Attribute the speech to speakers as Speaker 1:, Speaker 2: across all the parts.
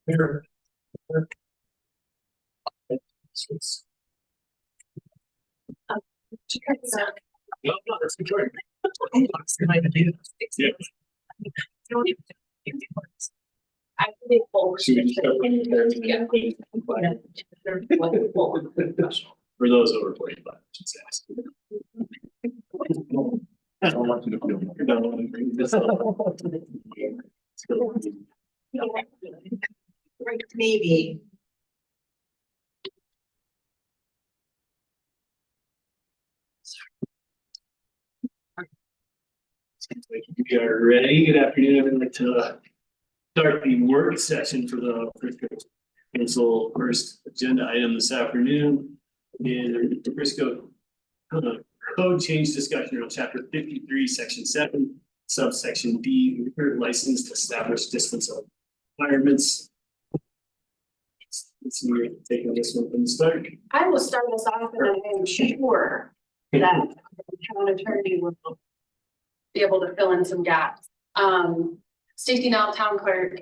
Speaker 1: Here. No, that's Victoria. Yeah.
Speaker 2: I think forward.
Speaker 1: Should we just start with For those over 45, I should say. I don't want you to feel.
Speaker 2: Maybe.
Speaker 1: We are ready. Good afternoon. I'd like to start the work session for the Frisco Council. First agenda item this afternoon in the Frisco code change discussion on chapter 53, section 7, subsection B, liquor license to establish distance of requirements. Let's see, we're taking this one from the start.
Speaker 2: I will start us off, and I am sure that the town attorney will be able to fill in some gaps. Stacey Nell, town clerk,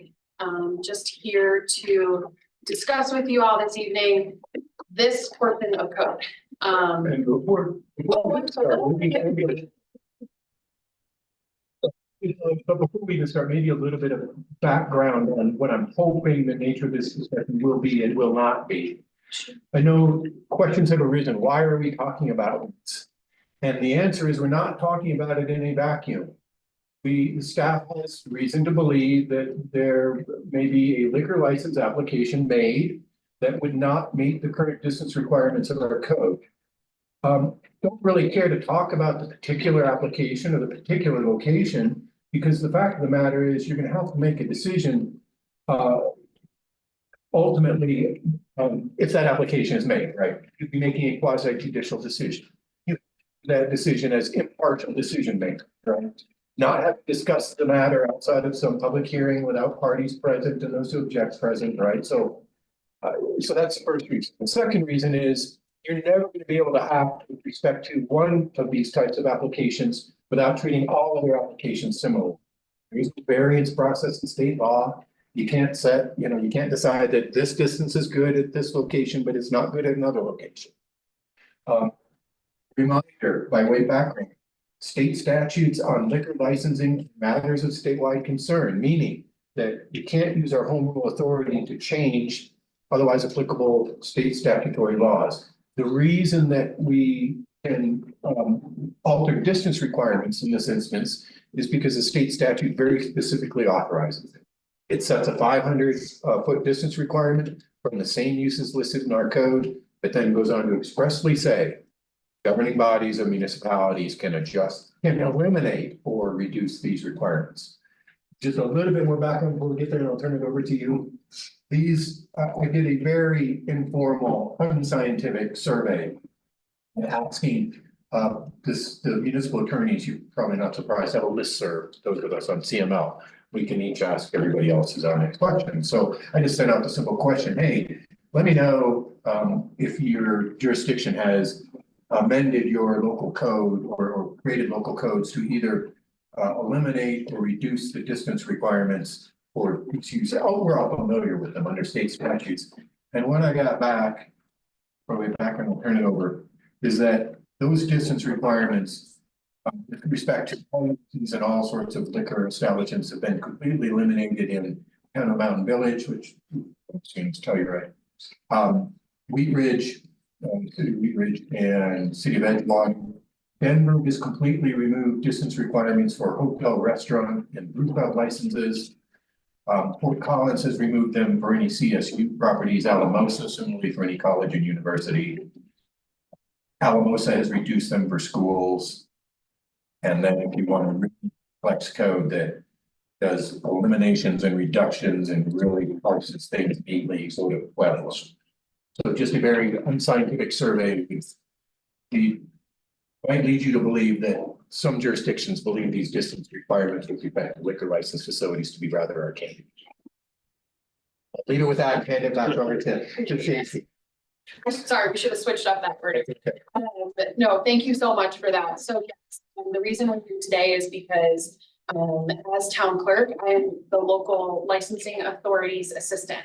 Speaker 2: just here to discuss with you all this evening this portion of code.
Speaker 1: And before we start, but before we even start, maybe a little bit of background on what I'm hoping the nature of this discussion will be and will not be. I know questions have arisen. Why are we talking about this? And the answer is we're not talking about it in a vacuum. The staff has reason to believe that there may be a liquor license application made that would not meet the current distance requirements of our code. Don't really care to talk about the particular application or the particular location, because the fact of the matter is you're going to have to make a decision ultimately if that application is made, right? You'd be making a quasi judicial decision. That decision as impartial decision maker, right? Not have discussed the matter outside of some public hearing without parties present and those who object present, right? So that's the first reason. The second reason is you're never going to be able to have with respect to one of these types of applications without treating all other applications similarly. There's a variance process in state law. You can't set, you can't decide that this distance is good at this location, but it's not good at another location. Reminder by way of background, state statutes on liquor licensing matters of statewide concern, meaning that you can't use our home rule authority to change otherwise applicable state statutory laws. The reason that we can alter distance requirements in this instance is because the state statute very specifically authorizes it. It sets a 500 foot distance requirement from the same uses listed in our code, but then goes on to expressly say governing bodies or municipalities can eliminate or reduce these requirements. Just a little bit more background before we get there, and I'll turn it over to you. I did a very informal, unscientific survey asking the municipal attorneys. You're probably not surprised, have a listserv, those of us on CML. We can each ask everybody else's our next question. So I just sent out the simple question, hey, let me know if your jurisdiction has amended your local code or created local codes to either eliminate or reduce the distance requirements for use. We're all familiar with them under state statutes. And when I got back, probably back and I'll turn it over, is that those distance requirements with respect to homes and all sorts of liquor establishments have been completely eliminated in Cannon Mountain Village, which seems to tell you right. Wheat Ridge, City of Wheat Ridge and City of Edgewater. Denver has completely removed distance requirements for hotel, restaurant, and rooftop licenses. Fort Collins has removed them for any CSU properties. Alamosa, similarly for any college and university. Alamosa has reduced them for schools. And then if you want a complex code that does eliminations and reductions and really parses things neatly, sort of well. So just a very unscientific survey. The might lead you to believe that some jurisdictions believe these distance requirements with respect to liquor license facilities to be rather arcane. I'll leave it with that and hand it back over to Stacey.
Speaker 2: Sorry, we should have switched up that verdict. But no, thank you so much for that. So yes, the reason we're here today is because As town clerk, I am the local licensing authority's assistant.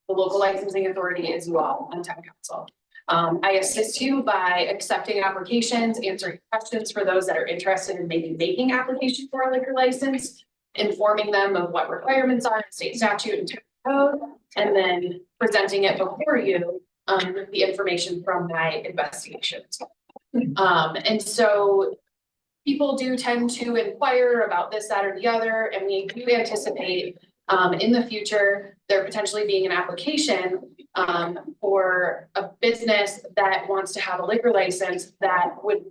Speaker 2: The local licensing authority is you all on town council. I assist you by accepting applications, answering questions for those that are interested in maybe making application for a liquor license, informing them of what requirements are in state statute and town code, and then presenting it before you, with the information from my investigations. And so people do tend to inquire about this, that, or the other, and we do anticipate in the future, there potentially being an application for a business that wants to have a liquor license that would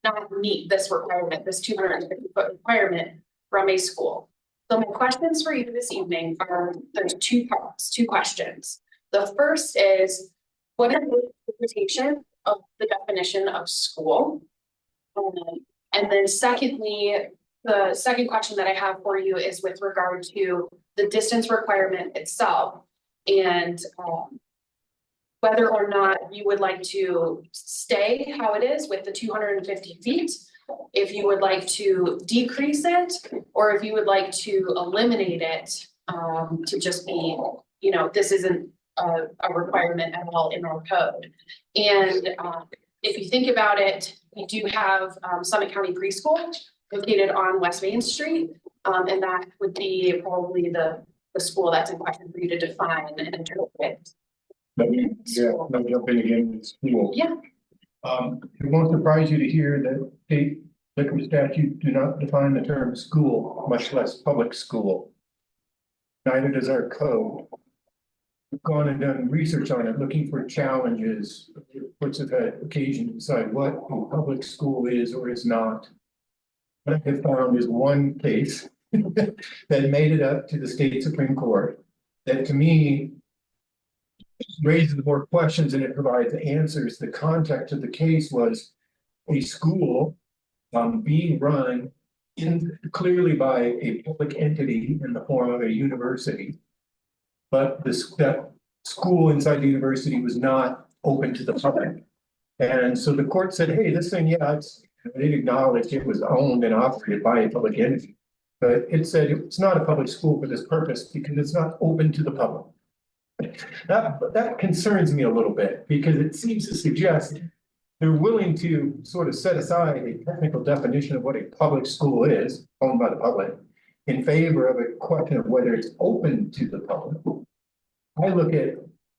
Speaker 2: not meet this requirement, this 250-foot requirement from a school. So my questions for you this evening are, there's two parts, two questions. The first is, what is the interpretation of the definition of school? And then secondly, the second question that I have for you is with regard to the distance requirement itself and whether or not you would like to stay how it is with the 250 feet, if you would like to decrease it, or if you would like to eliminate it to just be, you know, this isn't a requirement at all in our code. And if you think about it, we do have Summit County Preschool located on West Main Street. And that would be probably the school that's in question for you to define and interpret.
Speaker 1: Let me jump in again with school.
Speaker 2: Yeah.
Speaker 1: It won't surprise you to hear that state liquor statutes do not define the term school, much less public school. Neither does our code. We've gone and done research on it, looking for challenges, which have had occasion to decide what a public school is or is not. What I have found is one case that made it up to the state Supreme Court that to me raises more questions than it provides answers. The context of the case was a school being run clearly by a public entity in the form of a university. But that school inside the university was not open to the public. And so the court said, hey, this thing, yeah, they acknowledged it was owned and operated by a public entity. But it said it's not a public school for this purpose because it's not open to the public. That concerns me a little bit because it seems to suggest they're willing to sort of set aside a technical definition of what a public school is, owned by the public, in favor of a question of whether it's open to the public. I look at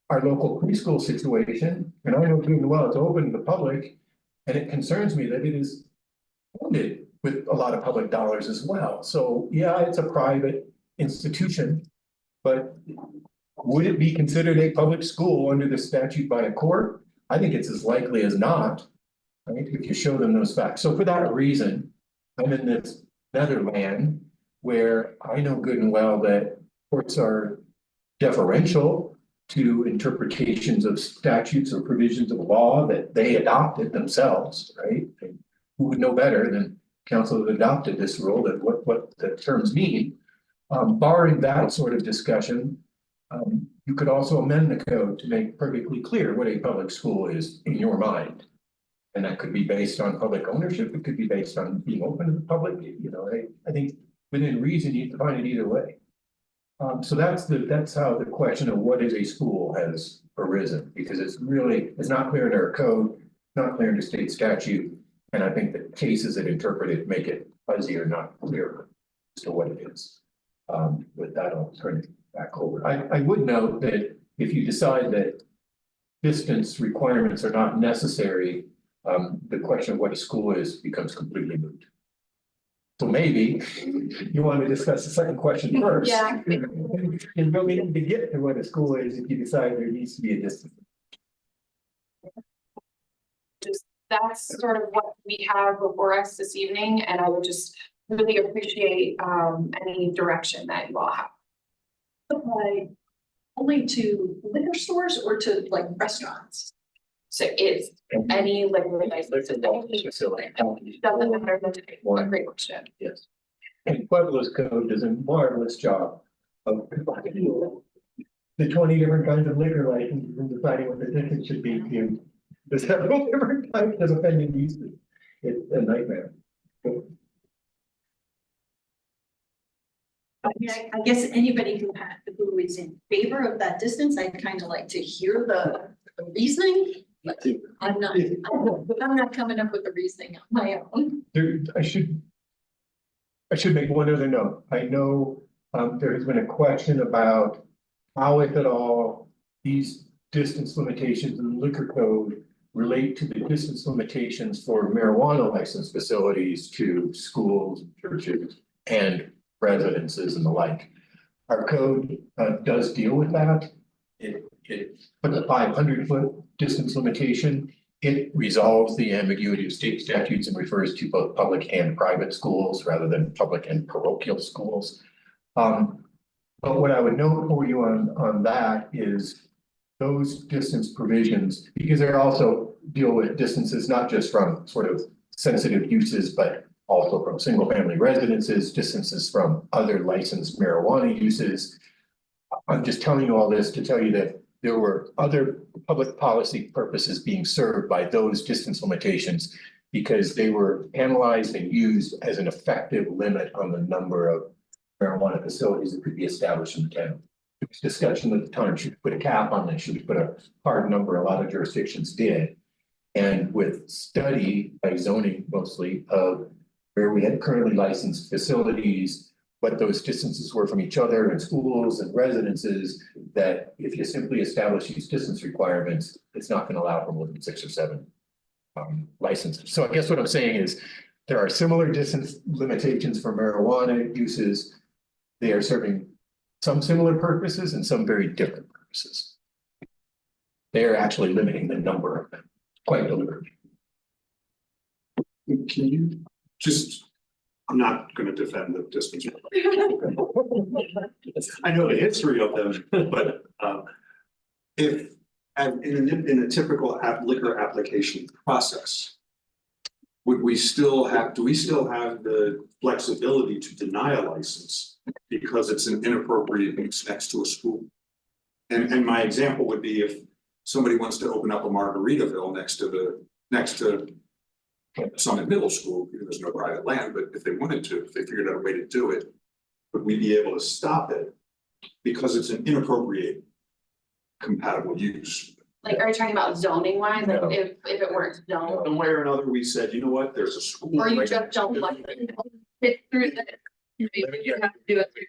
Speaker 1: our local preschool situation, and I know good and well it's open to the public, and it concerns me that it is funded with a lot of public dollars as well. So yeah, it's a private institution, but would it be considered a public school under the statute by a court? I think it's as likely as not, right, if you show them those facts. So for that reason, I'm in this Netherland where I know good and well that courts are deferential to interpretations of statutes or provisions of law that they adopted themselves, right? And who would know better than council that adopted this rule that what the terms mean? Barring that sort of discussion, you could also amend the code to make perfectly clear what a public school is in your mind. And that could be based on public ownership. It could be based on being open to the public. You know, I think within reason, you define it either way. So that's how the question of what is a school has arisen, because it's not clear in our code, not clear in the state statute. And I think the cases that interpret it make it fuzzy or not clear as to what it is. With that, I'll turn it back over. I would note that if you decide that distance requirements are not necessary, the question of what a school is becomes completely moot. So maybe you want to discuss the second question first.
Speaker 2: Yeah.
Speaker 1: And really need to get to what a school is if you decide there needs to be a distance.
Speaker 2: That's sort of what we have before us this evening, and I would just really appreciate any direction that you all have.
Speaker 3: Apply only to liquor stores or to like restaurants?
Speaker 2: So it's any liquor license.
Speaker 1: Facility.
Speaker 2: Doesn't matter the type. What a great question.
Speaker 1: Yes. And Pueblo's code does a marvelous job of the 20 different kinds of liquor licenses and deciding what the distance should be to the several different types of offending uses. It's a nightmare.
Speaker 3: I mean, I guess anybody who is in favor of that distance, I'd kind of like to hear the reasoning. But I'm not coming up with the reasoning on my own.
Speaker 1: There, I should make one other note. I know, there has been a question about how, if at all, these distance limitations in the liquor code relate to the distance limitations for marijuana licensed facilities to schools, churches, and residences and the like. Our code does deal with that. It puts a 500-foot distance limitation. It resolves the ambiguity of state statutes and refers to both public and private schools rather than public and parochial schools. But what I would note for you on that is those distance provisions, because they also deal with distances, not just from sort of sensitive uses, but also from single family residences, distances from other licensed marijuana uses. I'm just telling you all this to tell you that there were other public policy purposes being served by those distance limitations because they were analyzed and used as an effective limit on the number of marijuana facilities that could be established in the town. There was discussion at the time, should we put a cap on this? Should we put a hard number? A lot of jurisdictions did. And with study by zoning mostly of where we had currently licensed facilities, what those distances were from each other and schools and residences, that if you simply establish these distance requirements, it's not going to allow for more than 6 or 7 licenses. So I guess what I'm saying is there are similar distance limitations for marijuana uses. They are serving some similar purposes and some very different purposes. They are actually limiting the number of them quite deliberately.
Speaker 4: Can you just, I'm not gonna defend the distance. I know the history of them, but if in a typical liquor application process, do we still have the flexibility to deny a license because it's an inappropriate use next to a school? And my example would be if somebody wants to open up a Margaritaville next to Summit Middle School, because there's no private land, but if they wanted to, if they figured out a way to do it, would we be able to stop it because it's an inappropriate compatible use?
Speaker 2: Like, are you talking about zoning wise, like
Speaker 1: No.
Speaker 2: if it weren't zoned?
Speaker 4: One way or another, we said, you know what, there's a school.
Speaker 2: Or you
Speaker 4: right
Speaker 2: just don't like
Speaker 4: next-
Speaker 2: fit through the. You have to do it through.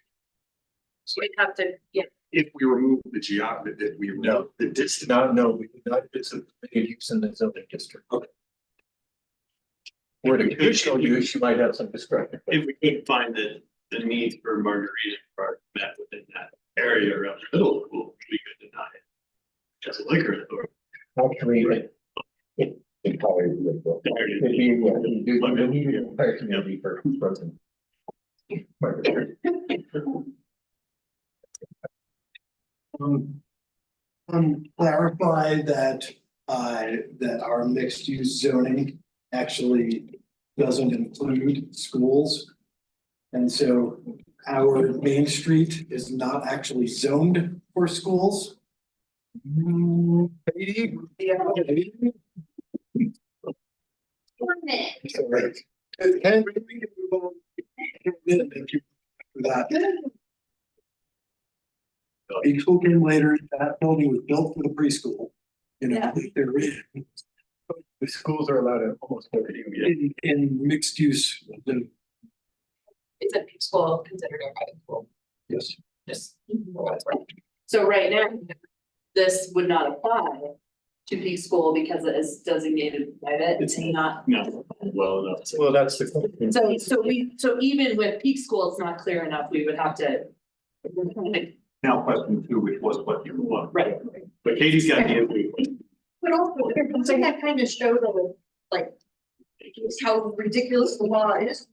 Speaker 2: So you'd have to, yeah,
Speaker 4: If we remove the geography, if we remove the distance.
Speaker 1: No, we did not, it's a use in the zoning district.
Speaker 4: Okay.
Speaker 1: Where the conditional use, you might have some discretion.
Speaker 5: If we couldn't find the need for margarita are met within that area around the middle school, we could deny it. Just a liquor store.
Speaker 1: Actually, it probably would go. It'd be, yeah, you do, you need an entire community for frozen.
Speaker 6: Clarify that, that our mixed use zoning actually doesn't include schools. And so our Main Street is not actually zoned for schools. Maybe.
Speaker 1: Sorry.
Speaker 6: Can we move on? Thank you for that. You spoke in later, that building was built for the preschool. You know,
Speaker 3: Yeah.
Speaker 1: The schools are allowed to almost everything.
Speaker 6: in mixed use, the,
Speaker 2: it's a school considered a private school,
Speaker 6: yes.
Speaker 2: just. So right now, this would not apply to Peak School because it is designated private, it's not.
Speaker 5: No, well enough.
Speaker 1: Well, that's the question.
Speaker 2: So even with Peak School, it's not clear enough, we would have to.
Speaker 5: Now question 2, which was what you want.
Speaker 2: Right.
Speaker 5: But Katie's got the answer.
Speaker 3: But also, doesn't that kind of show that, like, how ridiculous the law is?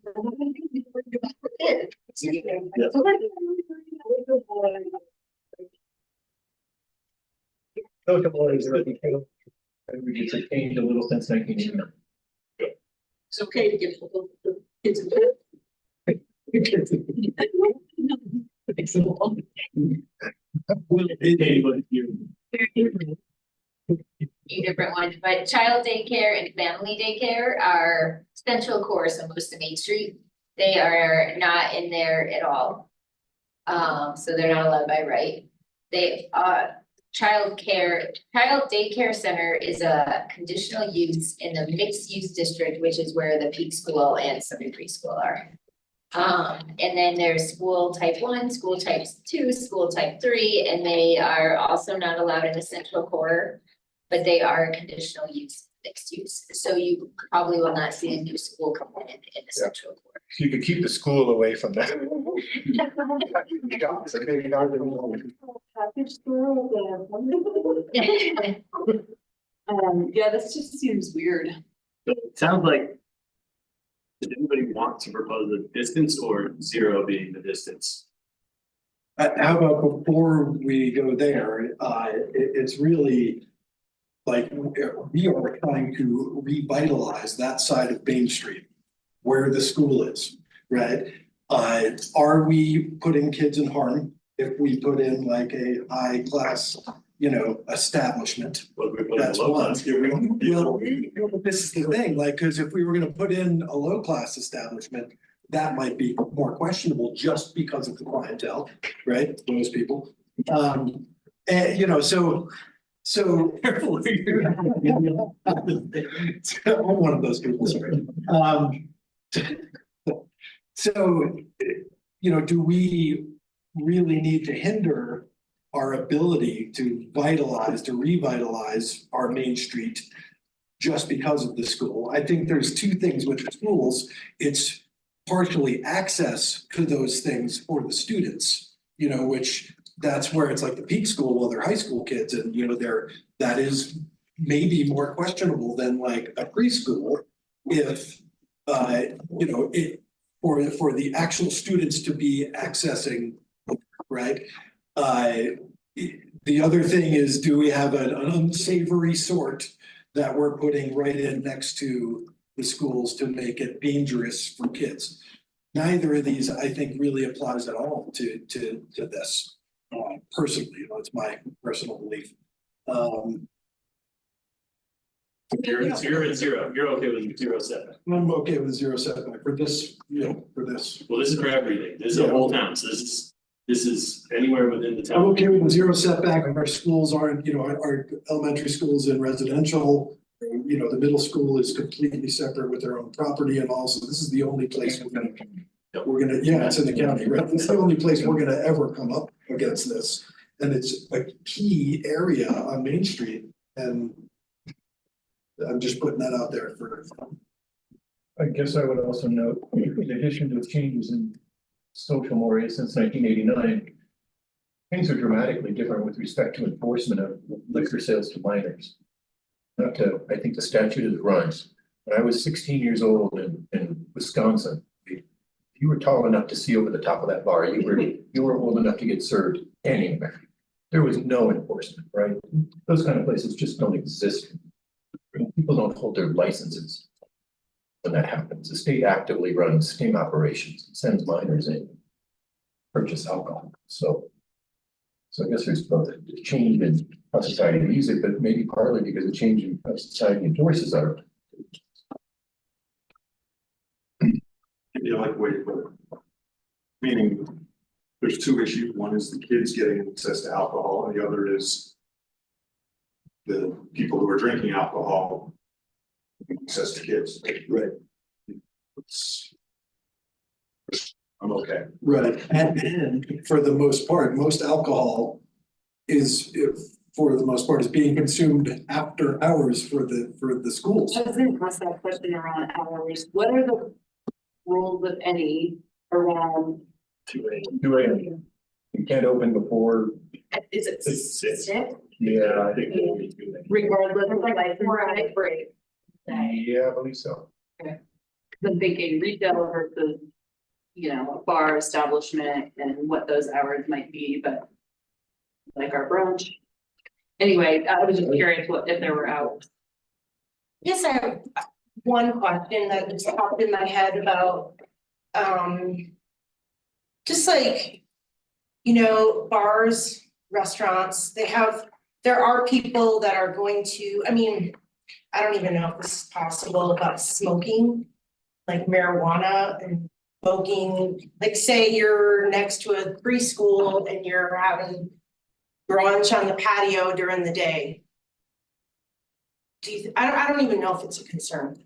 Speaker 1: Those are always really cool. And we just changed a little since 1989.
Speaker 3: It's okay to give the kids a bit.
Speaker 5: Katie, what did you?
Speaker 7: Few different ones, but child daycare and family daycare are central core, so most of Main Street. They are not in there at all. So they're not allowed by right. They, child daycare center is a conditional use in the mixed use district, which is where the peak school and semi preschool are. And then there's school type 1, school type 2, school type 3, and they are also not allowed in the central core. But they are conditional use, mixed use, so you probably will not see a new school come in the central core.
Speaker 1: So you could keep the school away from that.
Speaker 2: Yeah, this just seems weird.
Speaker 5: It sounds like. Does anybody want to propose a distance or 0 being the distance?
Speaker 6: How about before we go there, it's really like we are trying to revitalize that side of Main Street where the school is, right? Are we putting kids in harm if we put in like a high class, establishment?
Speaker 5: What we put in
Speaker 6: That's
Speaker 5: low
Speaker 6: one.
Speaker 5: class?
Speaker 6: Well, this is the thing, like, cause if we were gonna put in a low class establishment, that might be more questionable just because of the clientele, right? Those people. And so careful. I'm one of those people, sorry. So, do we really need to hinder our ability to revitalize our Main Street just because of the school? I think there's two things with the schools. It's partially access to those things for the students, which that's where it's like the peak school, well, they're high school kids and, that is maybe more questionable than like a preschool if, for the actual students to be accessing, right? The other thing is, do we have an unsavory sort that we're putting right in next to the schools to make it dangerous for kids? Neither of these, I think, really applies at all to this. Personally, it's my personal belief.
Speaker 5: You're at 0, you're okay with 0 setback.
Speaker 6: I'm okay with 0 setback for this, for this.
Speaker 5: Well, this is for everything, this is a whole town, so this is anywhere within the
Speaker 6: I'm
Speaker 5: town.
Speaker 6: okay with 0 setback. Our schools aren't, our elementary schools in residential. The middle school is completely separate with their own property and also this is the only place it's in the county, right? It's the only place we're gonna ever come up against this. And it's a key area on Main Street and I'm just putting that out there for.
Speaker 1: I guess I would also note, in addition to the changes in social mores since 1989, things are dramatically different with respect to enforcement of liquor sales to minors. I think the statute is runs. When I was 16 years old in Wisconsin, if you were tall enough to see over the top of that bar, you were old enough to get served anywhere. There was no enforcement, right? Those kind of places just don't exist. People don't hold their licenses when that happens. The state actively runs sting operations, sends minors in, purchase alcohol. So I guess there's both a change in how society views it, but maybe partly because a change in how society endorses art.
Speaker 4: Like way to put it. Meaning, there's two issues. One is the kids getting access to alcohol, and the other is the people who are drinking alcohol having access to kids.
Speaker 6: Right.
Speaker 4: I'm okay.
Speaker 6: Right, and for the most part, most alcohol is, for the most part, is being consumed after hours for the schools.
Speaker 2: I was gonna ask that question around hours. What are the rules, if any, around?
Speaker 1: 2 a.m. You can't open before.
Speaker 2: Is it
Speaker 5: It's six.
Speaker 2: six?
Speaker 1: Yeah,
Speaker 5: I think that would be 2 days.
Speaker 2: Regardless of like 4-hour break?
Speaker 1: Yeah, I believe so.
Speaker 2: I'm thinking retail versus, a bar establishment and what those hours might be, but like our brunch. Anyway, I was just curious if there were hours.
Speaker 8: Yes, I have one question that just popped in my head about, just like, bars, restaurants, there are people that are going to, I don't even know if this is possible about smoking, like marijuana and smoking, like say you're next to a preschool and you're having brunch on the patio during the day. I don't even know if it's a concern.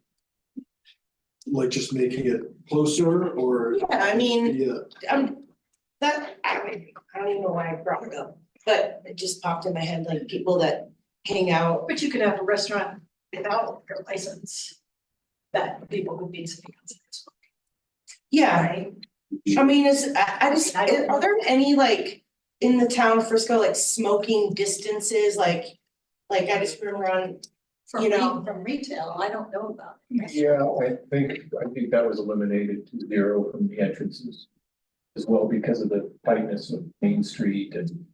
Speaker 6: Like just making it closer or?
Speaker 8: Yeah, I mean,
Speaker 6: Yeah,
Speaker 8: I don't even know why I brought it up, but it just popped in my head, like people that hang out.
Speaker 3: But you could have a restaurant without a liquor license that people would be sitting outside.
Speaker 8: Yeah,
Speaker 3: Right?
Speaker 8: I mean, are there any like in the town of Frisco, like smoking distances, like I just remember on,
Speaker 3: From
Speaker 8: you know.
Speaker 3: from retail, I don't know about. it.
Speaker 1: Yeah, I think that was eliminated to 0 from the entrances. As well, because of the tightness of Main Street and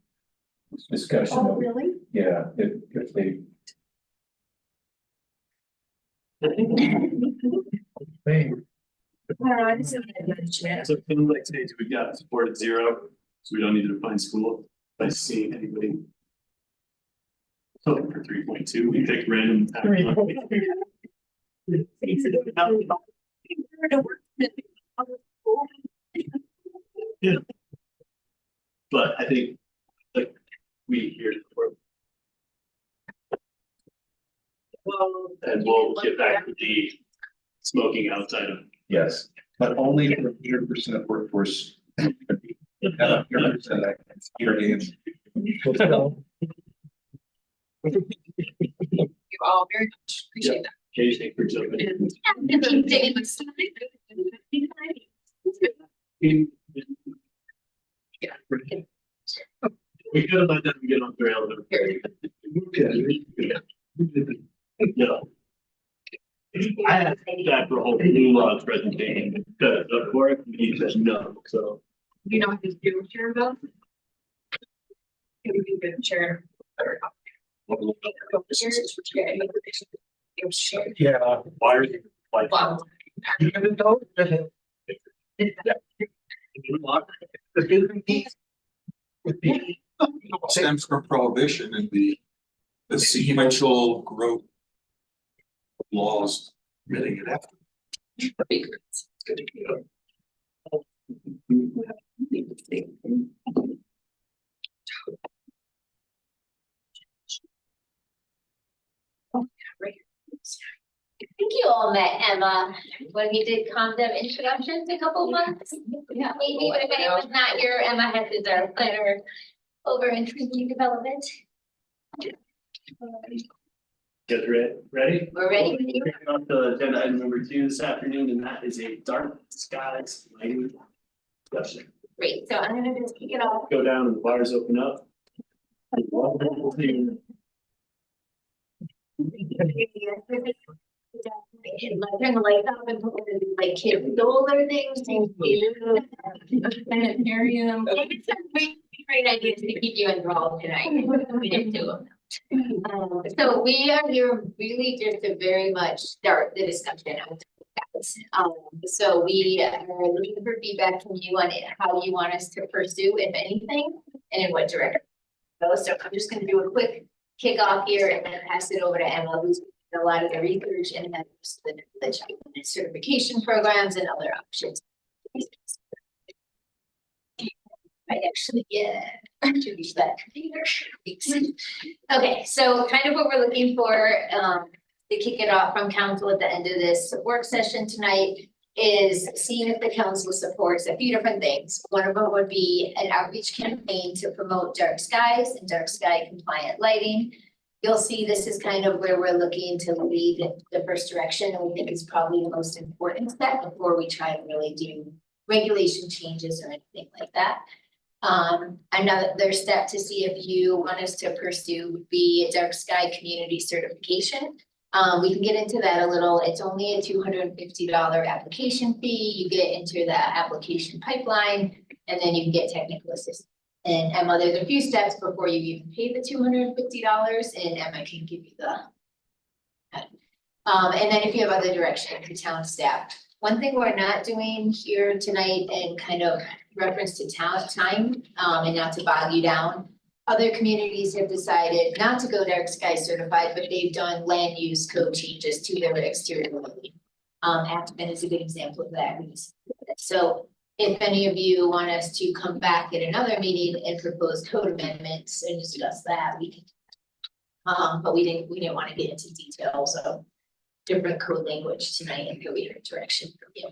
Speaker 1: discussion
Speaker 3: Oh,
Speaker 1: of,
Speaker 3: really?
Speaker 1: yeah, if they. Hey,
Speaker 2: I don't know, I just think that
Speaker 5: So things like today, we got support at 0, so we don't need to define school by seeing anybody. So for 3.2, we pick random. Yeah. But I think, like, we hear the word.
Speaker 3: Well.
Speaker 5: And we'll get back to the smoking outside of.
Speaker 1: yes,
Speaker 9: But only for 100% workforce. 100%
Speaker 2: you all very much appreciate that.
Speaker 5: Occasionally for jumping in.
Speaker 2: Keep digging the slide.
Speaker 5: Yeah. We could have let them get on the rail. Yeah. I had that for a whole new laws presentation, because of course, he said no, so.
Speaker 2: You know what his doing chair about? He would be good chair.
Speaker 1: yeah.
Speaker 5: Why are you like?
Speaker 2: Wow.
Speaker 4: Stems from prohibition and the sequential growth. of Laws permitting it after.
Speaker 2: It's good to go.
Speaker 7: I think you all met Emma when we did Condom introductions a couple months.
Speaker 2: Yeah.
Speaker 7: Maybe, but if it was not your Emma Hesses, our planner over in community development.
Speaker 5: Get ready?
Speaker 7: We're ready with you.
Speaker 5: Kicking off the agenda item number 2 this afternoon, and that is a dark skies lighting discussion.
Speaker 7: Great, so I'm gonna just kick it off.
Speaker 5: Go down and the bars open up.
Speaker 7: Turn the lights off and put one of these like kid solar things.
Speaker 2: Planetarium.
Speaker 7: It's a great ideas to keep you enthralled tonight. We didn't do them. So we are here really just to very much start the discussion on that. So we are looking for feedback from you on how you want us to pursue, if anything, and in what direction. So I'm just gonna do a quick kickoff here and then pass it over to Emma, who's done a lot of the research and then the certification programs and other options. I actually to use that computer. Okay, so kind of what we're looking for to kick it off from council at the end of this work session tonight is seeing if the council supports a few different things. One of them would be an outreach campaign to promote dark skies and dark sky compliant lighting. You'll see this is kind of where we're looking to lead the first direction, and we think it's probably the most important step before we try to really do regulation changes or anything like that. Another step to see if you want us to pursue would be a dark sky community certification. We can get into that a little. It's only a $250 application fee. You get into the application pipeline and then you can get technical assistance. And Emma, there's a few steps before you even pay the $250 and Emma can give you the. And then if you have other direction to town staff. One thing we're not doing here tonight and kind of reference to time and not to bog you down. Other communities have decided not to go dark sky certified, but they've done land use code changes to their exterior lighting. Acton is a good example of that. We just did So if any of you want us to come back at another meeting and propose code amendments and discuss that, we can. But we didn't want to get into details of different code language tonight until we heard direction from you.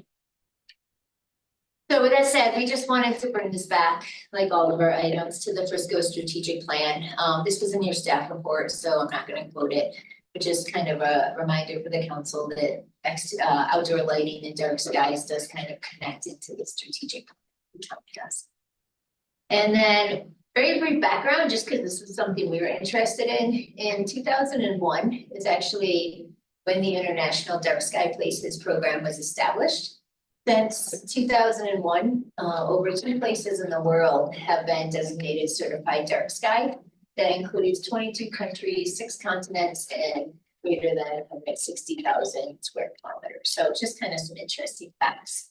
Speaker 7: So with that said, we just wanted to bring this back, like all of our items, to the Frisco strategic plan. This was in your staff report, so I'm not gonna quote it, but just kind of a reminder for the council that outdoor lighting and dark skies does kind of connect into the strategic plan. And then very brief background, just because this was something we were interested in 2001 is actually when the International Dark Sky Places program was established. Since 2001, over 2 places in the world have been designated certified dark sky. That includes 22 countries, 6 continents, and greater than 160,000 square kilometers. So just kind of some interesting facts.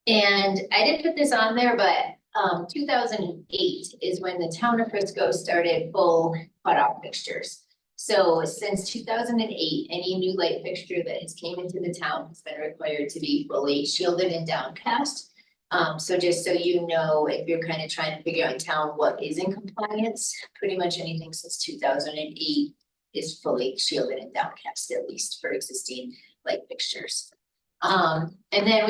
Speaker 7: And I didn't put this on there, but 2008 is when the town of Frisco started full cutoff fixtures. So since 2008, any new light fixture that has came into the town has been required to be fully shielded and downcast. So just so you know, if you're kind of trying to figure out in town what is in compliance, pretty much anything since 2008 is fully shielded and downcast, at least for existing light fixtures. And then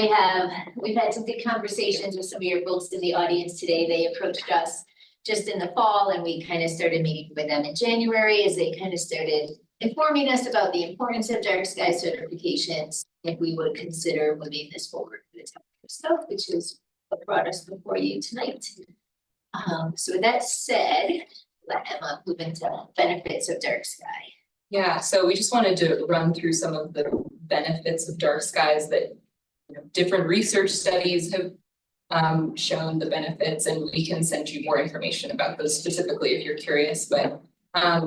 Speaker 7: we've had some good conversations with some of your folks in the audience today. They approached us just in the fall, and we kind of started meeting with them in January as they kind of started informing us about the importance of dark sky certifications, if we would consider moving this forward for the town of Frisco, which is what brought us before you tonight. So with that said, let Emma move into benefits of dark sky.
Speaker 10: Yeah, so we just wanted to run through some of the benefits of dark skies that different research studies have shown the benefits, and we can send you more information about those specifically if you're curious. But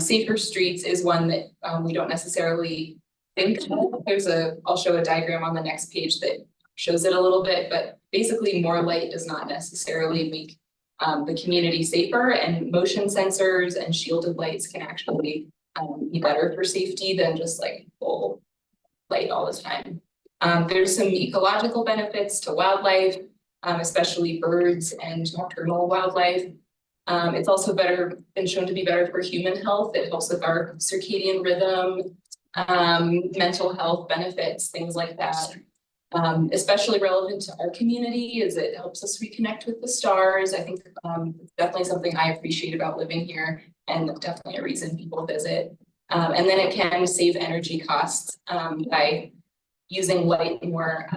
Speaker 10: safer streets is one that we don't necessarily think of. I'll show a diagram on the next page that shows it a little bit, but basically more light does not necessarily make the community safer, and motion sensors and shielded lights can actually be better for safety than just like full light all the time. There's some ecological benefits to wildlife, especially birds and nocturnal wildlife. It's also been shown to be better for human health. It helps with our circadian rhythm, mental health benefits, things like that. Especially relevant to our community is it helps us reconnect with the stars. I think it's definitely something I appreciate about living here, and definitely a reason people visit. And then it can save energy costs by using light more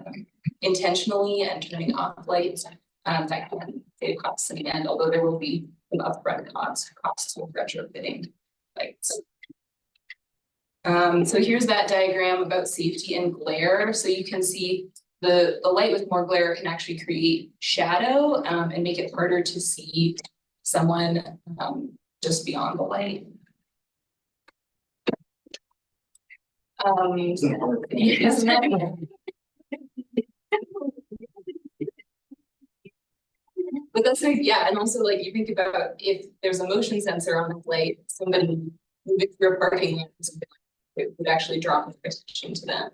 Speaker 10: intentionally and turning off lights. That can save costs in the end, although there will be some upfront costs with retrofitting lights. So here's that diagram about safety and glare. So you can see the light with more glare can actually create shadow and make it harder to see someone just beyond the light. Yes, but that's like, yeah, and also like you think about if there's a motion sensor on the light, somebody moving through a parking lot, it would actually draw attention to them.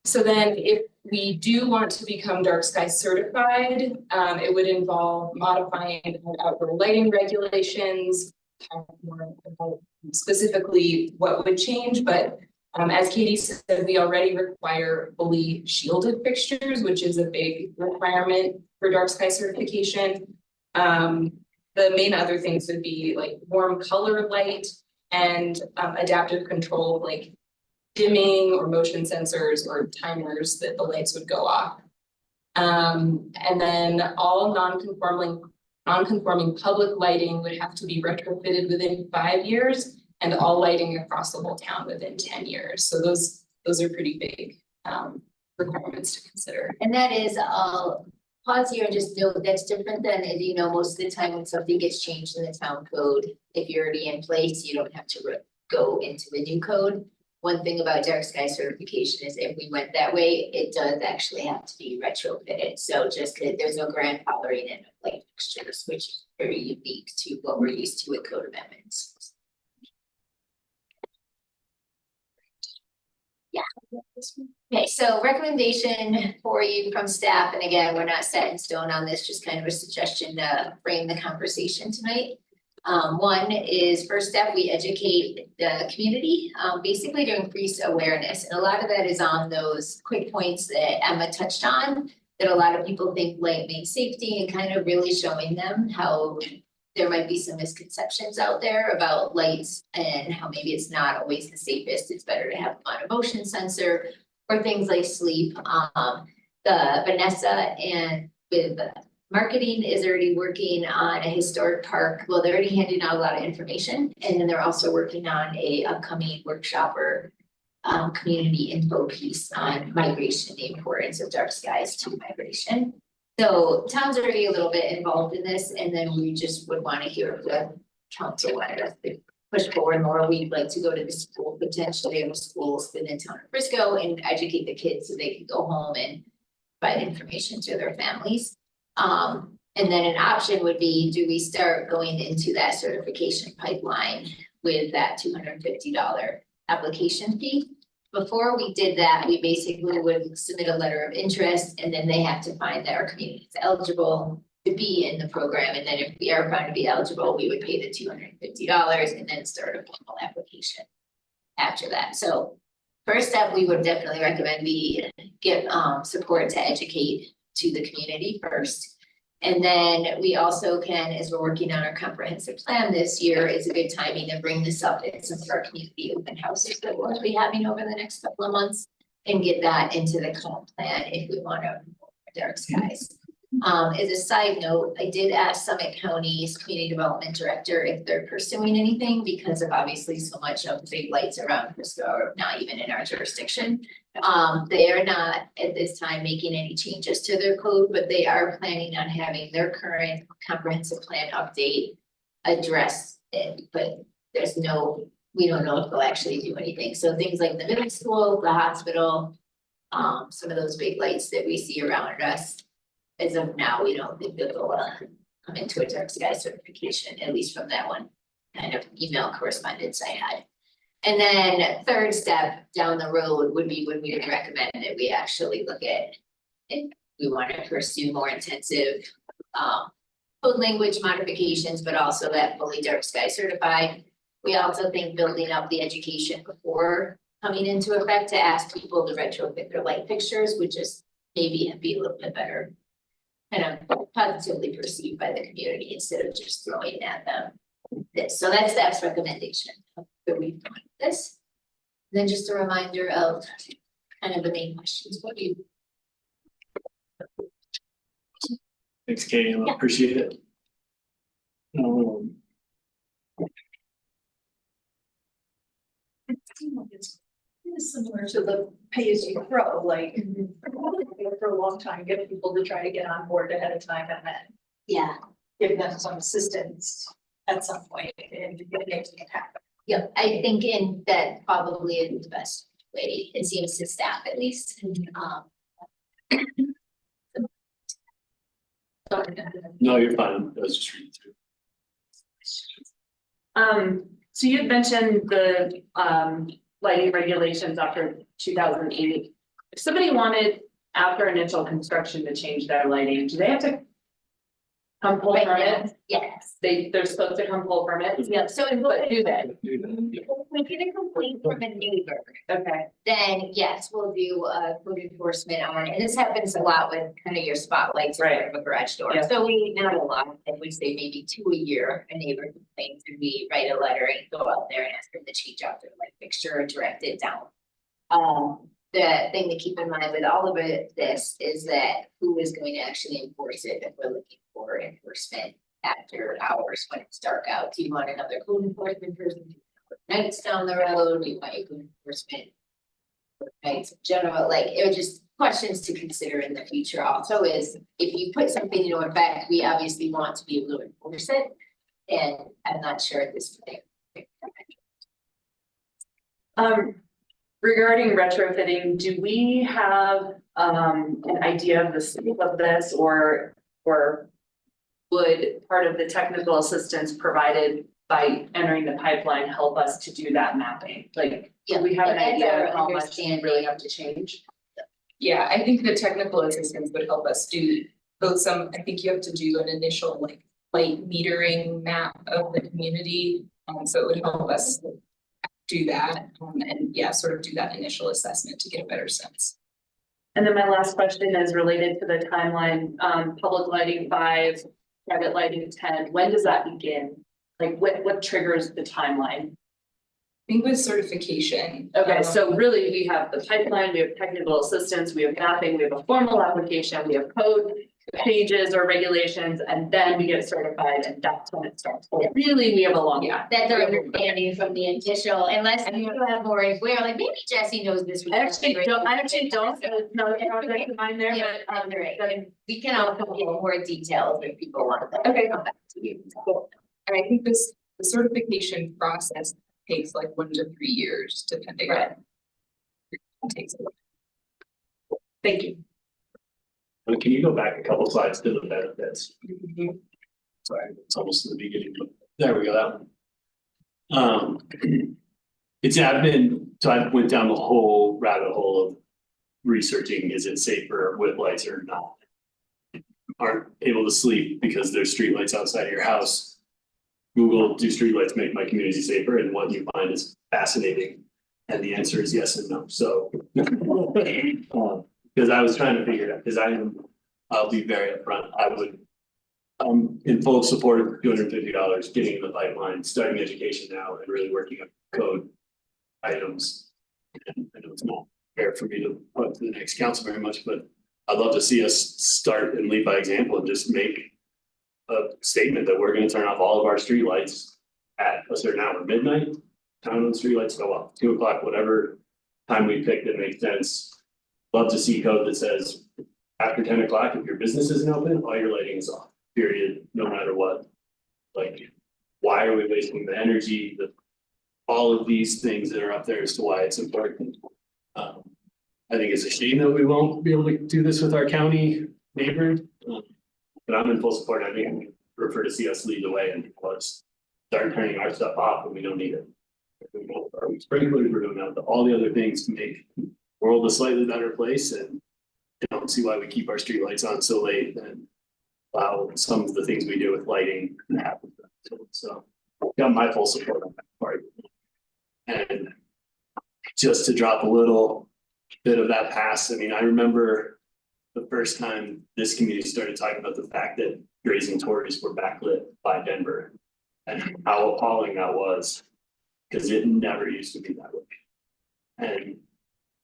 Speaker 10: So then if we do want to become dark sky certified, it would involve modifying outdoor lighting regulations, more about specifically what would change, but as Katie said, we already require fully shielded fixtures, which is a big requirement for dark sky certification. The main other things would be like warm color light and adaptive control, like dimming or motion sensors or timers that the lights would go off. And then all non-conforming public lighting would have to be retrofitted within 5 years, and all lighting across the whole town within 10 years. So those are pretty big requirements to consider.
Speaker 7: And that is, I'll pause here and just note that's different than, you know, most of the time when something gets changed in the town code, if you're already in place, you don't have to go into the new code. One thing about dark sky certification is if we went that way, it does actually have to be retrofitted. So just that there's no grandfathering in light fixtures, which is very unique to what we're used to with code amendments. Okay, so recommendation for you from staff, and again, we're not set in stone on this, just kind of a suggestion to frame the conversation tonight. One is, first step, we educate the community, basically to increase awareness, and a lot of that is on those quick points that Emma touched on, that a lot of people think light means safety, and kind of really showing them how there might be some misconceptions out there about lights and how maybe it's not always the safest. It's better to have them on a motion sensor or things like sleep. The Vanessa and with marketing is already working on a historic park. Well, they're already handing out a lot of information, and then they're also working on a upcoming workshop or community info piece on migration, the importance of dark skies to migration. So town's already a little bit involved in this, and then we just would want to hear if the council wanted us to push forward more. We'd like to go to the school, potentially in the schools within town of Frisco, and educate the kids so they can go home and provide information to their families. And then an option would be, do we start going into that certification pipeline with that $250 application fee? Before we did that, we basically would submit a letter of interest, and then they have to find that our community is eligible to be in the program. And then if we are found to be eligible, we would pay the $250 and then start a formal application after that. So first step, we would definitely recommend we get support to educate to the community first. And then we also can, as we're working on our comprehensive plan this year, is a good timing to bring this up in some of our community open houses that we'll be having over the next couple of months and get that into the comp plan if we want to dark skies. As a side note, I did ask Summit County's community development director if they're pursuing anything because of obviously so much of the big lights around Frisco are not even in our jurisdiction. They are not at this time making any changes to their code, but they are planning on having their current comprehensive plan update address it, but there's no, we don't know if they'll actually do anything. So things like the middle school, the hospital, some of those big lights that we see around us, as of now, we don't think that they'll come into a dark sky certification, at least from that one kind of email correspondence I had. And then third step down the road would be when we would recommend that we actually look at if we want to pursue more intensive code language modifications, but also that fully dark sky certified. We also think building up the education before coming into effect to ask people to retrofit their light fixtures would just maybe be a little bit better kind of positively perceived by the community instead of just throwing at them this. So that's staff's recommendation that we've done this. Then just a reminder of kind of the main questions. What do you?
Speaker 5: Thanks, Katie, I appreciate it.
Speaker 3: It's similar to the pay as you throw, like for a long time, get people to try to get on board ahead of time and then
Speaker 7: Yeah.
Speaker 3: give them some assistance at some point and making it happen.
Speaker 7: Yep, I think in that probably is the best way, it seems to staff at least.
Speaker 5: No, you're fine, I was just reading through.
Speaker 11: So you had mentioned the lighting regulations after 2008. If somebody wanted after initial construction to change their lighting, do they have to come pull
Speaker 7: Right now,
Speaker 11: permits?
Speaker 7: yes.
Speaker 11: They're supposed to come pull permits?
Speaker 7: Yeah, so in
Speaker 11: But do they?
Speaker 7: we get a complaint from a neighbor,
Speaker 11: Okay,
Speaker 7: then yes, we'll do code enforcement on it. And this happens a lot with kind of your spotlights in front of a garage door.
Speaker 11: Yeah.
Speaker 7: So we, not a lot, I would say maybe 2 a year, a neighbor complains and we write a letter and go out there and ask them to change out their light fixture or direct it down. The thing to keep in mind with all of this is that who is going to actually enforce it if we're looking for enforcement after hours when it's dark out? Do you want another code enforcement person? Do you want nights down the road? Do you want code enforcement? Nights in general, like it was just questions to consider in the future also is if you put something into effect, we obviously want to be able to enforce it. And I'm not sure at this point.
Speaker 11: regarding retrofitting, do we have an idea of the scope of this or would part of the technical assistance provided by entering the pipeline, help us to do that mapping? Like, do we have an
Speaker 7: Yeah,
Speaker 11: idea
Speaker 7: better
Speaker 11: of how much we
Speaker 7: understanding.
Speaker 11: really have to change?
Speaker 10: Yeah, I think the technical assistance would help us do both some, I think you have to do an initial like light metering map of the community. So it would help us do that, and yeah, sort of do that initial assessment to get a better sense.
Speaker 11: And then my last question is related to the timeline, public lighting 5, private lighting 10, when does that begin? Like what triggers the timeline?
Speaker 10: I think with certification.
Speaker 11: Okay, so really we have the pipeline, we have technical assistance, we have mapping, we have a formal application, we have code changes or regulations, and then we get certified and that's when it starts. But really, we have a long.
Speaker 10: Yeah.
Speaker 7: That's our understanding from the initial, unless you have more, we're like, maybe Jesse knows this.
Speaker 11: I actually don't, there's no project of mine there,
Speaker 7: Yeah,
Speaker 11: but
Speaker 7: right, and we can also get more details if people want that.
Speaker 10: Okay.
Speaker 7: Come back to you.
Speaker 10: And I think the certification process takes like 1 to 3 years, depending on. It takes a while.
Speaker 11: thank you.
Speaker 5: Can you go back a couple slides to the benefits? Sorry, it's almost to the beginning, but there we go, that one. I went down the whole rabbit hole of researching, is it safer with lights or not? Aren't able to sleep because there's streetlights outside of your house. Google, do streetlights make my community safer? And what you find is fascinating. And the answer is yes and no, so. Because I was trying to figure it out, because I'll be very upfront, I'm in full support of $250, getting in the pipeline, starting education now and really working on code items. And I know it's not fair for me to put to the next council very much, but I'd love to see us start and lead by example and just make a statement that we're gonna turn off all of our streetlights at a certain hour, midnight. Town streetlights go off, 2 o'clock, whatever time we pick that makes sense. Love to see code that says after 10 o'clock, if your business isn't open, all your lighting is off, period, no matter what. Like, why are we wasting the energy, all of these things that are up there as to why it's important. I think it's a shame that we won't be able to do this with our county neighbors. But I'm in full support. I think I prefer to see us lead the way and let's start turning our stuff off when we don't need it. Our sprinklers, we're doing all the other things to make the world a slightly better place, and I don't see why we keep our streetlights on so late and allow some of the things we do with lighting to happen. So got my full support on that part. And just to drop a little bit of that past, I mean, I remember the first time this community started talking about the fact that grazing tourists were backlit by Denver and how appalling that was, because it never used to be that way. And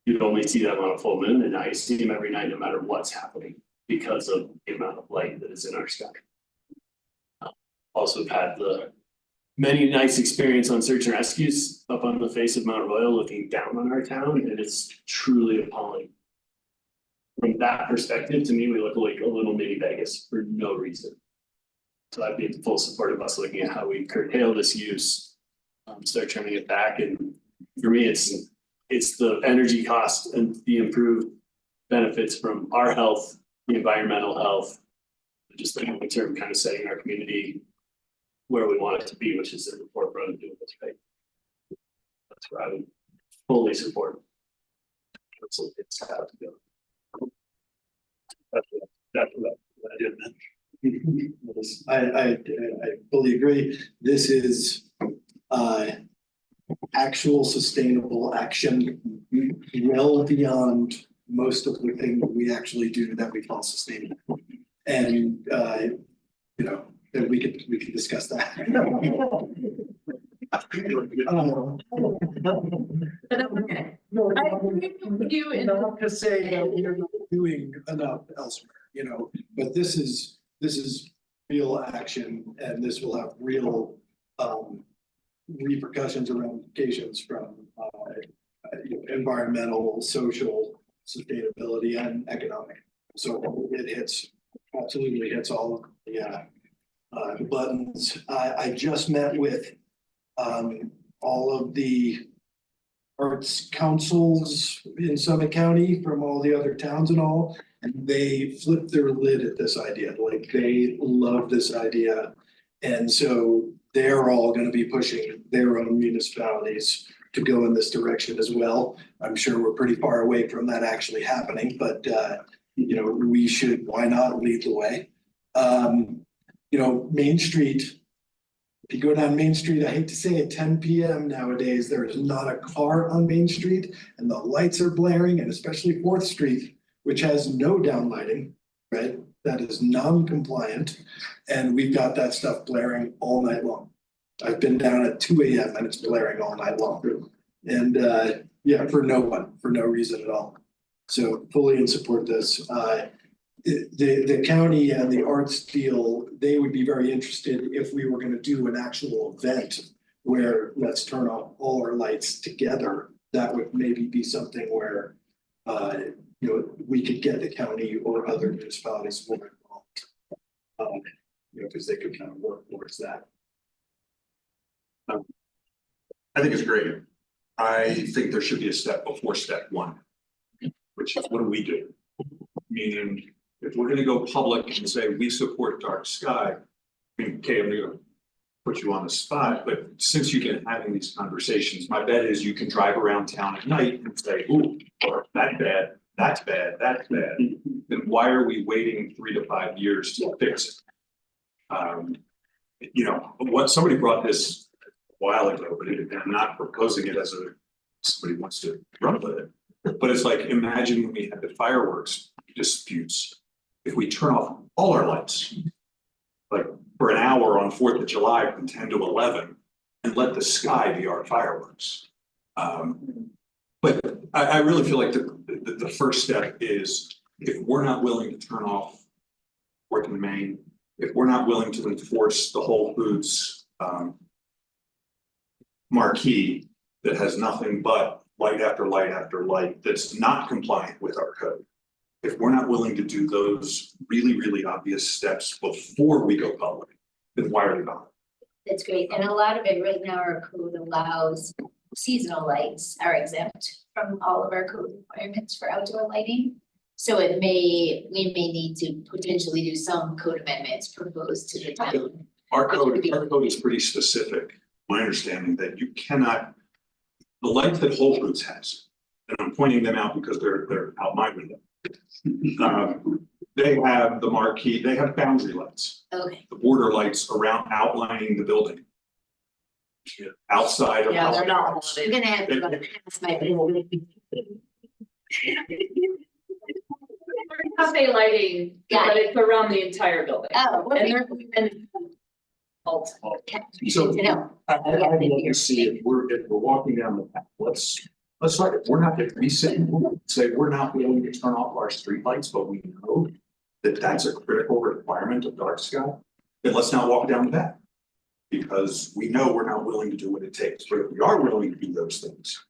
Speaker 5: you'd only see them on a full moon, and now you see them every night, no matter what's happening, because of the amount of light that is in our sky. Also had the many nice experience on search and rescues up on the face of Mount Royal, looking down on our town, and it's truly appalling. From that perspective, to me, we look like a little mini Vegas for no reason. So I'd be in full support of us looking at how we curtail this use, start turning it back, and for me, it's the energy cost and the improved benefits from our health, the environmental health, just the long term kind of setting our community where we want it to be, which is at the forefront of doing this right. That's where I would fully support. It's how to go. That's what I did then.
Speaker 6: I fully agree. This is actual sustainable action well beyond most of the things that we actually do that we call sustainable. And you know, that we could discuss that.
Speaker 3: I agree with you in
Speaker 6: Not to say that we're not doing enough elsewhere, you know, but this is real action, and this will have real repercussions or ramifications from you know, environmental, social, sustainability, and economic. So it absolutely hits all of the buttons. I just met with all of the arts councils in Summit County from all the other towns and all, and they flipped their lid at this idea. Like, they love this idea. And so they're all gonna be pushing their own municipalities to go in this direction as well. I'm sure we're pretty far away from that actually happening, but we should, why not lead the way? Main Street. If you go down Main Street, I hate to say it, 10 PM nowadays, there is not a car on Main Street and the lights are blaring, and especially Fourth Street, which has no downlighting, right? That is non-compliant, and we've got that stuff blaring all night long. I've been down at 2 AM and it's blaring all night long. And for no reason at all. So fully in support of this. The county and the arts deal, they would be very interested if we were gonna do an actual event where let's turn off all our lights together. That would maybe be something where we could get the county or other municipalities more involved. Because they could kind of work towards that.
Speaker 4: I think it's great. I think there should be a step before step one, which is what do we do? Meaning, if we're gonna go public and say we support dark sky, I mean, okay, I'm gonna put you on the spot, but since you've been having these conversations, my bet is you can drive around town at night and say, ooh, that's bad, that's bad, that's bad. Then why are we waiting 3 to 5 years to fix it? What somebody brought this a while ago, but I'm not proposing it as somebody wants to run with it. But it's like, imagine when we had the fireworks disputes, if we turn off all our lights, like for an hour on 4th of July from 10 to 11, and let the sky be our fireworks. But I really feel like the first step is, if we're not willing to turn off Fourth and Main, if we're not willing to enforce the Whole Foods marquee that has nothing but light after light after light that's not compliant with our code. If we're not willing to do those really, really obvious steps before we go public, then why are we not?
Speaker 7: That's great, and a lot of it right now, our code allows seasonal lights are exempt from all of our code requirements for outdoor lighting. So we may need to potentially do some code amendments proposed to the town.
Speaker 4: Our code is pretty specific, my understanding that you cannot, the lights that Whole Foods has, and I'm pointing them out because they're out my window. They have the marquee, they have boundary lights.
Speaker 7: Okay.
Speaker 4: The border lights around outlining the building. Outside of.
Speaker 11: Yeah, they're not.
Speaker 7: I'm gonna have to go past my.
Speaker 11: Cafe lighting,
Speaker 7: Got
Speaker 11: but it's around the entire building.
Speaker 7: Oh,
Speaker 11: And
Speaker 7: okay.
Speaker 11: they're,
Speaker 7: Okay.
Speaker 4: So
Speaker 7: You know.
Speaker 4: I'd like to see if we're walking down the path, let's start it. We're not, we say we're not willing to turn off our streetlights, but we know that that's a critical requirement of dark sky. Then let's not walk down the path. Because we know we're not willing to do what it takes, but if we are willing to do those things,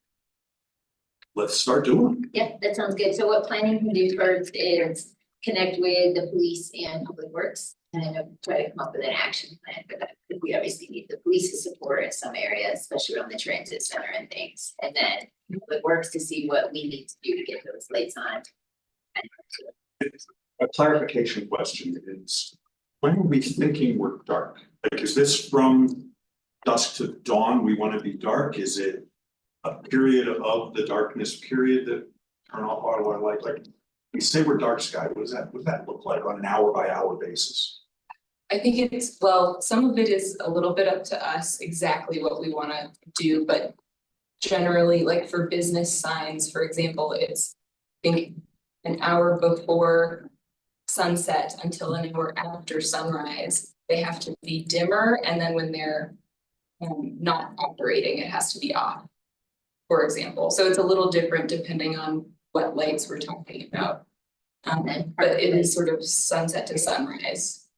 Speaker 4: let's start doing them.
Speaker 7: Yeah, that sounds good. So what planning can do first is connect with the police and public works and try to come up with an action plan for that. We obviously need the police's support in some areas, especially around the transit center and things. And then public works to see what we need to do to get those lights on.
Speaker 4: A clarification question is, when are we thinking we're dark? Like, is this from dusk to dawn, we want to be dark? Is it a period of the darkness period that turn off our light? Like, we say we're dark sky, what does that look like on an hour by hour basis?
Speaker 10: I think some of it is a little bit up to us exactly what we wanna do, but generally, like for business signs, for example, it's I think an hour before sunset until an hour after sunrise. They have to be dimmer, and then when they're not operating, it has to be off, for example. So it's a little different depending on what lights we're talking about. But it is sort of sunset to sunrise.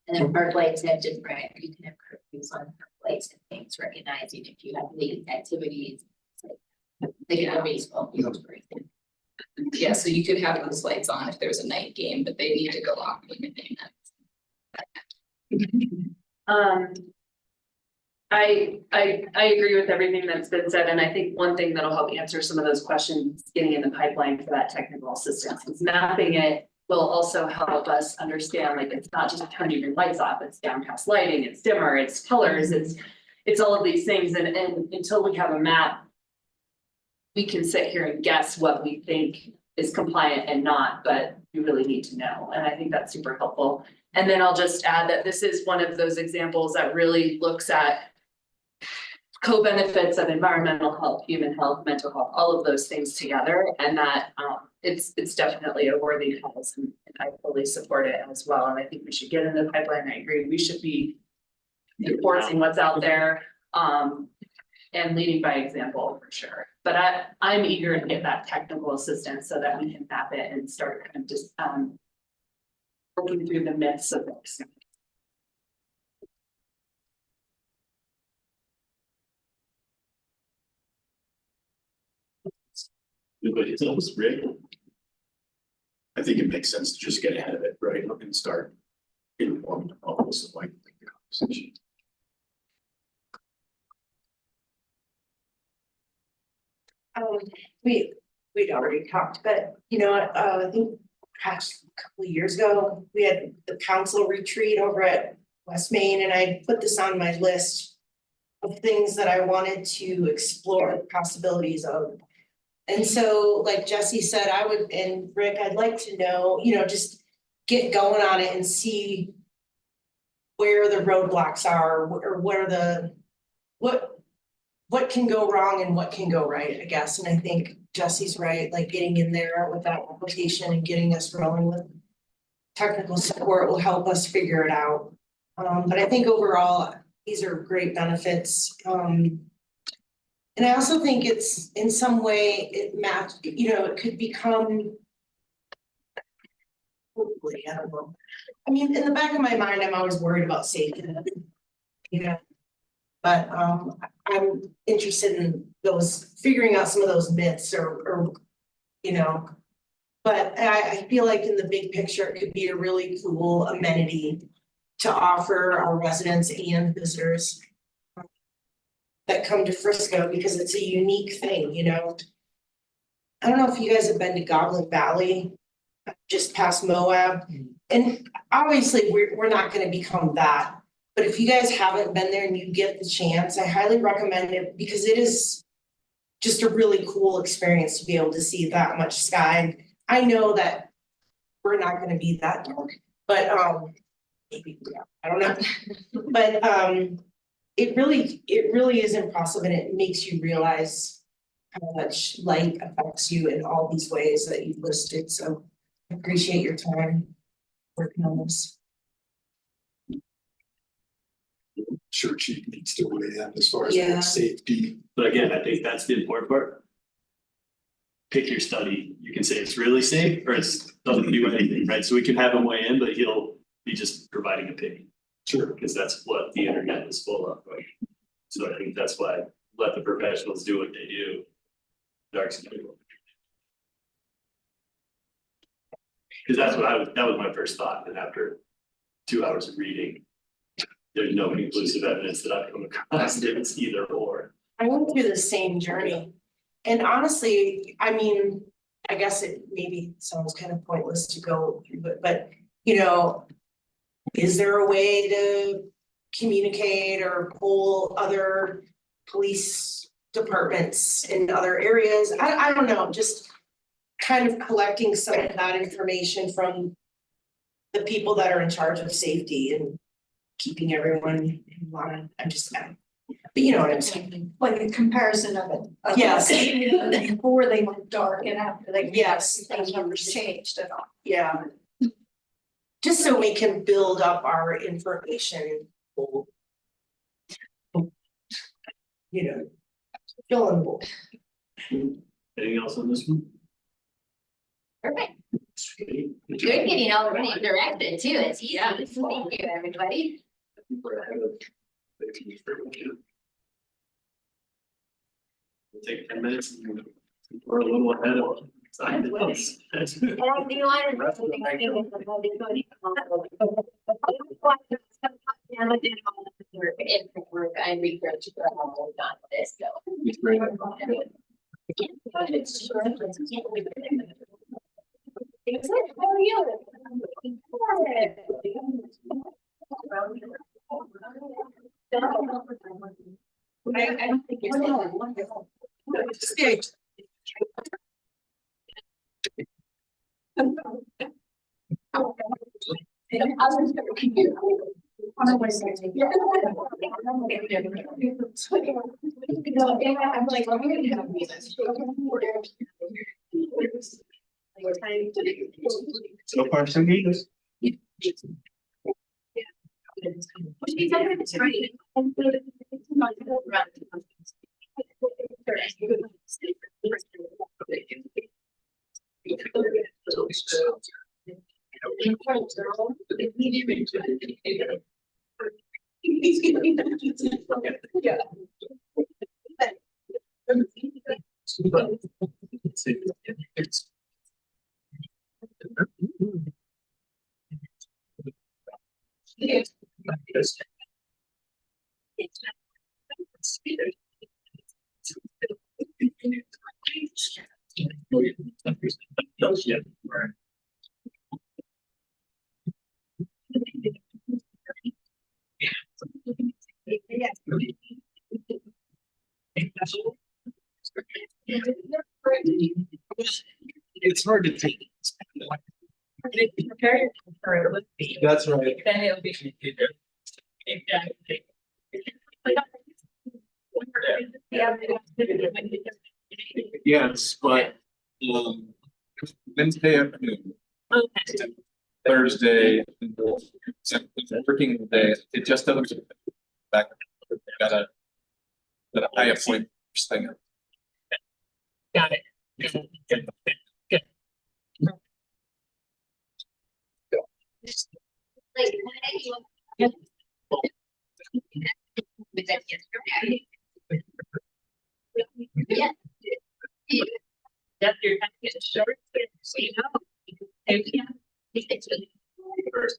Speaker 7: And then park lights have different, you can have curfews on park lights and things, recognizing if you have late activities. Like a baseball field, for example.
Speaker 10: Yeah, so you could have those lights on if there's a night game, but they need to go off when you're doing that.
Speaker 11: I agree with everything that's been said, and I think one thing that'll help answer some of those questions getting in the pipeline for that technical assistance is mapping it will also help us understand, like, it's not just turning your lights off, it's downcast lighting, it's dimmer, it's colors, it's all of these things, and until we have a map, we can sit here and guess what we think is compliant and not, but we really need to know, and I think that's super helpful. And then I'll just add that this is one of those examples that really looks at co-benefits of environmental health, human health, mental health, all of those things together, and that it's definitely a worthy cause, and I fully support it as well, and I think we should get in the pipeline. I agree, we should be enforcing what's out there, and leading by example for sure. But I'm eager to get that technical assistance so that we can map it and start kind of just working through the myths of this.
Speaker 5: Anybody else, Rick?
Speaker 9: I think it makes sense to just get ahead of it, right, and start informing the public, so like the conversation.
Speaker 8: We'd already talked, but you know, I think perhaps a couple of years ago, we had the council retreat over at West Main, and I put this on my list of things that I wanted to explore the possibilities of. And so, like Jesse said, I would, and Rick, I'd like to know, you know, just get going on it and see where the roadblocks are, or where the, what can go wrong and what can go right, I guess. And I think Jesse's right, like getting in there with that application and getting us rolling with technical support will help us figure it out. But I think overall, these are great benefits. And I also think it's in some way it match, you know, it could become. Hopefully, I don't know. I mean, in the back of my mind, I'm always worried about safety. You know. But I'm interested in figuring out some of those myths or you know. But I feel like in the big picture, it could be a really cool amenity to offer our residents and visitors that come to Frisco, because it's a unique thing, you know. I don't know if you guys have been to Goblin Valley, just past Moab, and obviously we're not going to become that. But if you guys haven't been there and you get the chance, I highly recommend it, because it is just a really cool experience to be able to see that much sky. I know that we're not going to be that dark, but maybe, yeah, I don't know. But it really is impressive, and it makes you realize how much light affects you in all these ways that you've listed. So I appreciate your time working on this.
Speaker 6: Sure, chief needs to weigh in as far as
Speaker 8: Yeah.
Speaker 6: the safety.
Speaker 5: But again, I think that's the important part. Pick your study, you can say it's really safe or it's doesn't do anything, right? So we can have him weigh in, but he'll be just providing opinion.
Speaker 6: Sure.
Speaker 5: Because that's what the internet is full of, right? So I think that's why let the professionals do what they do. Dark sky. Because that's what that was my first thought, and after 2 hours of reading, there's no conclusive evidence that I've come across that it's either or.
Speaker 8: I went through the same journey. And honestly, I mean, I guess it maybe sounds kind of pointless to go through it, but you know, is there a way to communicate or pull other police departments in other areas? I don't know, just kind of collecting some of that information from the people that are in charge of safety and keeping everyone in line. But you know what I'm saying?
Speaker 3: Like a comparison of it.
Speaker 8: Yes.
Speaker 3: Before they went dark and after they.
Speaker 8: Yes.
Speaker 3: Those numbers changed at all.
Speaker 8: Yeah. Just so we can build up our information. You know, fill in the bowl.
Speaker 5: Anything else on this one?
Speaker 7: Perfect. You're getting all the money directed too, it's easy.
Speaker 5: Yeah.
Speaker 7: Thank you, everybody.
Speaker 5: We're ahead of. We'll take 10 minutes. And we're a little ahead of. Science.
Speaker 7: And I do want to I researched on this, so.
Speaker 2: I don't think it's wonderful. I'm like, I'm gonna have these.
Speaker 1: So far, so good.
Speaker 2: Yeah.
Speaker 1: Yeah, right. It's hard to take.
Speaker 11: Prepare for it.
Speaker 1: That's right.
Speaker 11: Then it'll be. Exactly.
Speaker 12: Yes, but Wednesday afternoon, Thursday, it's a working day, it just doesn't. Back, got a high appointment first thing.
Speaker 11: Got it.
Speaker 7: Like, but that's just correct. Yeah.
Speaker 11: That's your short, so you know.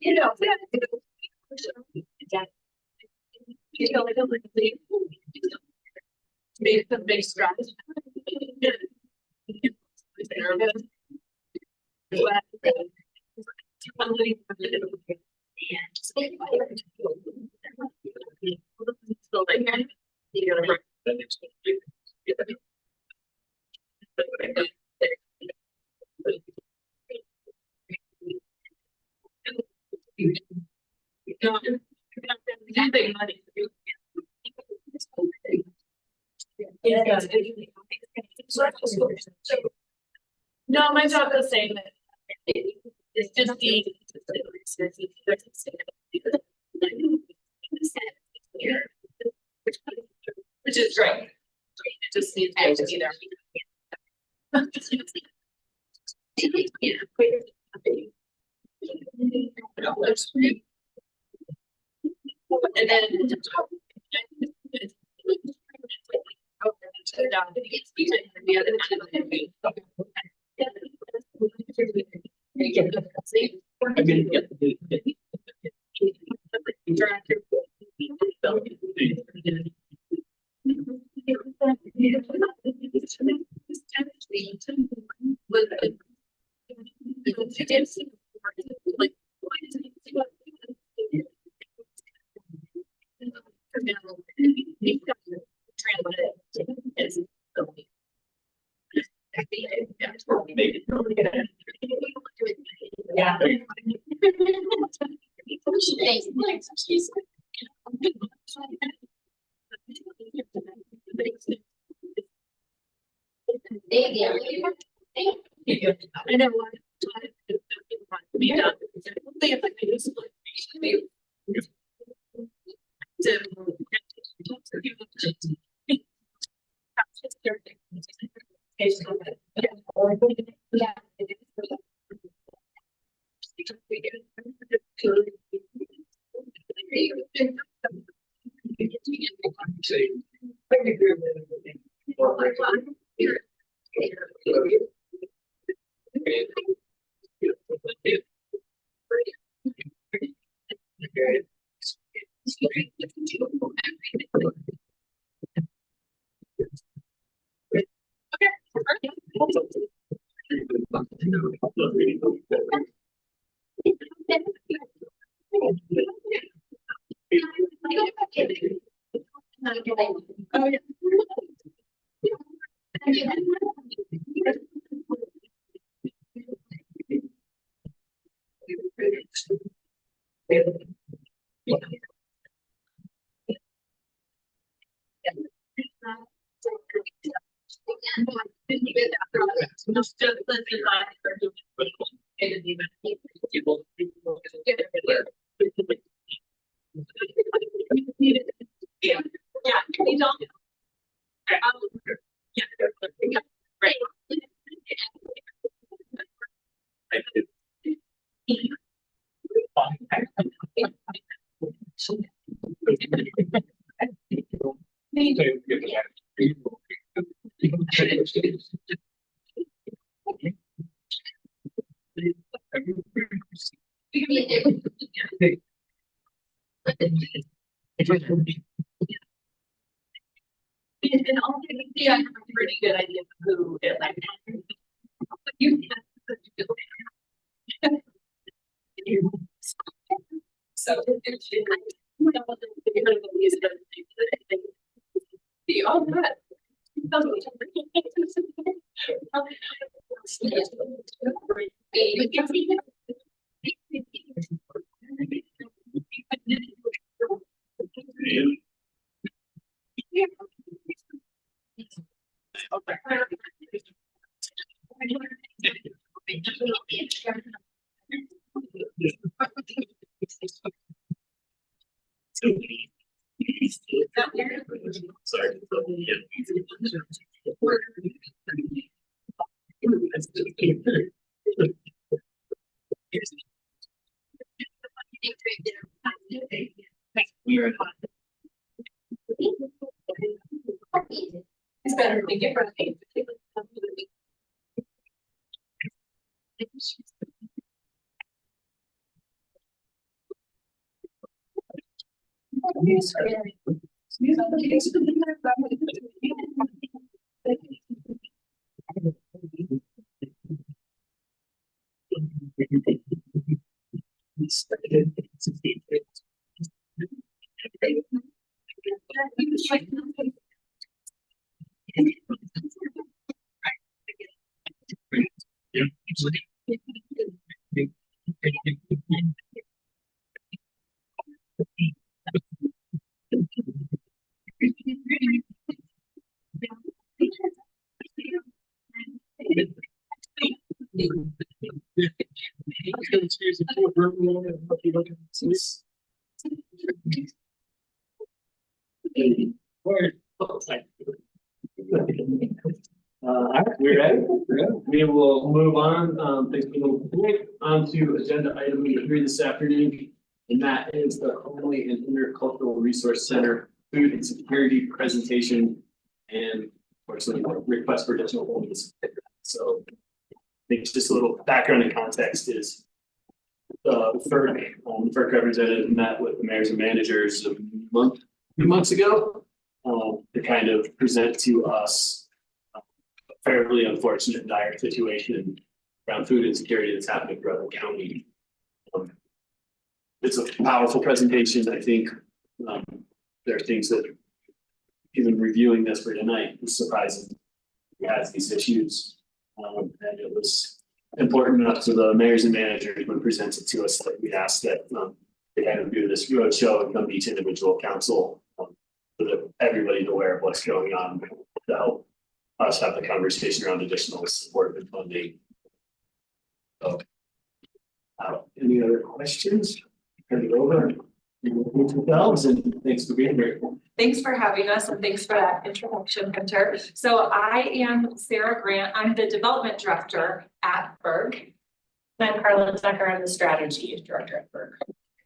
Speaker 7: You know.
Speaker 11: Make some big strides. No, my job is saying that it's just the. Which is great. It just needs to be there. And then. Yeah. I know. Be done. Yeah, we don't. Yeah, right. And also, yeah, I have a pretty good idea of who it like. You. So. The all that.
Speaker 5: Sorry.
Speaker 10: It's better to get rid of it.
Speaker 5: We're ready. We will move on. Thanks for the on to agenda item number 3 this afternoon. And that is the Homely and Intercultural Resource Center Food and Security Presentation and unfortunately request for additional holdings. So I think just a little background and context is FERC representative met with the mayors and managers a few months ago to kind of present to us a fairly unfortunate and dire situation around food insecurity that's happening throughout the county. It's a powerful presentation. I think there are things that even reviewing this for tonight was surprising. He has these issues, and it was important enough to the mayors and managers when presented to us that we asked that they had to do this roadshow and come to each individual council so that everybody's aware of what's going on to help us have the conversation around additional support and funding. So, any other questions? Turn it over. And thanks for being here.
Speaker 10: Thanks for having us and thanks for that introduction, Hunter. So I am Sarah Grant. I'm the development director at FERC. I'm Carla Tucker. I'm the strategy director at FERC.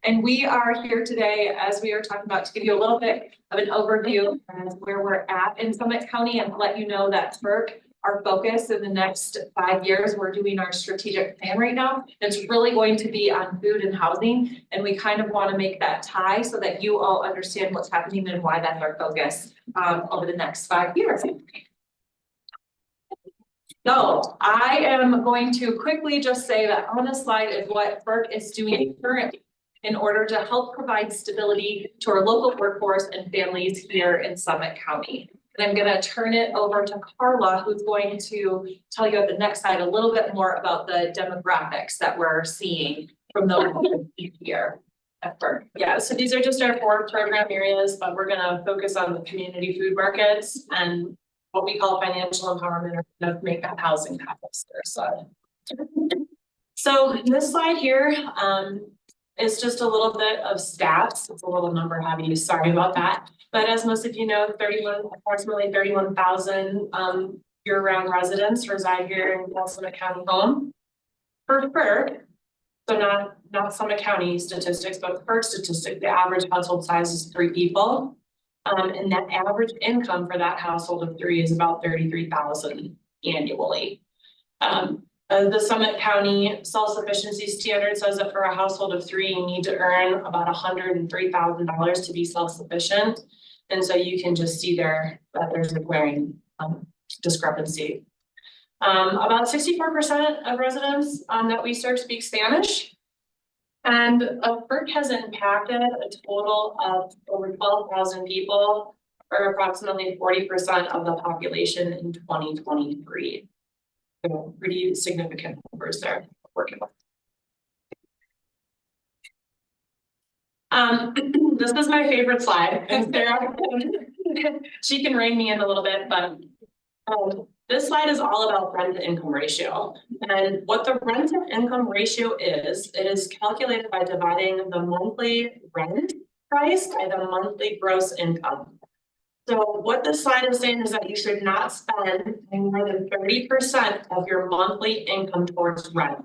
Speaker 10: And we are here today, as we are talking about, to give you a little bit of an overview of where we're at in Summit County and let you know that FERC, our focus in the next 5 years, we're doing our strategic plan right now. It's really going to be on food and housing. And we kind of want to make that tie so that you all understand what's happening and why that's our focus over the next 5 years. So I am going to quickly just say that on this slide is what FERC is doing currently in order to help provide stability to our local workforce and families here in Summit County. And I'm gonna turn it over to Carla, who's going to tell you at the next slide a little bit more about the demographics that we're seeing from the here at FERC. Yeah, so these are just our 4 program areas, but we're gonna focus on the community food markets and what we call financial empowerment, or kind of make that housing happen. So this slide here is just a little bit of stats. It's a little number heavy, sorry about that. But as most of you know, approximately 31,000 year-round residents reside here in Summit County home. For FERC, so not Summit County statistics, but FERC statistics, the average household size is 3 people. And that average income for that household of 3 is about $33,000 annually. The Summit County self-sufficiency standard says that for a household of 3, you need to earn about $103,000 to be self-sufficient. And so you can just see there that there's a glaring discrepancy. About 64% of residents that we serve speak Spanish. And FERC has impacted a total of over 12,000 people, or approximately 40% of the population in 2023. So pretty significant numbers there working with. This is my favorite slide, and Sarah, she can rein me in a little bit, but this slide is all about rent to income ratio. And what the rent to income ratio is, it is calculated by dividing the monthly rent price by the monthly gross income. So what this slide is saying is that you should not spend more than 30% of your monthly income towards rent.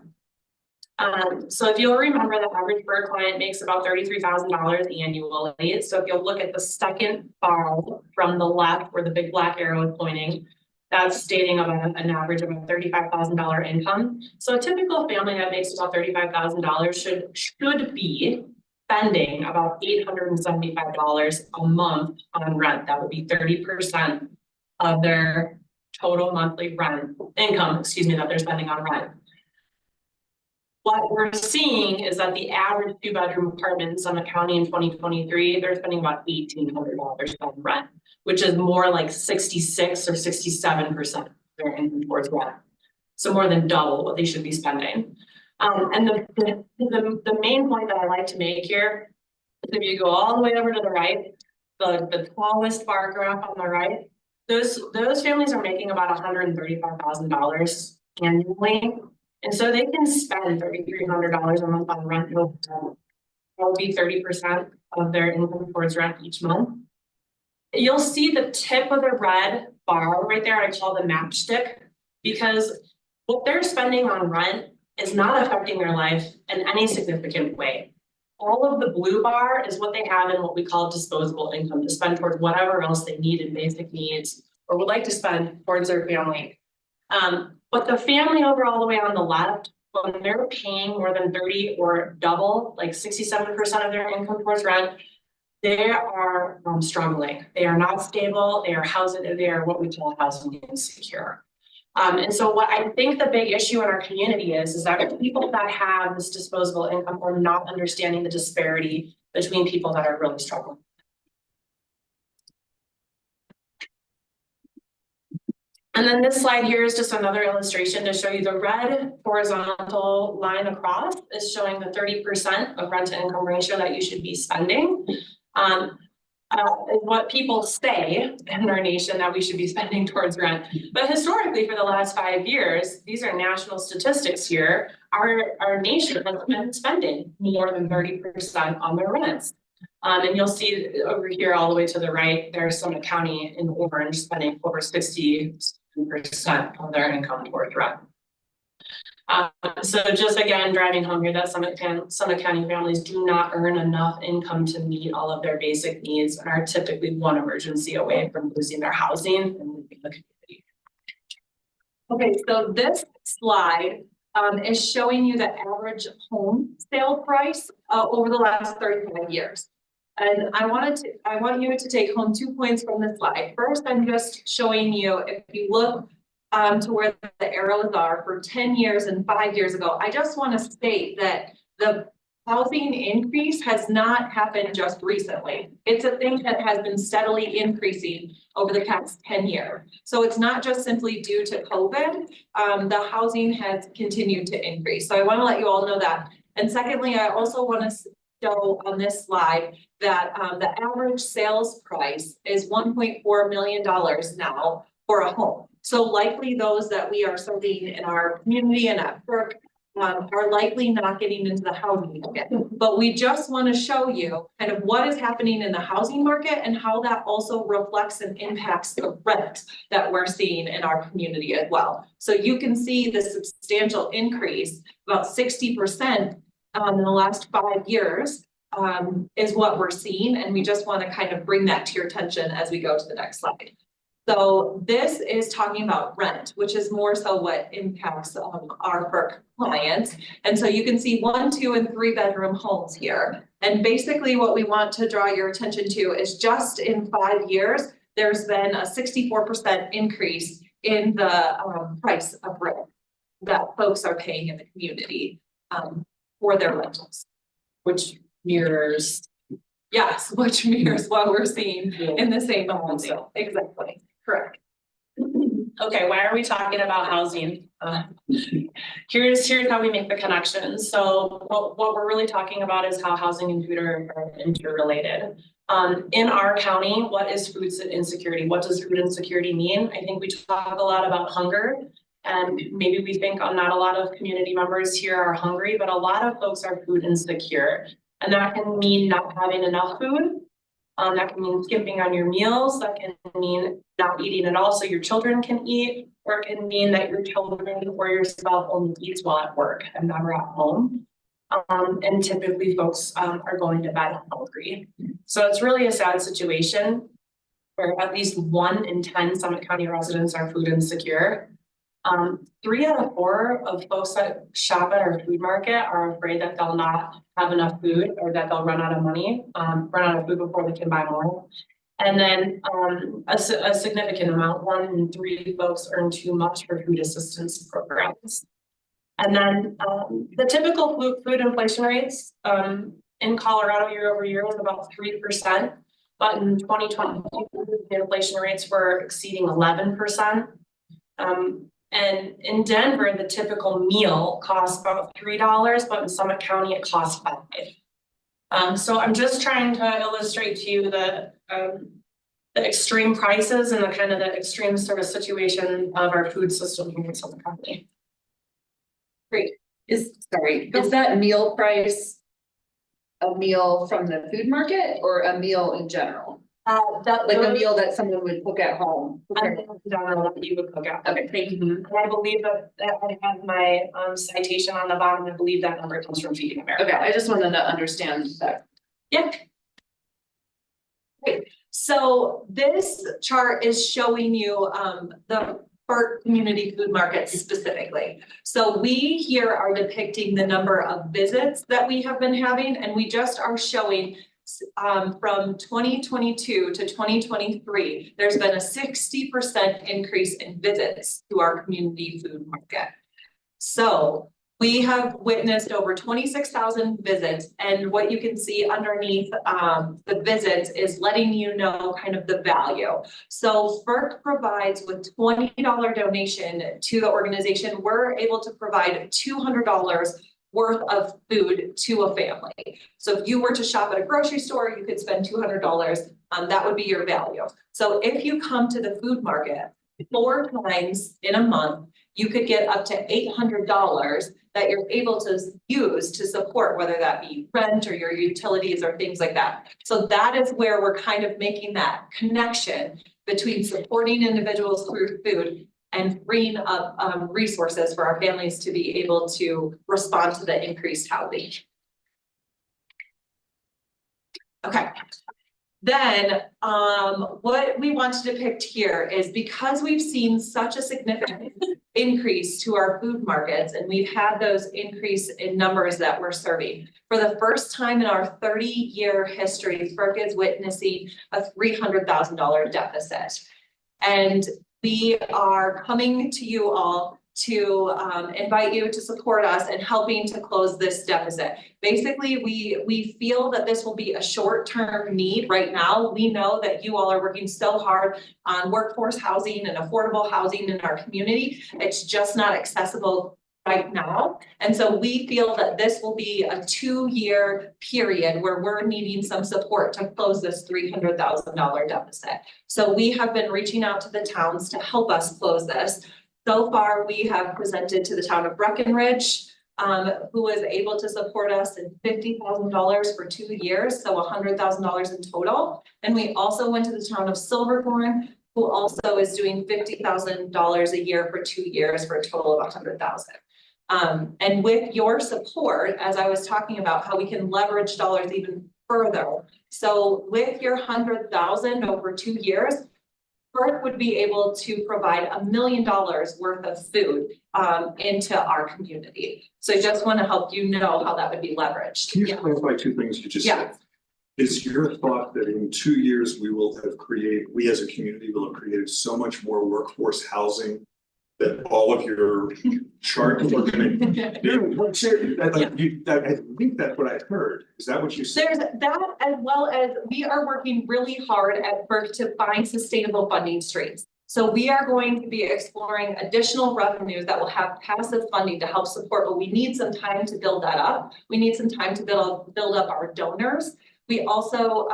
Speaker 10: So if you'll remember, the average FERC client makes about $33,000 annually. So if you'll look at the second bar from the left where the big black arrow is pointing, that's stating about an average of a $35,000 income. So a typical family that makes about $35,000 should be spending about $875 a month on rent. That would be 30% of their total monthly rent income, that they're spending on rent. What we're seeing is that the average 2-bedroom apartment in Summit County in 2023, they're spending about $1,800 on rent, which is more like 66 or 67% of their income towards rent. So more than double what they should be spending. And the main point that I like to make here is if you go all the way over to the right, the tallest bar graph on the right, those families are making about $135,000 annually. And so they can spend $3,300 a month on rent. That will be 30% of their income towards rent each month. You'll see the tip of the red bar right there, I call the matchstick, because what they're spending on rent is not affecting their life in any significant way. All of the blue bar is what they have in what we call disposable income to spend towards whatever else they need in basic needs or would like to spend towards their family. But the family over all the way on the left, when they're paying more than 30 or double, like 67% of their income towards rent, they are struggling. They are not stable. They are what we call housing insecure. And so what I think the big issue in our community is that people that have this disposable income are not understanding the disparity between people that are really struggling. And then this slide here is just another illustration to show you the red horizontal line across is showing the 30% of rent to income ratio that you should be spending. What people say in our nation that we should be spending towards rent. But historically, for the last 5 years, these are national statistics here, our nation has been spending more than 30% on their rents. And you'll see over here all the way to the right, there's Summit County in orange spending over 60% of their income towards rent. So just again, driving home here that Summit County families do not earn enough income to meet all of their basic needs and are typically one emergency away from losing their housing and leaving the community. Okay, so this slide is showing you the average home sale price over the last 35 years. And I want you to take home 2 points from this slide. First, I'm just showing you, if you look
Speaker 13: to where the arrows are for 10 years and 5 years ago, I just want to state that the housing increase has not happened just recently. It's a thing that has been steadily increasing over the past 10 years. So it's not just simply due to COVID. The housing has continued to increase. So I want to let you all know that. And secondly, I also want to show on this slide that the average sales price is $1.4 million now for a home. So likely those that we are serving in our community and at work are likely not getting into the housing market. But we just want to show you kind of what is happening in the housing market and how that also reflects and impacts the rent that we're seeing in our community as well. So you can see the substantial increase, about 60% in the last 5 years is what we're seeing. And we just want to kind of bring that to your attention as we go to the next slide. So this is talking about rent, which is more so what impacts our FERC clients. And so you can see 1, 2, and 3 bedroom homes here. And basically what we want to draw your attention to is just in 5 years, there's been a 64% increase in the price of rent that folks are paying in the community for their rentals.
Speaker 10: Which mirrors.
Speaker 13: Yes, which mirrors what we're seeing in the same housing. Exactly. Correct.
Speaker 14: Okay, why are we talking about housing? Here's how we make the connection. So what we're really talking about is how housing and food are interrelated. In our county, what is food insecurity? What does food insecurity mean? I think we talk a lot about hunger, and maybe we think not a lot of community members here are hungry, but a lot of folks are food insecure. And that can mean not having enough food. That can mean skimping on your meals. That can mean not eating at all so your children can eat, or it can mean that your children or yourself only eats while at work and never at home. And typically folks are going to bed hungry. So it's really a sad situation where at least 1 in 10 Summit County residents are food insecure. 3 out of 4 of folks that shop at our food market are afraid that they'll not have enough food or that they'll run out of money, run out of food before they can buy more. And then a significant amount, 1 in 3 folks earn too much for food assistance programs. And then the typical food inflation rates in Colorado year over year was about 3%, but in 2020, the inflation rates were exceeding 11%. And in Denver, the typical meal costs about $3, but in Summit County, it costs $5. So I'm just trying to illustrate to you the extreme prices and the kind of the extreme sort of situation of our food system here in Summit County.
Speaker 3: Great. Is that meal price a meal from the food market or a meal in general? Like a meal that someone would cook at home.
Speaker 14: I don't know that you would cook out. Okay, thank you. I believe that I have my citation on the bottom. I believe that number comes from Feeding America.
Speaker 3: Okay, I just wanted to understand that.
Speaker 13: Yeah. Great. So this chart is showing you the FERC community food markets specifically. So we here are depicting the number of visits that we have been having, and we just are showing from 2022 to 2023, there's been a 60% increase in visits to our community food market. So we have witnessed over 26,000 visits, and what you can see underneath the visits is letting you know kind of the value. So FERC provides with $20 donation to the organization, we're able to provide $200 worth of food to a family. So if you were to shop at a grocery store, you could spend $200, that would be your value. So if you come to the food market 4 times in a month, you could get up to $800 that you're able to use to support, whether that be rent or your utilities or things like that. So that is where we're kind of making that connection between supporting individuals through food and freeing up resources for our families to be able to respond to the increased housing. Okay. Then what we want to depict here is because we've seen such a significant increase to our food markets, and we've had those increase in numbers that we're serving. For the first time in our 30-year history, FERC is witnessing a $300,000 deficit. And we are coming to you all to invite you to support us in helping to close this deficit. Basically, we feel that this will be a short-term need right now. We know that you all are working so hard on workforce housing and affordable housing in our community. It's just not accessible right now. And so we feel that this will be a 2-year period where we're needing some support to close this $300,000 deficit. So we have been reaching out to the towns to help us close this. So far, we have presented to the town of Breckenridge, who was able to support us in $50,000 for 2 years, so $100,000 in total. And we also went to the town of Silverthorne, who also is doing $50,000 a year for 2 years for a total of $100,000. And with your support, as I was talking about how we can leverage dollars even further. So with your $100,000 over 2 years, FERC would be able to provide $1 million worth of food into our community. So I just want to help you know how that would be leveraged.
Speaker 4: Can you clarify 2 things you just said? Is your thought that in 2 years, we as a community will have created so much more workforce housing that all of your charts are gonna? I think that's what I heard. Is that what you said?
Speaker 13: There's that, as well as we are working really hard at FERC to find sustainable funding streams. So we are going to be exploring additional revenues that will have passive funding to help support, but we need some time to build that up. We need some time to build up our donors. We also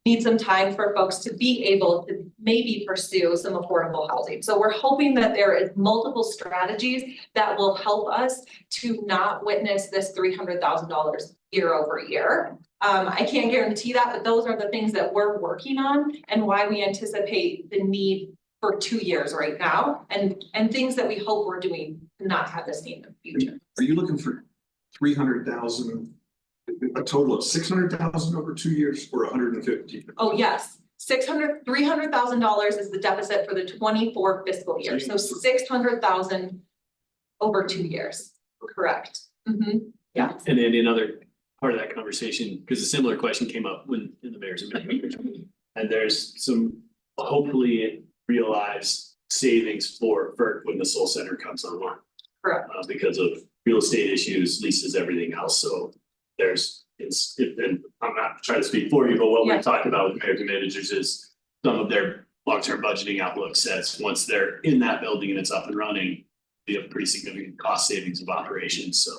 Speaker 13: need some time for folks to be able to maybe pursue some affordable housing. So we're hoping that there is multiple strategies that will help us to not witness this $300,000 year over year. I can't guarantee that, but those are the things that we're working on and why we anticipate the need for 2 years right now, and things that we hope we're doing to not have this need in the future.
Speaker 4: Are you looking for 300,000? A total of 600,000 over 2 years or 150?
Speaker 13: Oh, yes. $300,000 is the deficit for the 24 fiscal year. So 600,000 over 2 years. Correct. Yeah.
Speaker 5: And then another part of that conversation, because a similar question came up when in the mayor's meeting. And there's some hopefully realized savings for FERC when the Soul Center comes online.
Speaker 13: Correct.
Speaker 5: Because of real estate issues, leases, everything else. So and I'm not trying to speak for you, but what we've talked about with American managers is some of their long-term budgeting outlook says once they're in that building and it's up and running, we have pretty significant cost savings of operations. So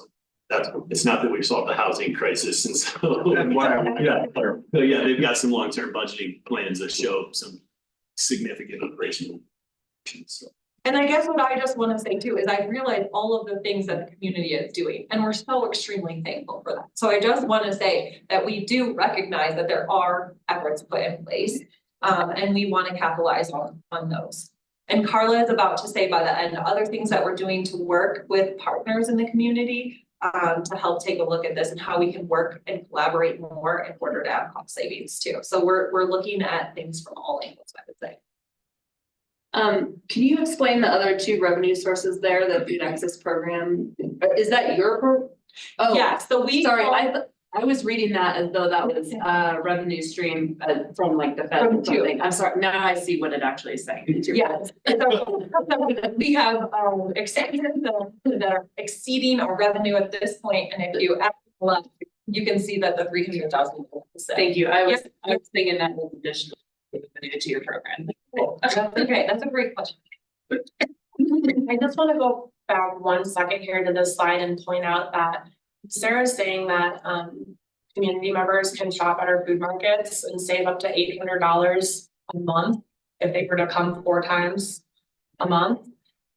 Speaker 5: it's not that we've solved the housing crisis. And so they've got some long-term budgeting plans that show some significant operational. So.
Speaker 13: And I guess what I just want to say too is I realize all of the things that the community is doing, and we're so extremely thankful for that. So I just want to say that we do recognize that there are efforts put in place, and we want to capitalize on those. And Carla is about to say by the end, other things that we're doing to work with partners in the community to help take a look at this and how we can work and collaborate more in order to have cost savings too. So we're looking at things from all angles, I would say.
Speaker 3: Can you explain the other 2 revenue sources there, the Food Access Program? Is that your Oh,
Speaker 13: yeah, so
Speaker 3: sorry, I was reading that as though that was a revenue stream from like the Fed or something. I'm sorry, now I see what it actually is saying.
Speaker 13: Yes, we have exceeded that are exceeding our revenue at this point, and if you add up, you can see that the 300,000.
Speaker 3: Thank you. I was thinking that was additional to your program.
Speaker 13: Okay, that's a great question.
Speaker 14: I just want to go back 1 second here to this slide and point out that Sarah's saying that community members can shop at our food markets and save up to $800 a month if they were to come 4 times a month.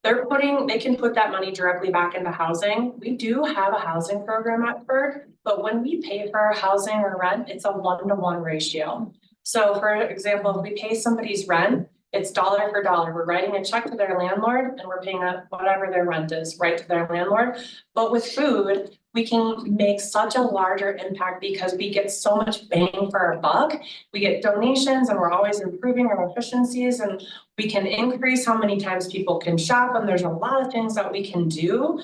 Speaker 14: They can put that money directly back into housing. We do have a housing program at FERC, but when we pay for our housing or rent, it's a 1-to-1 ratio. So for example, if we pay somebody's rent, it's dollar for dollar. We're writing a check to their landlord and we're paying whatever their rent is right to their landlord. But with food, we can make such a larger impact because we get so much bang for our buck. We get donations and we're always improving our efficiencies, and we can increase how many times people can shop. And there's a lot of things that we can do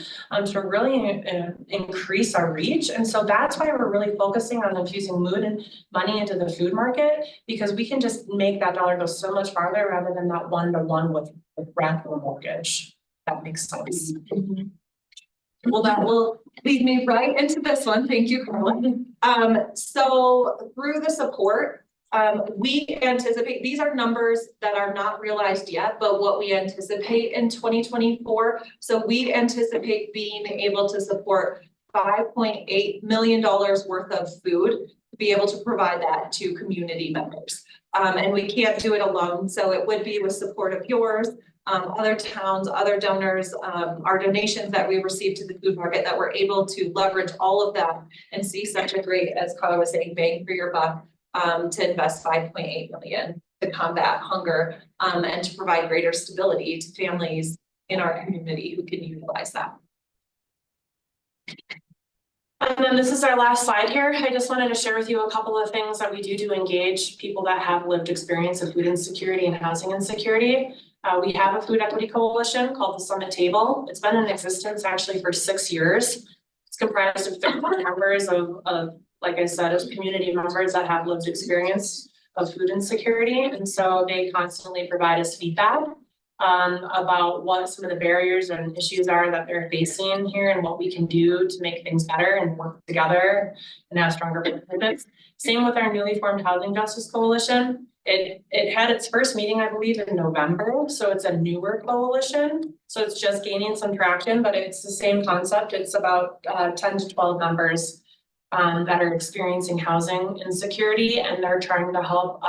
Speaker 14: to really increase our reach. And so that's why we're really focusing on infusing money into the food market, because we can just make that dollar go so much farther rather than that 1-to-1 with rent or mortgage. That makes sense. Well, that will lead me right into this one. Thank you, Carla. So through the support, we anticipate, these are numbers that are not realized yet, but what we anticipate in 2024. So we anticipate being able to support $5.8 million worth of food to be able to provide that to community members. And we can't do it alone. So it would be with support of yours, other towns, other donors, our donations that we received to the food market, that we're able to leverage all of that and see such a great, as Carla was saying, bang for your buck, to invest $5.8 million to combat hunger, and to provide greater stability to families in our community who can utilize that.
Speaker 13: And then this is our last slide here. I just wanted to share with you a couple of things that we do to engage people that have lived experience of food insecurity and housing insecurity. We have a food equity coalition called the Summit Table. It's been in existence actually for 6 years. It's comprised of 50 members of, like I said, of community members that have lived experience of food insecurity. And so they constantly provide us feedback about what some of the barriers and issues are that they're facing here and what we can do to make things better and work together and have stronger partnerships. Same with our newly formed Housing Justice Coalition. It had its first meeting, I believe, in November. So it's a newer coalition. So it's just gaining some traction, but it's the same concept. It's about 10 to 12 members that are experiencing housing insecurity, and they're trying to help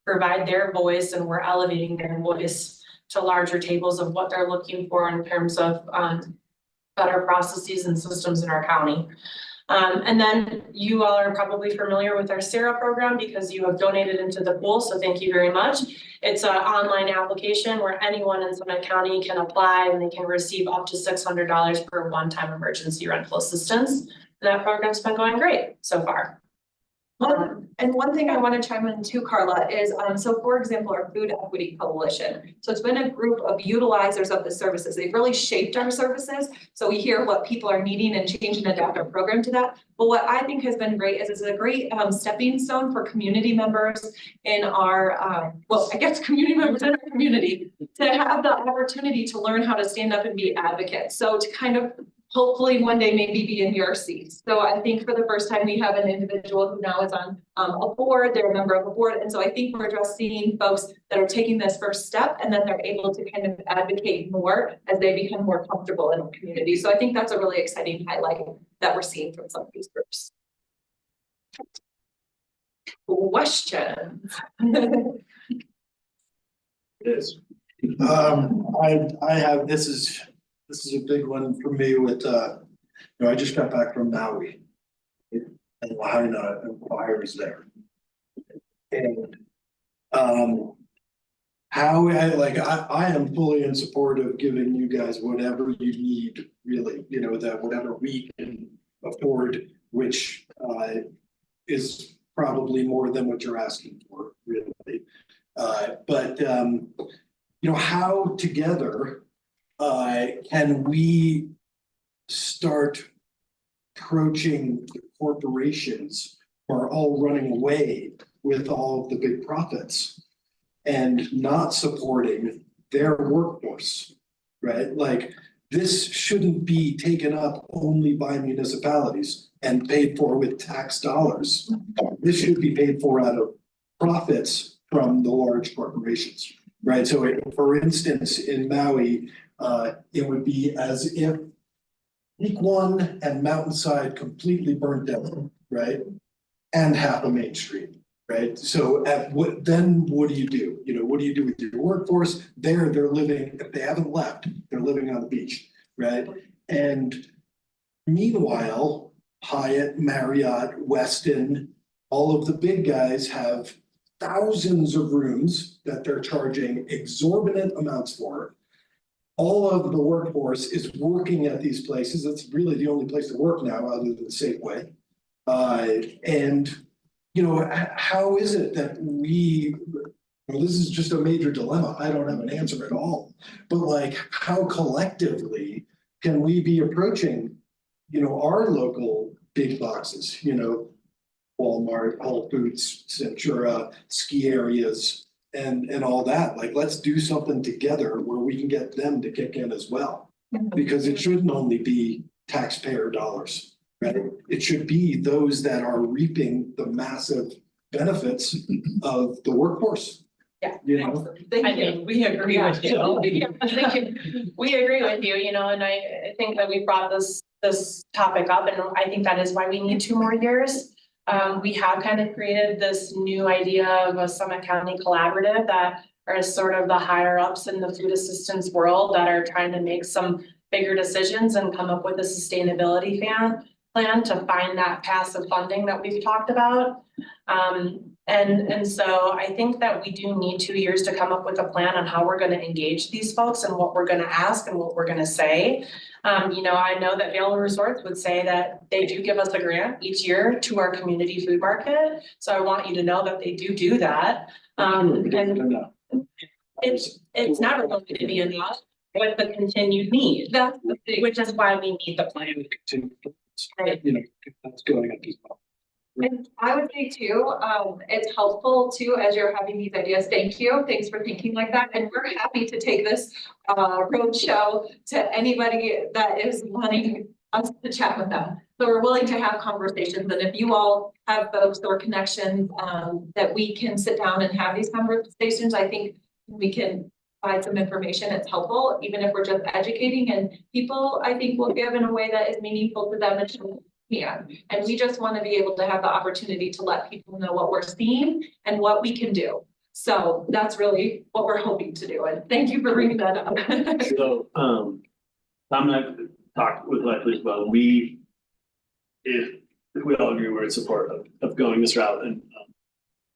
Speaker 13: provide their voice, and we're elevating their voice to larger tables of what they're looking for in terms of better processes and systems in our county. And then you all are probably familiar with our SARA program because you have donated into the pool, so thank you very much. It's an online application where anyone in Summit County can apply, and they can receive up to $600 per one-time emergency rental assistance. And that program's been going great so far.
Speaker 2: And one thing I want to chime in too, Carla, is so for example, our Food Equity Coalition. So it's been a group of utilizers of the services. They've really shaped our services. So we hear what people are needing and change and adapt our program to that. But what I think has been great is it's a great stepping stone for community members in our, well, I guess community members in our community to have the opportunity to learn how to stand up and be advocates. So to kind of hopefully one day maybe be in your seats. So I think for the first time we have an individual who now is on a board, they're a member of a board. And so I think we're just seeing folks that are taking this first step, and then they're able to kind of advocate more as they become more comfortable in the community. So I think that's a really exciting highlight that we're seeing from some of these groups. Questions?
Speaker 5: It is.
Speaker 6: I have, this is a big one for me with, I just got back from Maui. And Lahaina inquires there. And, I am fully in support of giving you guys whatever you need, really, that whatever we can afford, which, is probably more than what you're asking for, really. But how together, can we start approaching the corporations who are all running away with all of the big profits and not supporting their workforce, right? Like, this shouldn't be taken up only by municipalities and paid for with tax dollars. This should be paid for out of profits from the large corporations, right? So for instance, in Maui, it would be as if Peak One and Mountainside completely burnt down, right? And half of Main Street, right? So what do you do? What do you do with your workforce? They're living, if they haven't left, they're living on the beach, right? And meanwhile, Hyatt, Marriott, Westin, all of the big guys have thousands of rooms that they're charging exorbitant amounts for. All of the workforce is working at these places. That's really the only place to work now other than Safeway. And how is it that this is just a major dilemma. I don't have an answer at all. But how collectively can we be approaching, our local big boxes, Walmart, Whole Foods, Centura, ski areas, and all that, like, let's do something together where we can get them to kick in as well. Because it shouldn't only be taxpayer dollars, right? It should be those that are reaping the massive benefits of the workforce.
Speaker 14: Yeah.
Speaker 6: You know?
Speaker 14: I mean, we agree with you. We agree with you, you know, and I think that we brought this topic up, and I think that is why we need 2 more years. We have kind of created this new idea of a Summit County collaborative that are sort of the higher ups in the food assistance world that are trying to make some bigger decisions and come up with a sustainability plan to find that passive funding that we've talked about. And so I think that we do need 2 years to come up with a plan on how we're gonna engage these folks and what we're gonna ask and what we're gonna say. You know, I know that Vail Resorts would say that they do give us a grant each year to our community food market. So I want you to know that they do that. And it's never going to be enough with the continued need. That's the thing, which is why we need the plan. Right.
Speaker 6: You know, that's going up as well.
Speaker 13: And I would say too, it's helpful too, as you're having these ideas, thank you, thanks for thinking like that, and we're happy to take this roadshow to anybody that is wanting us to chat with them. So we're willing to have conversations, and if you all have folks or connections that we can sit down and have these conversations, I think we can provide some information, it's helpful, even if we're just educating, and people, I think, will give in a way that is meaningful to them and and we just want to be able to have the opportunity to let people know what we're seeing and what we can do. So that's really what we're hoping to do, and thank you for bringing that up.
Speaker 5: So, I'm gonna talk with Leslie as well. If we all agree we're in support of going this route and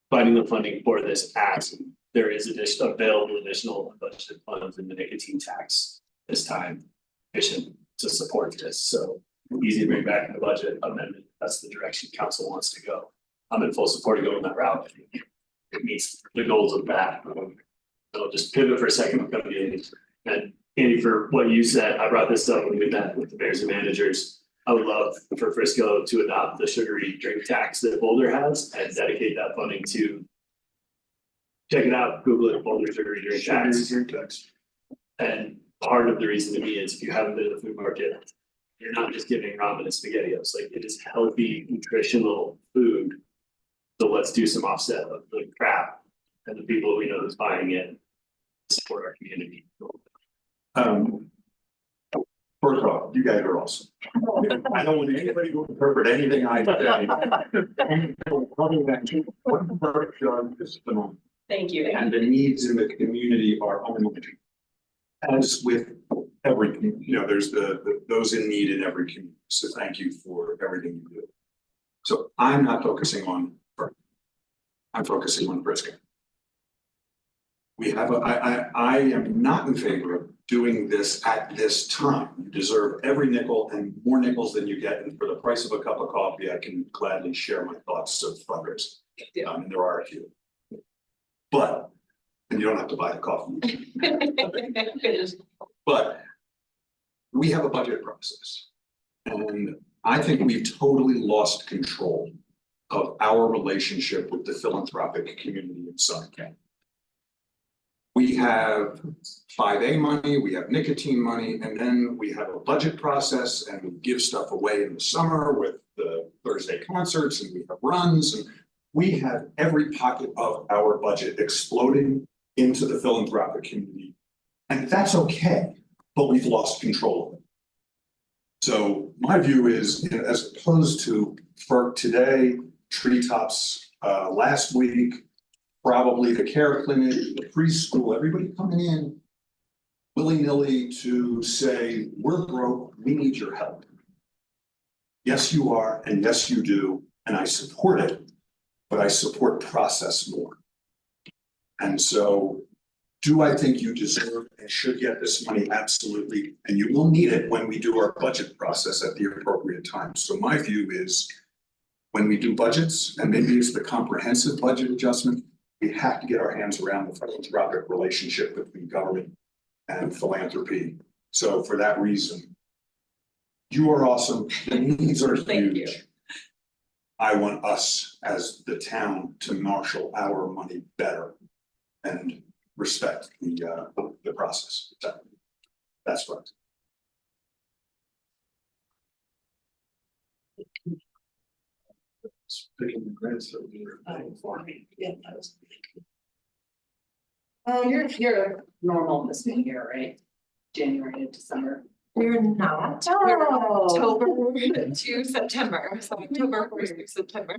Speaker 5: finding the funding for this ask, there is available additional budgeted funds in the nicotine tax this time, efficient to support this. So easy to bring back in the budget amendment. That's the direction council wants to go. I'm in full support of going that route. It meets the goals of that. So just pivot for a second, come to Andy. And Andy, for what you said, I brought this up when we met with the mayors and managers. I would love for Frisco to adopt the sugary drink tax that Boulder has and dedicate that funding to. Check it out, Google it, Boulder sugary drink tax. And part of the reason to me is if you haven't been to the food market, you're not just giving ramen and SpaghettiOs, like it is healthy, nutritional food. So let's do some offset of the crap and the people we know who's buying it, support our community.
Speaker 9: First of all, you guys are awesome. I don't want anybody to interpret anything I say. What work done is phenomenal.
Speaker 14: Thank you.
Speaker 9: And the needs in the community are unlimited. As with every, you know, there's those in need in every community. So thank you for everything you do. So I'm not focusing on, I'm focusing on Frisco. We have I am not in favor of doing this at this time. You deserve every nickel and more nickels than you get. And for the price of a cup of coffee, I can gladly share my thoughts of fundraising. And there are a few. But, and you don't have to buy the coffee. But we have a budget process. And I think we've totally lost control of our relationship with the philanthropic community in Summit County. We have 5A money, we have nicotine money, and then we have a budget process and we give stuff away in the summer with the Thursday concerts and we have runs and we have every pocket of our budget exploding into the philanthropic community. And that's okay, but we've lost control of it. So my view is, you know, as opposed to FERC today, Treetops last week, probably the care clinic, the preschool, everybody coming in willy-nilly to say, we're broke, we need your help. Yes, you are, and yes, you do, and I support it, but I support process more. And so, do I think you deserve and should get this money? Absolutely, and you will need it when we do our budget process at the appropriate time. So my view is, when we do budgets, and maybe it's the comprehensive budget adjustment, we have to get our hands around the philanthropic relationship between government and philanthropy. So for that reason, you are awesome. The needs are huge. I want us as the town to marshal our money better. and respect the process. That's right.
Speaker 4: Putting the grants that we were paying for.
Speaker 8: Yeah, that was.
Speaker 3: You're normal this year, right? January to December.
Speaker 13: We're not. We're October to September, so October first through September.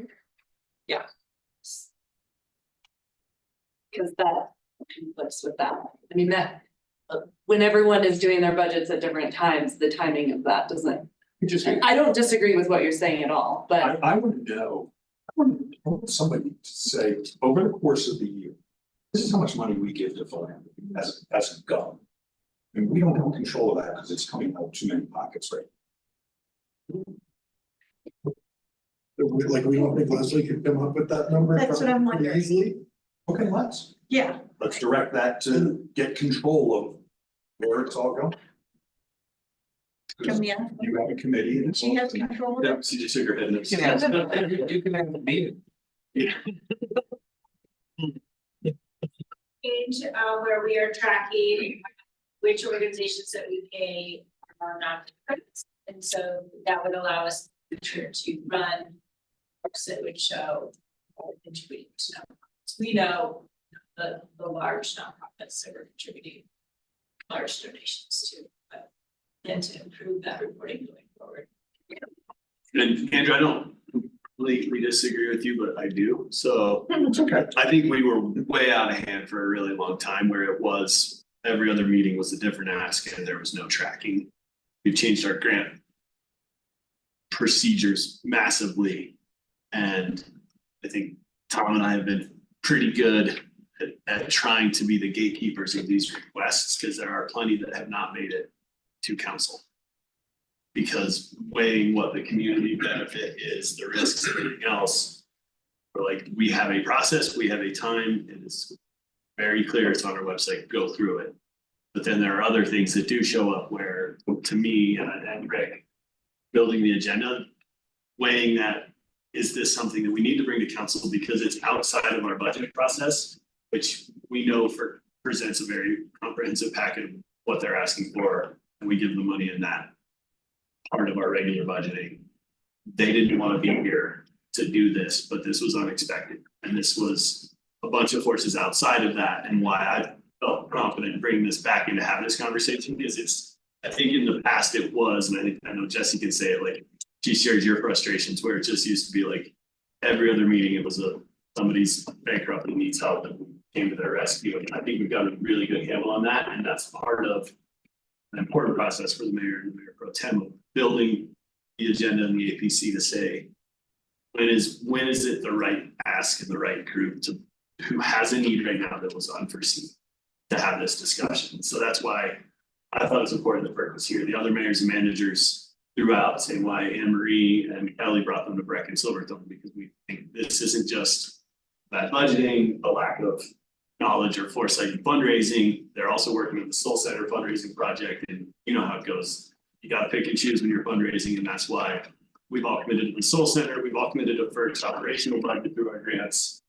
Speaker 3: Cause that conflicts with that. I mean, that, when everyone is doing their budgets at different times, the timing of that doesn't. I don't disagree with what you're saying at all, but
Speaker 9: I want to know, I want somebody to say, over the course of the year, this is how much money we give to philanthropy as a government. And we don't have control of that because it's coming out of too many pockets, right?
Speaker 6: Like, we don't think Leslie could come up with that number.
Speaker 8: That's what I'm wondering.
Speaker 6: Easily.
Speaker 9: Okay, let's
Speaker 8: Yeah,
Speaker 9: direct that to get control of where it's all going.
Speaker 8: can we,
Speaker 9: You have a committee and it's.
Speaker 8: she has control of it?
Speaker 5: Yep, she just shook her head.
Speaker 12: You can have a meeting.
Speaker 7: Page, where we are tracking which organizations that we pay are nonprofits. And so that would allow us to run works that would show contributing to nonprofits. We know the large nonprofits that are contributing large donations to, but and to improve that reporting going forward.
Speaker 5: And Andrew, I don't completely disagree with you, but I do. So
Speaker 9: It's okay.
Speaker 5: I think we were way out of hand for a really long time where it was every other meeting was a different ask and there was no tracking. We've changed our grant procedures massively. And I think Tom and I have been pretty good at trying to be the gatekeepers of these requests because there are plenty that have not made it to council. Because weighing what the community benefit is, the risks, everything else. We're like, we have a process, we have a time, it is very clear, it's on our website, go through it. But then there are other things that do show up where, to me and Greg, building the agenda, weighing that, is this something that we need to bring to council because it's outside of our budget process, which we know presents a very comprehensive packet of what they're asking for, and we give them money in that part of our regular budgeting. They didn't want to be here to do this, but this was unexpected. And this was a bunch of forces outside of that, and why I felt confident in bringing this back in to have this conversation, because it's, I think in the past it was, and I know Jesse can say it, like, she shares your frustrations where it just used to be like every other meeting, it was somebody's bankrupt and needs help and we came to their rescue. And I think we've got a really good handle on that. And that's part of an important process for the mayor and the mayor pro tem of building the agenda and the APC to say, when is it the right ask and the right group to who has a need right now that was unforeseen to have this discussion. So that's why I thought it was important that Burke was here. The other mayors and managers throughout saying why Anne Marie and Kelly brought them to Breck and Silverthorne, because we think this isn't just bad budgeting, a lack of knowledge or foresight in fundraising. They're also working with the Soul Center fundraising project, and you know how it goes. You got to pick and choose when you're fundraising, and that's why we've all committed to the Soul Center. We've all committed to first operational budget through our grants,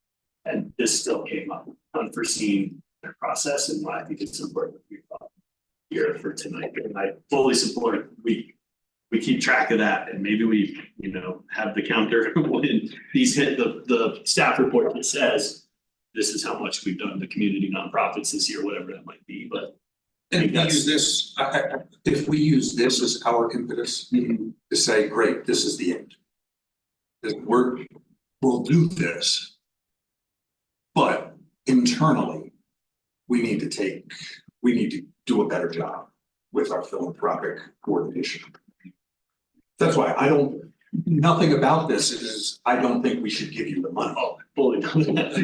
Speaker 5: and this still came up unforeseen in the process, and why I think it's important that we thought here for tonight. And I fully support we keep track of that, and maybe we, have the counter when these hit the staff report that says this is how much we've done to community nonprofits this year, whatever that might be, but.
Speaker 9: And if we use this as our impetus to say, great, this is the end. We'll do this. But internally, we need to do a better job with our philanthropic coordination. That's why nothing about this is, I don't think we should give you the money.
Speaker 5: Oh, fully done that.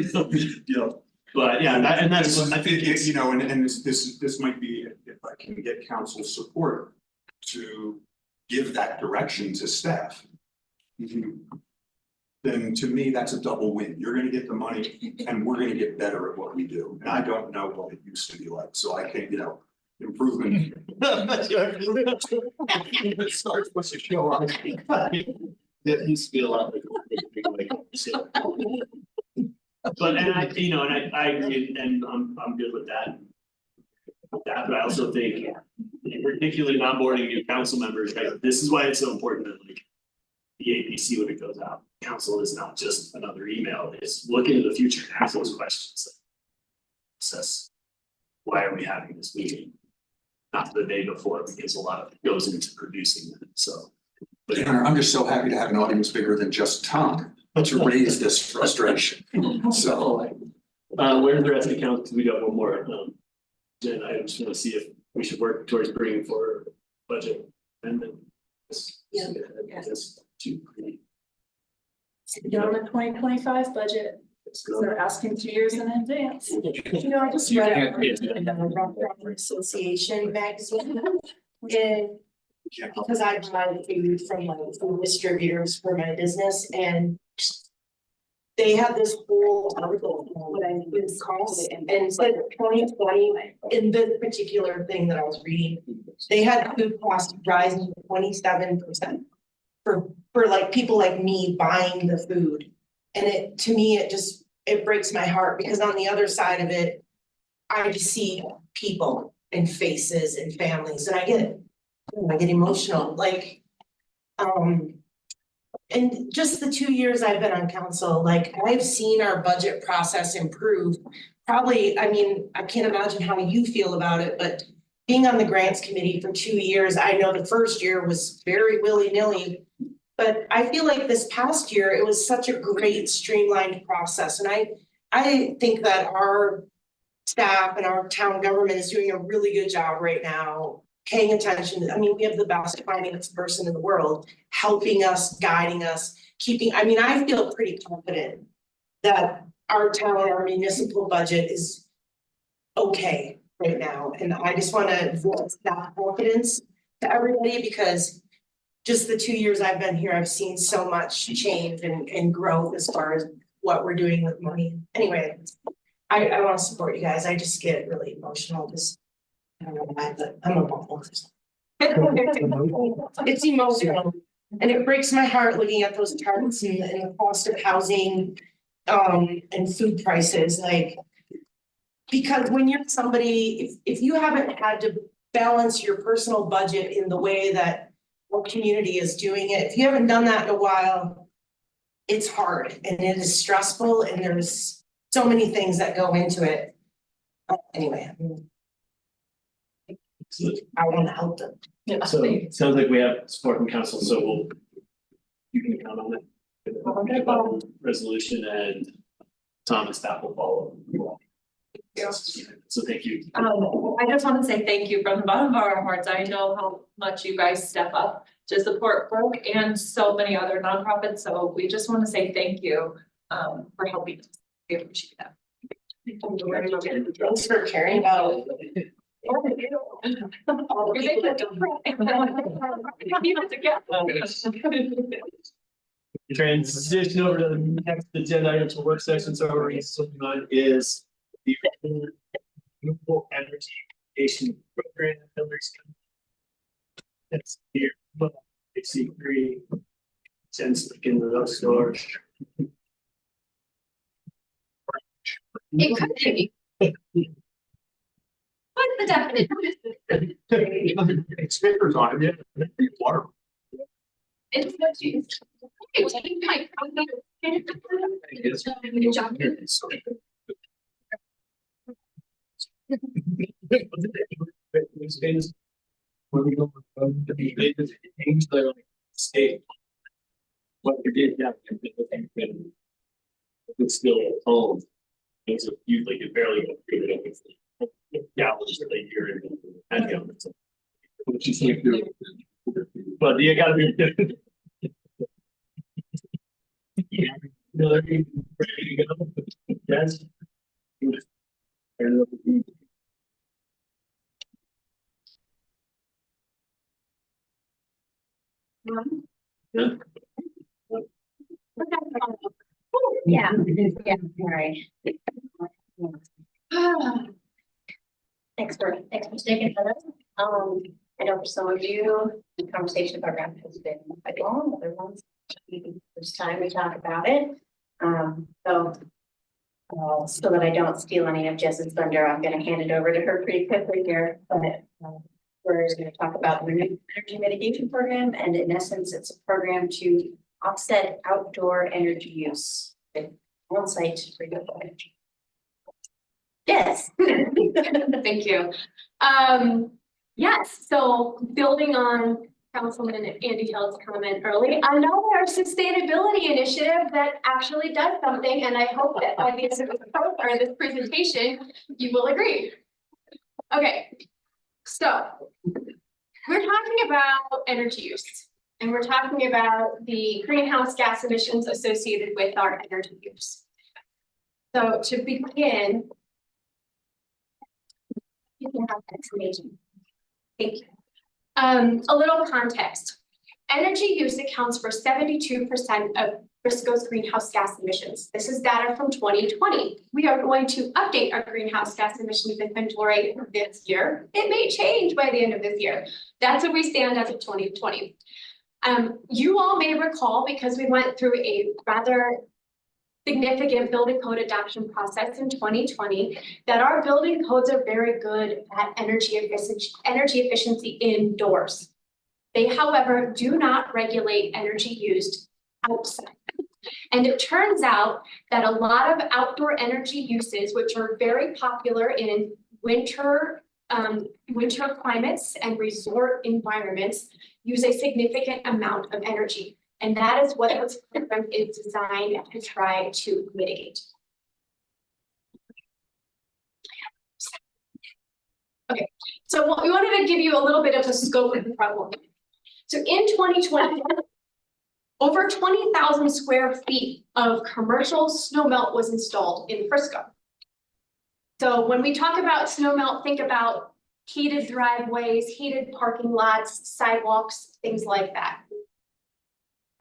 Speaker 5: Yeah, but yeah, and that's, I think it's,
Speaker 9: and this might be, if I can get council support to give that direction to staff. Then to me, that's a double win. You're gonna get the money and we're gonna get better at what we do. And I don't know what it used to be like, so I can't, improvement. It starts with the show on.
Speaker 5: it used to be a lot like. But and I, you know, and I agree, and I'm good with that. But I also think, particularly in onboarding new council members, right, this is why it's so important that like. The APC when it goes out, council is not just another email, it's look into the future and ask those questions. Assess, why are we having this meeting? Not the day before, because a lot of it goes into producing it, so. But
Speaker 9: Tanner, I'm just so happy to have an audience bigger than just Tom to raise this frustration. So,
Speaker 5: where's the rest of the council? 'Cause we got one more, Jen, I just wanna see if we should work towards bringing for budget amendment.
Speaker 8: Yeah.
Speaker 13: You're on the 2025 budget, so they're asking 2 years in advance.
Speaker 8: You know, I just
Speaker 12: You
Speaker 8: read
Speaker 12: can't be-
Speaker 8: in the Rock River Association magazine. And because I buy food from like food distributors for my business and they had this whole article on food costs and it said 2020 in this particular thing that I was reading. They had food costs rising 27% for like people like me buying the food. And it, to me, it breaks my heart because on the other side of it, I just see people and faces and families and I get emotional, like, and just the 2 years I've been on council, like I've seen our budget process improve. Probably, I mean, I can't imagine how you feel about it, but being on the grants committee for 2 years, I know the first year was very willy-nilly. But I feel like this past year, it was such a great streamlined process. And I think that our staff and our town government is doing a really good job right now, paying attention. I mean, we have the best finance person in the world, helping us, guiding us, I feel pretty confident that our town, our municipal budget is okay right now. And I just want to voice that confidence to everybody because just the 2 years I've been here, I've seen so much change and growth as far as what we're doing with money. Anyway, I want to support you guys. I just get really emotional because I don't know why, but I'm a bubble. It's emotional and it breaks my heart looking at those charts and the cost of housing and food prices, like, because when you're somebody, if you haven't had to balance your personal budget in the way that our community is doing it, if you haven't done that in a while, it's hard and it is stressful and there's so many things that go into it. Anyway, I want to help them.
Speaker 5: So it sounds like we have support from council, so you can count on it. Resolution and Tom and staff will follow. So thank you.
Speaker 13: I just want to say thank you from the bottom of our hearts. I know how much you guys step up to support Folk and so many other nonprofits. So we just want to say thank you for helping us. We appreciate that.
Speaker 8: Thanks for caring about all the people that don't.
Speaker 5: Transition over to the next agenda item for work session. So we're looking on is the renewable energy application program. That's here. AC3. Jen's looking in the store.
Speaker 7: It could be. What's the definition?
Speaker 9: it's papers on it, yeah, water.
Speaker 7: It's what you. It's like,
Speaker 5: Where we go, they just changed their state. What they did, yeah, it's still old. It's a few, like it barely got through it. Gallons a year and gallons. What you can't do. But you gotta be. Yeah, ready to go. Yes. Yeah.
Speaker 7: Yeah, sorry. Thanks for taking that. I know for some of you, the conversation about RAP has been quite long, other ones, maybe first time we talk about it. So
Speaker 15: So that I don't steal any of Jess's thunder, I'm gonna hand it over to her pretty quickly here, but we're gonna talk about the renewable energy mitigation program, and in essence, it's a program to offset outdoor energy use with on-site renewable energy.
Speaker 2: Yes. Thank you. Yes, so building on Councilman Andy Hill's comment early, another sustainability initiative that actually does something, and I hope that by the end of this presentation, you will agree. Okay, so we're talking about energy use, and we're talking about the greenhouse gas emissions associated with our energy use. So to begin, you can have that information. Thank you. A little context. Energy use accounts for 72% of Frisco's greenhouse gas emissions. This is data from 2020. We are going to update our greenhouse gas emissions inventory this year. It may change by the end of this year. That's where we stand as of 2020. You all may recall, because we went through a rather significant building code adoption process in 2020, that our building codes are very good at energy efficiency indoors. They, however, do not regulate energy used outside. And it turns out that a lot of outdoor energy uses, which are very popular in winter climates and resort environments, use a significant amount of energy. And that is what this program is designed to try to mitigate. Okay, so we wanted to give you a little bit of a scope of the problem. So in 2020, over 20,000 square feet of commercial snow melt was installed in Frisco. So when we talk about snow melt, think about heated driveways, heated parking lots, sidewalks, things like that.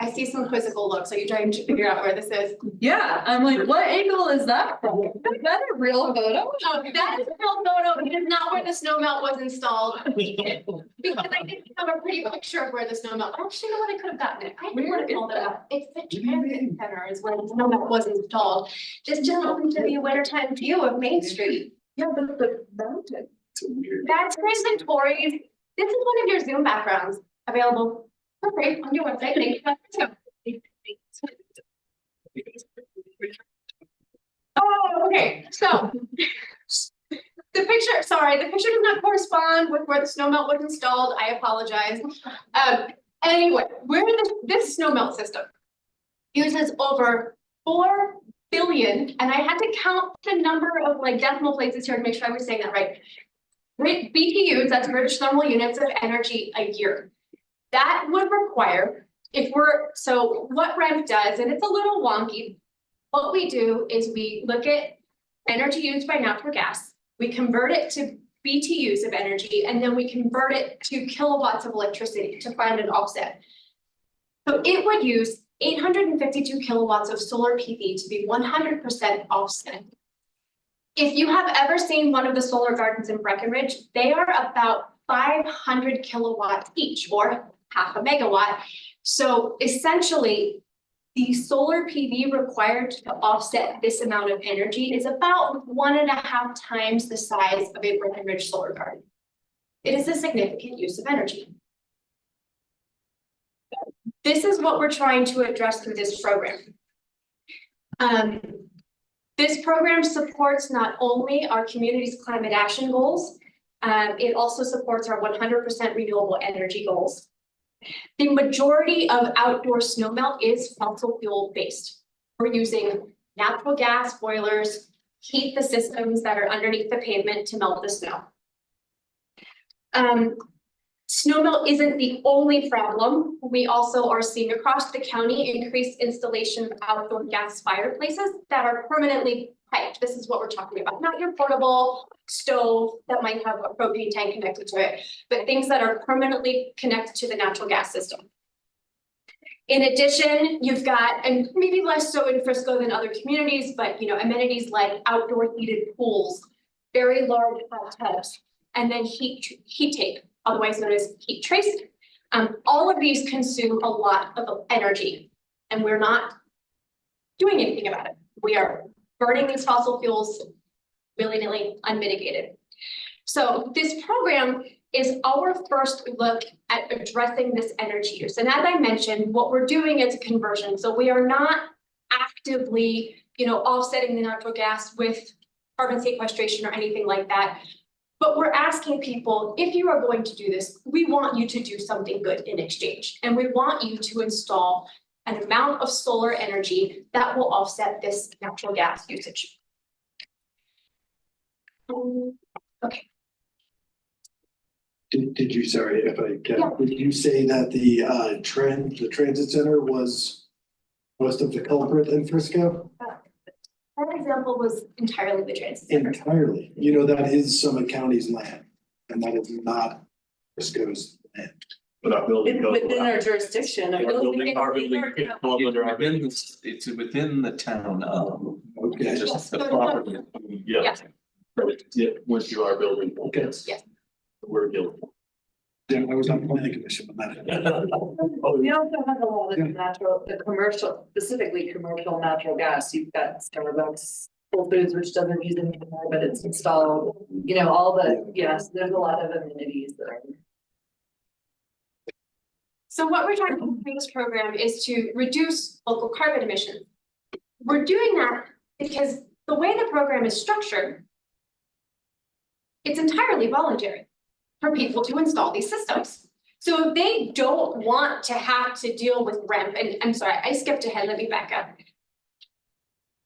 Speaker 2: I see some quizzical looks. Are you trying to figure out where this is?
Speaker 3: Yeah, I'm like, what angle is that from? Is that a real photo?
Speaker 2: No, that is a real photo. It is not where the snow melt was installed. Because I didn't have a pretty picture of where the snow melt. Actually, you know what? I could have gotten it. I would have pulled it up. It's the transit center is where the snow melt was installed. Just open to the wintertime view of Main Street.
Speaker 3: Yeah, but the mountain.
Speaker 2: That's Chris and Tori's. This is one of your Zoom backgrounds available for free on your website. Thank you. Oh, okay. So the picture does not correspond with where the snow melt was installed. I apologize. Anyway, this snow melt system uses over 4 billion, and I had to count the number of decimal places here to make sure I was saying that right. BTUs, that's British thermal units of energy a year. That would require, so what REV does, and it's a little wonky, what we do is we look at energy used by natural gas, we convert it to BTUs of energy, and then we convert it to kilowatts of electricity to find an offset. So it would use 852 kilowatts of solar PV to be 100% offset. If you have ever seen one of the solar gardens in Breckenridge, they are about 500 kilowatts each, or half a megawatt. So essentially, the solar PV required to offset this amount of energy is about 1.5 times the size of a Breckenridge solar garden. It is a significant use of energy. This is what we're trying to address through this program. This program supports not only our community's climate action goals, it also supports our 100% renewable energy goals. The majority of outdoor snowmelt is fossil fuel based. We're using natural gas boilers, heat the systems that are underneath the pavement to melt the snow. Snowmelt isn't the only problem. We also are seeing across the county increased installation of outdoor gas fireplaces that are permanently piped. This is what we're talking about, not your portable stove that might have a propane tank connected to it, but things that are permanently connected to the natural gas system. In addition, you've got, and maybe less so in Frisco than other communities, but amenities like outdoor heated pools, very large hot tubs, and then heat tape, otherwise known as heat tracing. All of these consume a lot of energy, and we're not doing anything about it. We are burning these fossil fuels willy-nilly, unmitigated. So this program is our first look at addressing this energy use. And as I mentioned, what we're doing is a conversion. So we are not actively, offsetting the natural gas with carbon sequestration or anything like that. But we're asking people, if you are going to do this, we want you to do something good in exchange. And we want you to install an amount of solar energy that will offset this natural gas usage. Okay.
Speaker 6: Did you, sorry if I can,
Speaker 2: Yeah.
Speaker 6: did you say that the transit center was most of the culprit in Frisco?
Speaker 2: That example was entirely the transit center.
Speaker 6: Entirely. That is Summit County's land, and that is not Frisco's land.
Speaker 5: But our building goes.
Speaker 3: Within our jurisdiction.
Speaker 5: Our building falls under our.
Speaker 12: It's within the town of,
Speaker 6: Okay.
Speaker 12: just the property.
Speaker 5: Yeah. But it went through our building.
Speaker 6: Okay.
Speaker 2: Yes.
Speaker 5: We're guilty.
Speaker 6: Yeah, I was on planning commission on that.
Speaker 3: We also have a lot of the commercial, specifically commercial natural gas. You've got Starbucks, Whole Foods, which doesn't use it anymore, but it's installed, all the, yes, there's a lot of amenities that are.
Speaker 2: So what we're trying to do through this program is to reduce local carbon emissions. We're doing that because the way the program is structured, it's entirely voluntary for people to install these systems. So if they don't want to have to deal with REMP, and I'm sorry, I skipped ahead, let me back up.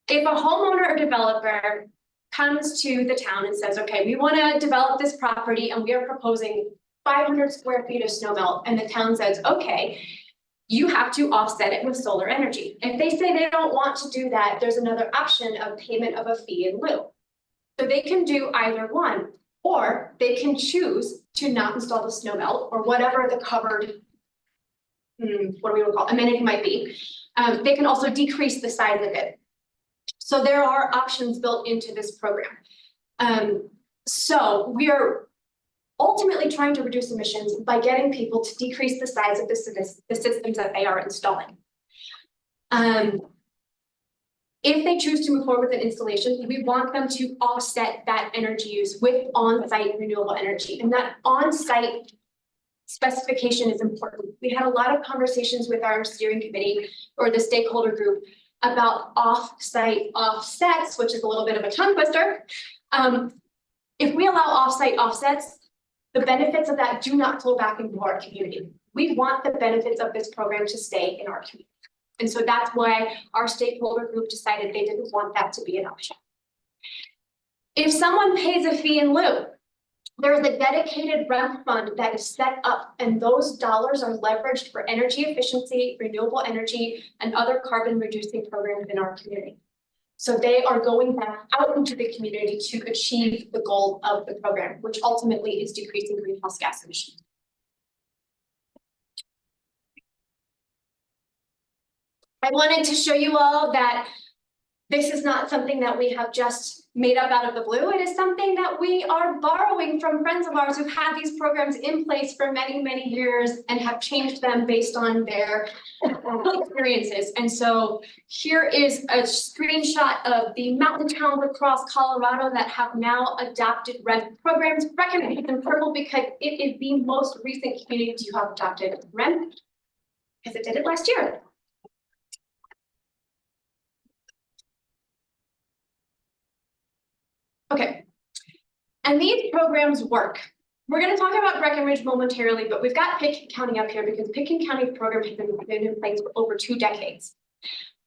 Speaker 2: If a homeowner or developer comes to the town and says, okay, we want to develop this property and we are proposing 500 square feet of snow melt, and the town says, okay, you have to offset it with solar energy. If they say they don't want to do that, there's another option of payment of a fee in lieu. So they can do either one, or they can choose to not install the snow melt or whatever the covered, what do we call amenity might be. They can also decrease the size of it. So there are options built into this program. So we are ultimately trying to reduce emissions by getting people to decrease the size of the systems that they are installing. If they choose to move forward with an installation, we want them to offset that energy use with on-site renewable energy. And that on-site specification is important. We had a lot of conversations with our steering committee or the stakeholder group about off-site offsets, which is a little bit of a tongue twister. If we allow off-site offsets, the benefits of that do not flow back into our community. We want the benefits of this program to stay in our community. And so that's why our stakeholder group decided they didn't want that to be an option. If someone pays a fee in lieu, there's a dedicated REMP fund that is set up, and those dollars are leveraged for energy efficiency, renewable energy, and other carbon reducing programs in our community. So they are going back out into the community to achieve the goal of the program, which ultimately is decreasing greenhouse gas emissions. I wanted to show you all that this is not something that we have just made up out of the blue. It is something that we are borrowing from friends of ours who've had these programs in place for many, many years and have changed them based on their experiences. And so here is a screenshot of the mountain towns across Colorado that have now adopted REMP programs. Recommended in purple because it is the most recent community to have adopted REMP because it did it last year. Okay, and these programs work. We're going to talk about Breckenridge momentarily, but we've got Pitkin County up here because Pitkin County program has been in place for over 2 decades.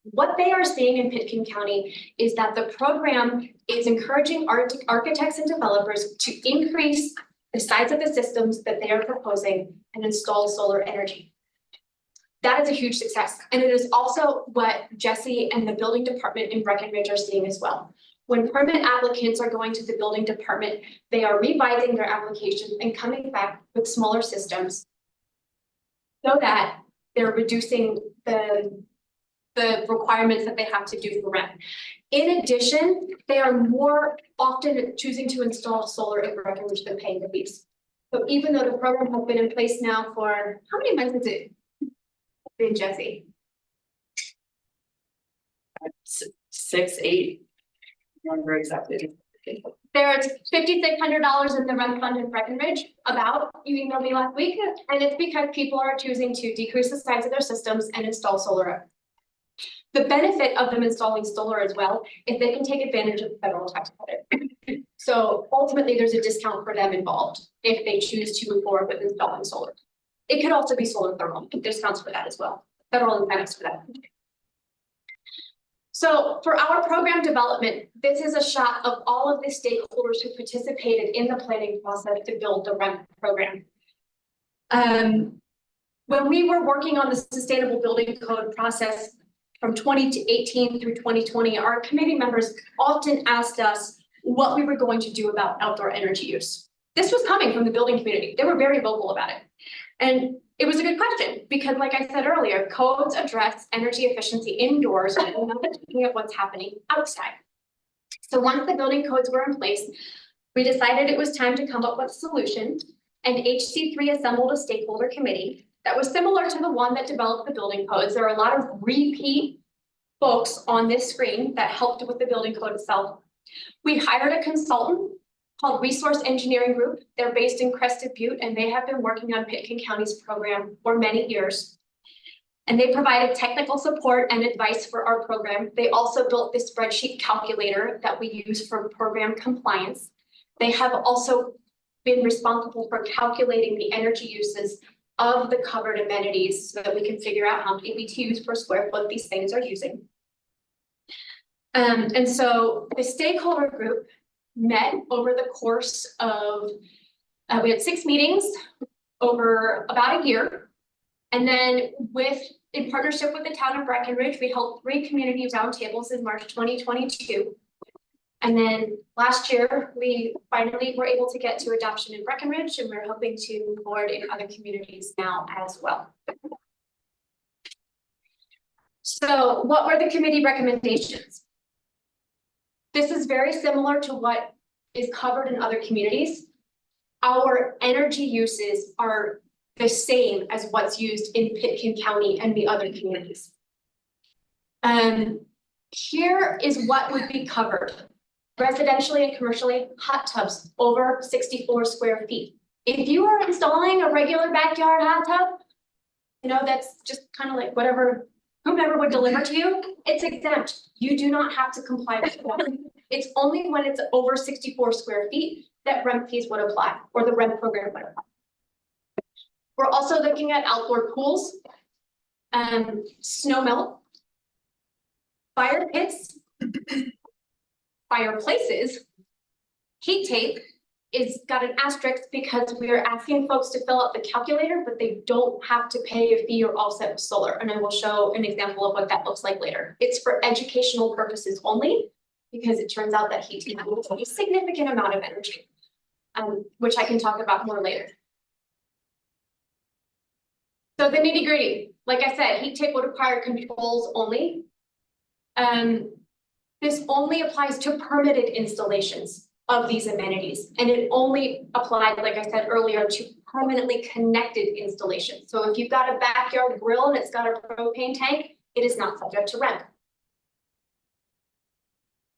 Speaker 2: What they are seeing in Pitkin County is that the program is encouraging architects and developers to increase the size of the systems that they are proposing and install solar energy. That is a huge success. And it is also what Jesse and the building department in Breckenridge are seeing as well. When permit applicants are going to the building department, they are revising their applications and coming back with smaller systems so that they're reducing the requirements that they have to do for REMP. In addition, they are more often choosing to install solar in Breckenridge than paying the fees. So even though the program has been in place now for, how many months is it been, Jesse?
Speaker 11: 6, 8.
Speaker 3: remember exactly.
Speaker 2: There's $5,600 in the rent fund in Breckenridge, you emailed me last week, and it's because people are choosing to decrease the size of their systems and install solar. The benefit of them installing solar as well is they can take advantage of the federal tax credit. So ultimately, there's a discount for them involved if they choose to move forward with installing solar. It could also be solar thermal, discounts for that as well, federal incentives for that. So for our program development, this is a shot of all of the stakeholders who participated in the planning process to build the REMP program. When we were working on the Sustainable Building Code process from 2018 through 2020, our committee members often asked us what we were going to do about outdoor energy use. This was coming from the building community. They were very vocal about it. And it was a good question because, like I said earlier, codes address energy efficiency indoors and we're not looking at what's happening outside. So once the building codes were in place, we decided it was time to come up with a solution, and HC3 assembled a stakeholder committee that was similar to the one that developed the building codes. There are a lot of repeat folks on this screen that helped with the building code itself. We hired a consultant called Resource Engineering Group. They're based in Crested Butte, and they have been working on Pitkin County's program for many years. And they provided technical support and advice for our program. They also built this spreadsheet calculator that we use for program compliance. They have also been responsible for calculating the energy uses of the covered amenities so that we can figure out how many BTUs per square foot these things are using. And so the stakeholder group met over the course of, we had 6 meetings over about a year. And then in partnership with the town of Breckenridge, we held 3 community roundtables in March 2022. And then last year, we finally were able to get to adoption in Breckenridge, and we're hoping to move forward in other communities now as well. So what were the committee recommendations? This is very similar to what is covered in other communities. Our energy uses are the same as what's used in Pitkin County and the other communities. Here is what would be covered. Residentially and commercially, hot tubs over 64 square feet. If you are installing a regular backyard hot tub, that's just kind of like whomever would deliver to you, it's exempt. You do not have to comply with that. It's only when it's over 64 square feet that REMP fees would apply, or the REMP program would apply. We're also looking at outdoor pools, snow melt, fire pits, fireplaces. Heat tape is got an asterisk because we are asking folks to fill out the calculator, but they don't have to pay a fee or offset with solar. And I will show an example of what that looks like later. It's for educational purposes only, because it turns out that heat tape will take a significant amount of energy, which I can talk about more later. So the nitty gritty, like I said, heat tape would require controls only. This only applies to permitted installations of these amenities, and it only applied, like I said earlier, to permanently connected installations. So if you've got a backyard grill and it's got a propane tank, it is not subject to REMP.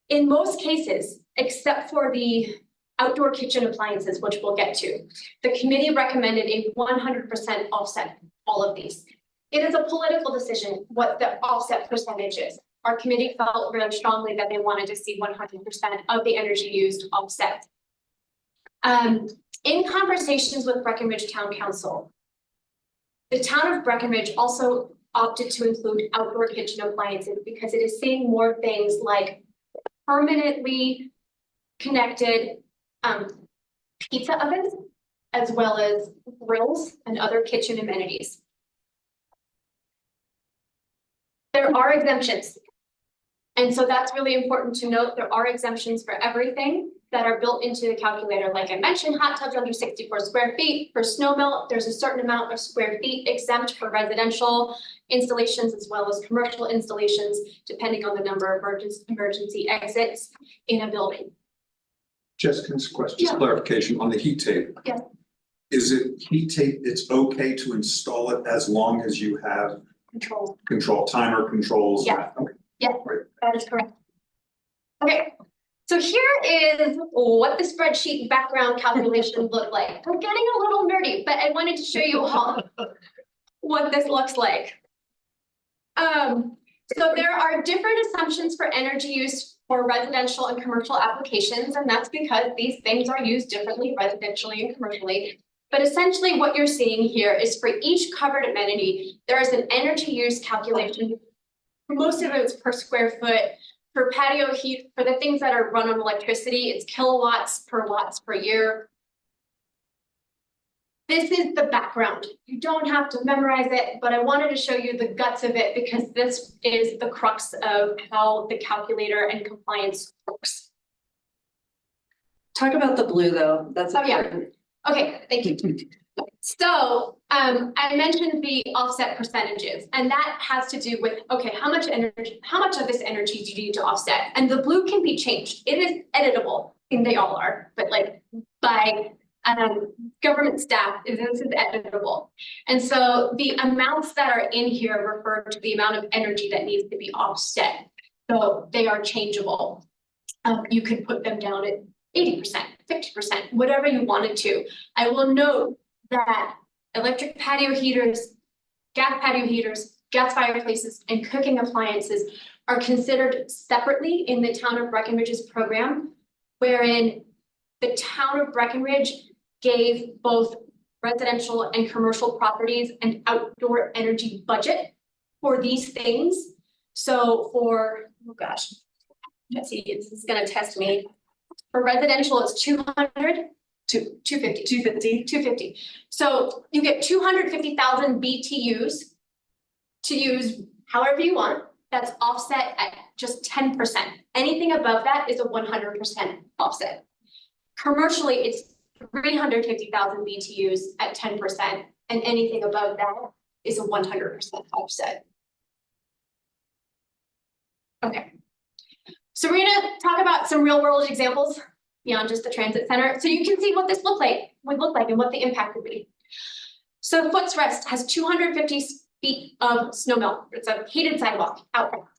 Speaker 2: In most cases, except for the outdoor kitchen appliances, which we'll get to, the committee recommended a 100% offset all of these. It is a political decision what the offset percentage is. Our committee felt really strongly that they wanted to see 100% of the energy used offset. In conversations with Breckenridge Town Council, the town of Breckenridge also opted to include outdoor kitchen appliances because it is seeing more things like permanently connected pizza ovens, as well as grills and other kitchen amenities. There are exemptions. And so that's really important to note. There are exemptions for everything that are built into the calculator. Like I mentioned, hot tubs under 64 square feet. For snow melt, there's a certain amount of square feet exempt for residential installations as well as commercial installations, depending on the number of emergency exits in a building.
Speaker 9: Jessica's question, just clarification on the heat tape.
Speaker 2: Yeah.
Speaker 9: Is it heat tape, it's okay to install it as long as you have
Speaker 2: Control, timer controls?
Speaker 9: Yeah. Okay.
Speaker 2: Yeah, that is correct. Okay,
Speaker 15: So here is what the spreadsheet background calculation looked like. We're getting a little nerdy, but I wanted to show you all what this looks like. So there are different assumptions for energy use for residential and commercial applications, and that's because these things are used differently residentially and commercially. But essentially what you're seeing here is for each covered amenity, there is an energy use calculation. Most of it is per square foot. For patio heat, for the things that are run on electricity, it's kilowatts per watts per year. This is the background. You don't have to memorize it, but I wanted to show you the guts of it because this is the crux of how the calculator and compliance works.
Speaker 3: Talk about the blue though, that's
Speaker 15: important. Okay, thank you. So I mentioned the offset percentages, and that has to do with, okay, how much of this energy do you need to offset? And the blue can be changed. It is editable, and they all are, but like by government staff, this is editable. And so the amounts that are in here refer to the amount of energy that needs to be offset. So they are changeable. You can put them down at 80%, 50%, whatever you wanted to. I will note that electric patio heaters, gas patio heaters, gas fireplaces, and cooking appliances are considered separately in the town of Breckenridge's program, wherein the town of Breckenridge gave both residential and commercial properties an outdoor energy budget for these things. So for, oh gosh, let's see, this is gonna test me. For residential, it's 250. So you get 250,000 BTUs to use however you want. That's offset at just 10%. Anything above that is a 100% offset. Commercially, it's 350,000 BTUs at 10%, and anything above that is a 100% offset. Okay. So we're gonna talk about some real world examples beyond just the transit center. So you can see what this would look like and what the impact would be. So Foots Rest has 250 feet of snow melt. It's a heated sidewalk out there.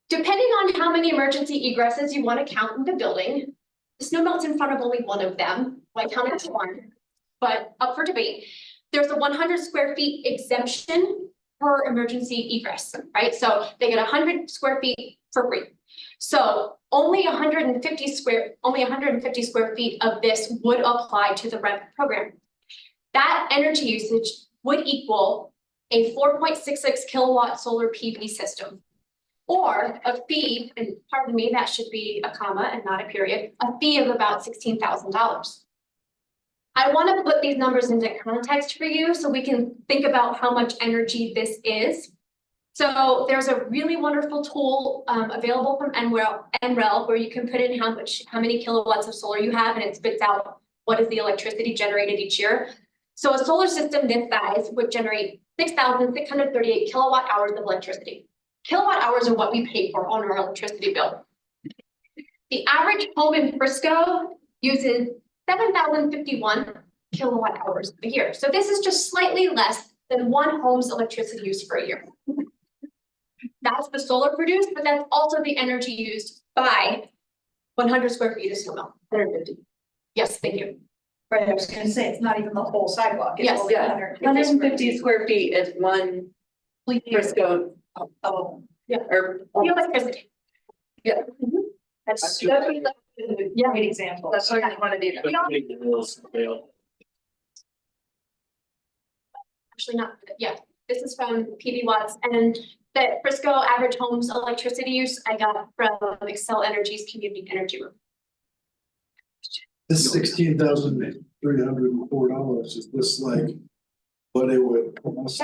Speaker 15: Depending on how many emergency egresses you want to count in the building, the snow melt's in front of only one of them. I counted to one, but up for debate. There's a 100 square feet exemption per emergency egress, right? So they get 100 square feet for free. So only 150 square feet of this would apply to the REP program. That energy usage would equal a 4.66 kilowatt solar PV system, or a fee, and pardon me, that should be a comma and not a period, a fee of about $16,000. I want to put these numbers into context for you so we can think about how much energy this is. So there's a really wonderful tool available from NREL where you can put in how many kilowatts of solar you have, and it spits out what is the electricity generated each year. So a solar system this size would generate 6,638 kilowatt hours of electricity. Kilowatt hours are what we pay for on our electricity bill. The average home in Frisco uses 7,051 kilowatt hours a year. So this is just slightly less than one home's electricity use for a year. That's the solar produced, but that's also the energy used by 100 square feet of snow melt. 150. Yes, thank you.
Speaker 3: Right, I was gonna say, it's not even the whole sidewalk. It's
Speaker 15: Yes,
Speaker 3: only
Speaker 15: yeah.
Speaker 3: 150 square feet is one Frisco. Oh,
Speaker 15: yeah.
Speaker 3: Or.
Speaker 15: The electricity.
Speaker 3: Yeah.
Speaker 15: That's
Speaker 3: Great example. That's what I want to do.
Speaker 15: Actually not, yeah, this is from PV Watts, and the Frisco average homes electricity use I got from Excel Energy's community energy room.
Speaker 6: This $16,304, is this like what it would almost?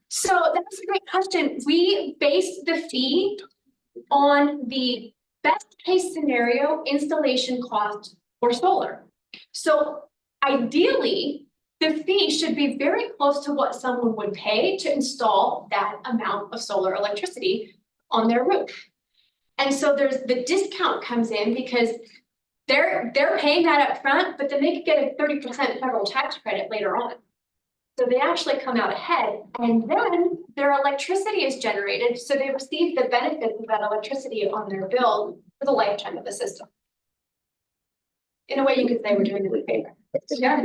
Speaker 15: So that's a great question. We based the fee on the best case scenario installation cost for solar. So ideally, the fee should be very close to what someone would pay to install that amount of solar electricity on their roof. And so there's the discount comes in because they're paying that up front, but then they could get a 30% federal tax credit later on.
Speaker 16: So they actually come out ahead, and then their electricity is generated, so they receive the benefits of that electricity on their bill for the lifetime of the system. In a way, you could say we're doing a favor.
Speaker 1: I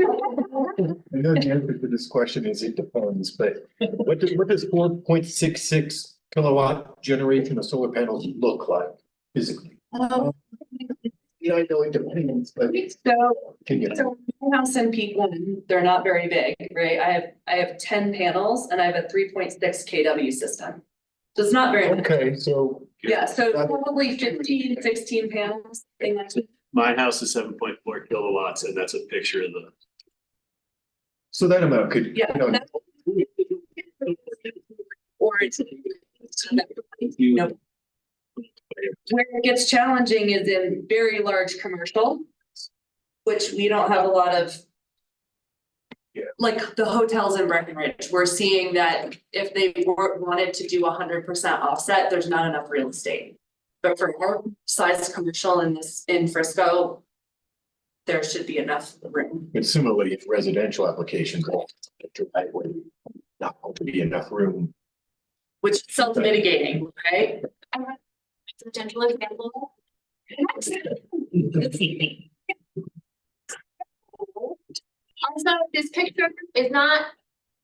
Speaker 1: know the answer to this question is it depends, but what does 4.66 kilowatt generation of solar panels look like physically? Yeah, I know it depends, but.
Speaker 3: So my house in Peak One, they're not very big, right? I have 10 panels and I have a 3.6 kW system. So it's not very.
Speaker 1: Okay, so.
Speaker 3: Yeah, so probably 15, 16 panels, thing like that.
Speaker 5: My house is 7.4 kilowatts, and that's a picture of the.
Speaker 1: So that amount could,
Speaker 3: Yeah.
Speaker 1: you know,
Speaker 3: Or it's. No. Where it gets challenging is in very large commercial, which we don't have a lot of.
Speaker 1: Yeah.
Speaker 3: Like the hotels in Breckenridge, we're seeing that if they wanted to do 100% offset, there's not enough real estate. But for our size commercial in Frisco, there should be enough room.
Speaker 1: but similarly, if residential applications. Driveway, not going to be enough room.
Speaker 3: Which is self-mitigating, right?
Speaker 16: It's a gentle example. Also, this picture is not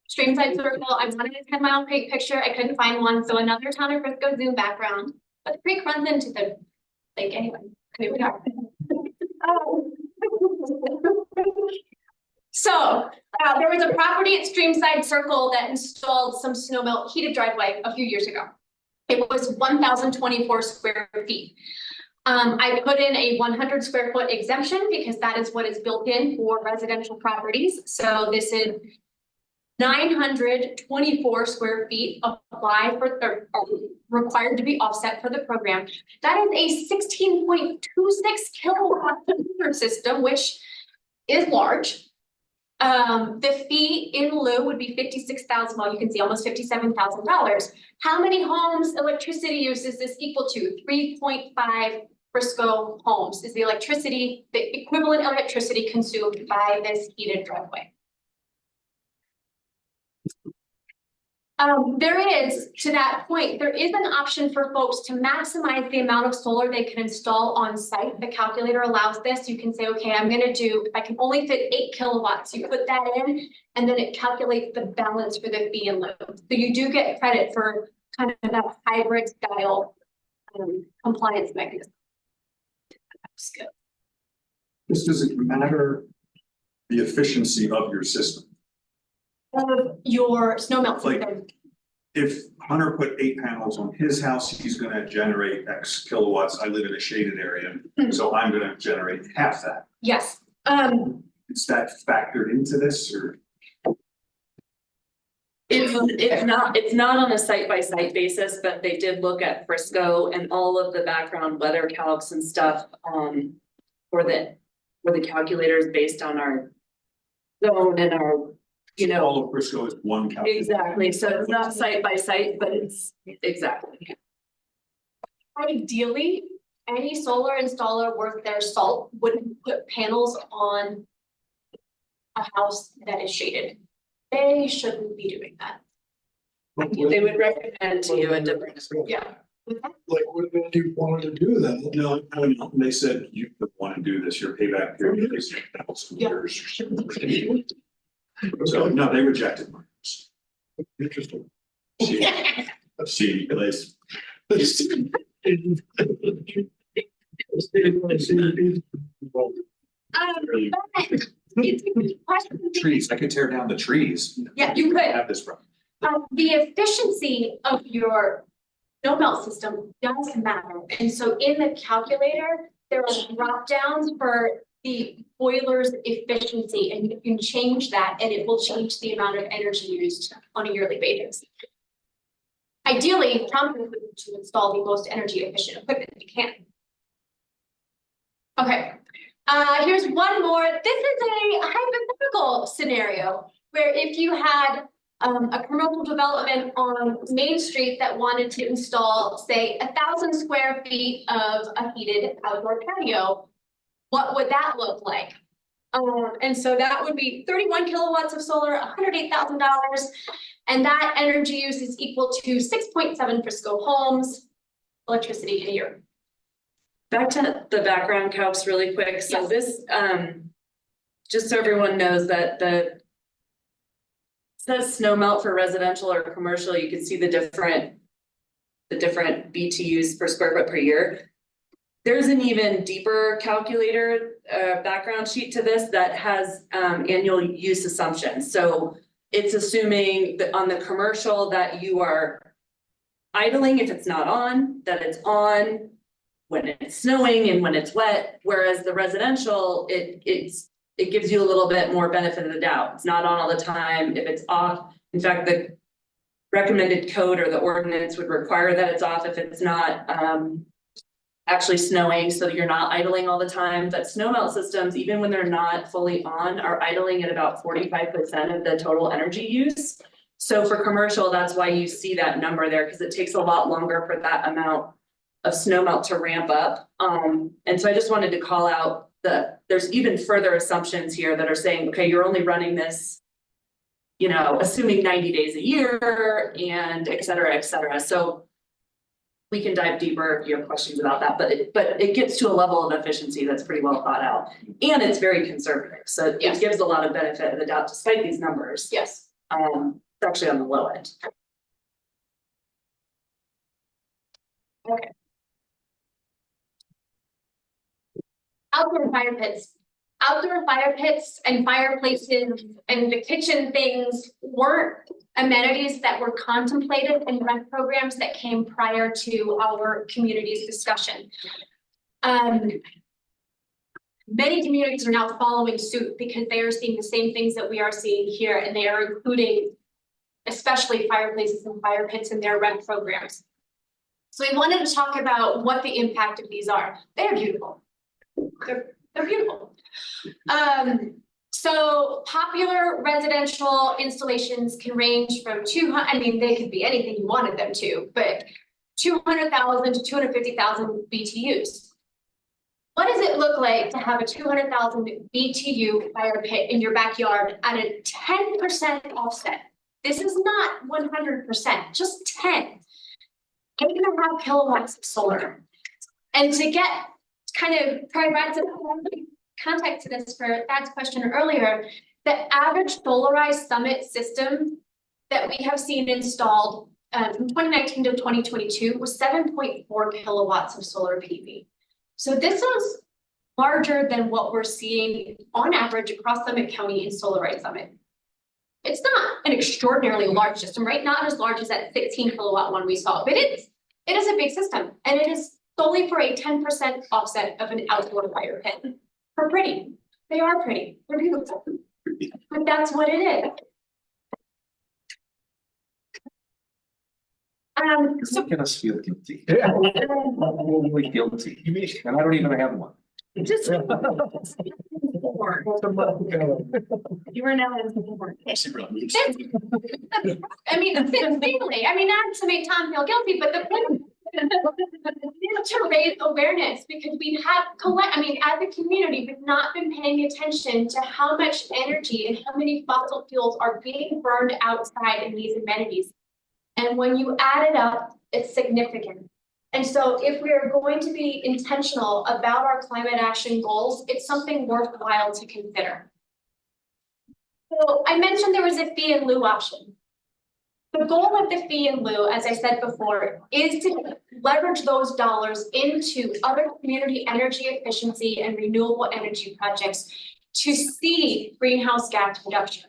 Speaker 16: Streamside Circle. I wanted a 10-mile creek picture. I couldn't find one. So another town of Frisco Zoom background. But the creek runs into the lake anyway. Here we are. So there was a property at Streamside Circle that installed some snow melt heated driveway a few years ago. It was 1,024 square feet. I put in a 100 square foot exemption because that is what is built in for residential properties. So this is 924 square feet apply for, or required to be offset for the program. That is a 16.26 kilowatt computer system, which is large. The fee in lieu would be $56,000. Well, you can see almost $57,000. How many homes electricity use is this equal to? 3.5 Frisco homes is the electricity, the equivalent electricity consumed by this heated driveway. There is, to that point, there is an option for folks to maximize the amount of solar they can install on site. The calculator allows this. You can say, okay, I'm going to do, if I can only fit 8 kilowatts, you put that in, and then it calculates the balance for the fee in lieu. So you do get credit for kind of that hybrid style compliance mechanism.
Speaker 9: This doesn't matter the efficiency of your system.
Speaker 16: Of your snow melt system.
Speaker 9: Like, if Hunter put 8 panels on his house, he's gonna generate X kilowatts. I live in a shaded area, so I'm gonna generate half that.
Speaker 16: Yes.
Speaker 9: Is that factored into this or?
Speaker 3: It's not on a site by site basis, but they did look at Frisco and all of the background weather calcs and stuff, for the calculators based on our zone and our, you know.
Speaker 9: All of Frisco is one calculator.
Speaker 3: Exactly, so it's not site by site, but it's exactly.
Speaker 16: Ideally, any solar installer worth their salt wouldn't put panels on a house that is shaded. They shouldn't be doing that.
Speaker 3: They would recommend to you a different.
Speaker 16: Yeah.
Speaker 6: Like, what if you wanted to do that?
Speaker 9: No, they said you would want to do this, your payback period is years. So, no, they rejected mine.
Speaker 6: Interesting.
Speaker 5: See, place.
Speaker 16: It's a good question.
Speaker 9: Trees, I could tear down the trees.
Speaker 16: Yeah, you could.
Speaker 9: Have this problem.
Speaker 16: The efficiency of your snow melt system does matter. And so in the calculator, there are drop downs for the boiler's efficiency, and you can change that and it will change the amount of energy used on a yearly basis. Ideally, Tom would to install the most energy efficient equipment you can. Okay, here's one more. This is a hypothetical scenario where if you had a commercial development on Main Street that wanted to install, say, 1,000 square feet of a heated outdoor patio, what would that look like? And so that would be 31 kilowatts of solar, $108,000. And that energy use is equal to 6.7 Frisco homes, electricity in a year.
Speaker 11: Back to the background calcs really quick. So
Speaker 16: Yes.
Speaker 11: this, just so everyone knows that it says snow melt for residential or commercial, you can see the different BTUs per square foot per year. There's an even deeper calculator, background sheet to this that has, annual use assumptions. So it's assuming that on the commercial that you are idling if it's not on, that it's on when it's snowing and when it's wet, whereas the residential, it gives you a little bit more benefit of the doubt. It's not on all the time. If it's off, in fact, the recommended code or the ordinance would require that it's off if it's not actually snowing, so you're not idling all the time. But snow melt systems, even when they're not fully on, are idling at about 45% of the total energy use. So for commercial, that's why you see that number there, because it takes a lot longer for that amount of snow melt to ramp up. And so I just wanted to call out there's even further assumptions here that are saying, okay, you're only running this, you know, assuming 90 days a year and et cetera, et cetera. So we can dive deeper if you have questions about that, but it gets to a level of efficiency that's pretty well thought out. And it's very conservative, so
Speaker 16: Yes.
Speaker 11: it gives a lot of benefit of the doubt despite these numbers.
Speaker 16: Yes.
Speaker 11: It's actually on the low end.
Speaker 16: Okay. Outdoor fire pits. Outdoor fire pits and fireplaces and the kitchen things weren't amenities that were contemplated in rent programs that came prior to our community's discussion. Many communities are now following suit because they are seeing the same things that we are seeing here, and they are including especially fireplaces and fire pits in their rent programs. So we wanted to talk about what the impact of these are. They're beautiful. They're beautiful. So popular residential installations can range from 200, I mean, they could be anything you wanted them to, but 200,000 to 250,000 BTUs. What does it look like to have a 200,000 BTU fire pit in your backyard at a 10% offset? This is not 100%, just 10. 8.5 kilowatts of solar. And to get kind of provide some context to this for Thad's question earlier, the average solarized summit system that we have seen installed from 2019 to 2022 was 7.4 kilowatts of solar PV. So this is larger than what we're seeing on average across Summit County in Solarized Summit. It's not an extraordinarily large system, right? Not as large as that 16 kilowatt one we saw, but it is a big system, and it is solely for a 10% offset of an outdoor fire pit. They're pretty. They are pretty. They're beautiful. But that's what it is. So
Speaker 12: Making us feel guilty.
Speaker 1: Yeah.
Speaker 12: Really guilty. And I don't even have one.
Speaker 16: just. You were now in. I mean, sincerely, I mean, not to make Tom feel guilty, but the point is to raise awareness, because we've had as a community, we've not been paying attention to how much energy and how many fossil fuels are being burned outside in these amenities. And when you add it up, it's significant. And so if we are going to be intentional about our climate action goals, it's something worthwhile to consider. So I mentioned there was a fee in lieu option. The goal of the fee in lieu, as I said before, is to leverage those dollars into other community energy efficiency and renewable energy projects to see greenhouse gas reduction.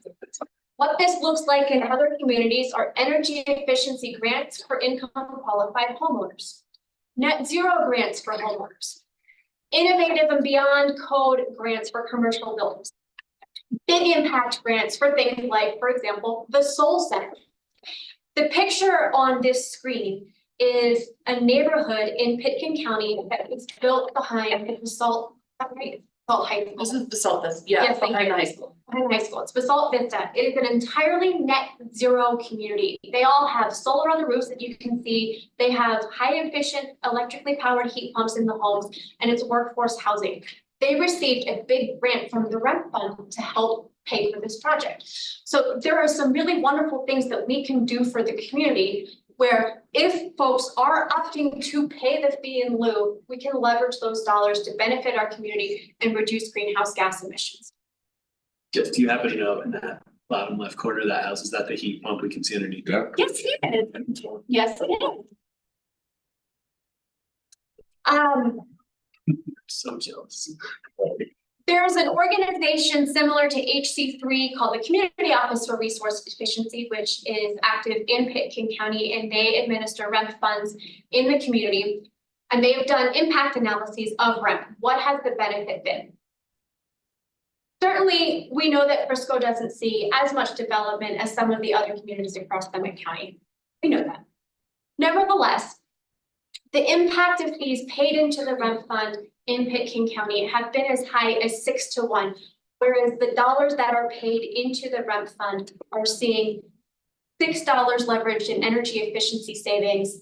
Speaker 16: What this looks like in other communities are energy efficiency grants for income qualified homeowners, net zero grants for homeowners, innovative and beyond code grants for commercial buildings, big impact grants for things like, for example, the Soul Center. The picture on this screen is a neighborhood in Pitkin County that was built behind the Basalt High School.
Speaker 11: This is Basalt Vista, yeah,
Speaker 16: Yes, thank
Speaker 11: behind
Speaker 16: you.
Speaker 11: high school.
Speaker 16: Behind high school, it's Basalt Vista. It is an entirely net zero community. They all have solar on the roofs that you can see. They have high efficient electrically powered heat pumps in the homes, and it's workforce housing. they received a big grant from the rent fund to help pay for this project. So there are some really wonderful things that we can do for the community where if folks are opting to pay the fee in lieu, we can leverage those dollars to benefit our community and reduce greenhouse gas emissions.
Speaker 5: Jeff, do you happen to know in that bottom left corner of that house, is that the heat pump we can see underneath?
Speaker 12: Yeah.
Speaker 16: Yes, it is. Yes, it is.
Speaker 5: So jealous.
Speaker 16: There's an organization similar to HC3 called the Community Office for Resource Efficiency, which is active in Pitkin County, and they administer REMP funds in the community. And they have done impact analyses of REMP. What has the benefit been? Certainly, we know that Frisco doesn't see as much development as some of the other communities across Summit County. We know that. Nevertheless, the impact of fees paid into the REMP fund in Pitkin County have been as high as 6 to 1, whereas the dollars that are paid into the REMP fund are seeing $6 leveraged in energy efficiency savings.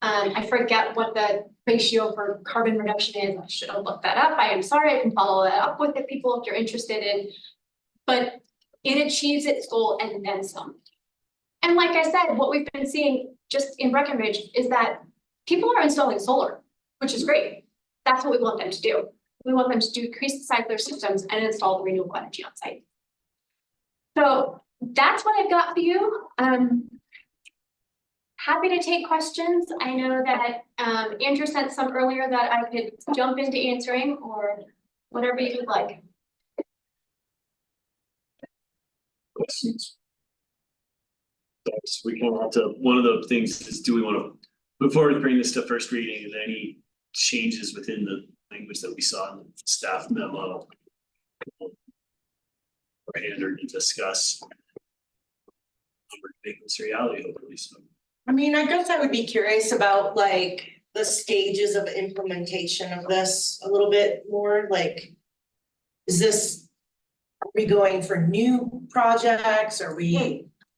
Speaker 16: I forget what the ratio for carbon reduction is. I should have looked that up. I am sorry. I can follow that up with the people if you're interested in, but it achieves its goal and then some. And like I said, what we've been seeing just in Breckenridge is that people are installing solar, which is great. That's what we want them to do. We want them to decrease the size of their systems and install renewable energy on site. So that's what I've got for you. Happy to take questions. I know that Andrew sent some earlier that I could jump into answering or whatever you would like.
Speaker 5: Questions? We can have to, one of the things is, do we want to, before we bring this to first reading, is there any changes within the language that we saw in the staff memo? Or Andrew to discuss. We're making this reality, hopefully, so.
Speaker 8: I mean, I guess I would be curious about like the stages of implementation of this a little bit more, like. Are we going for new projects?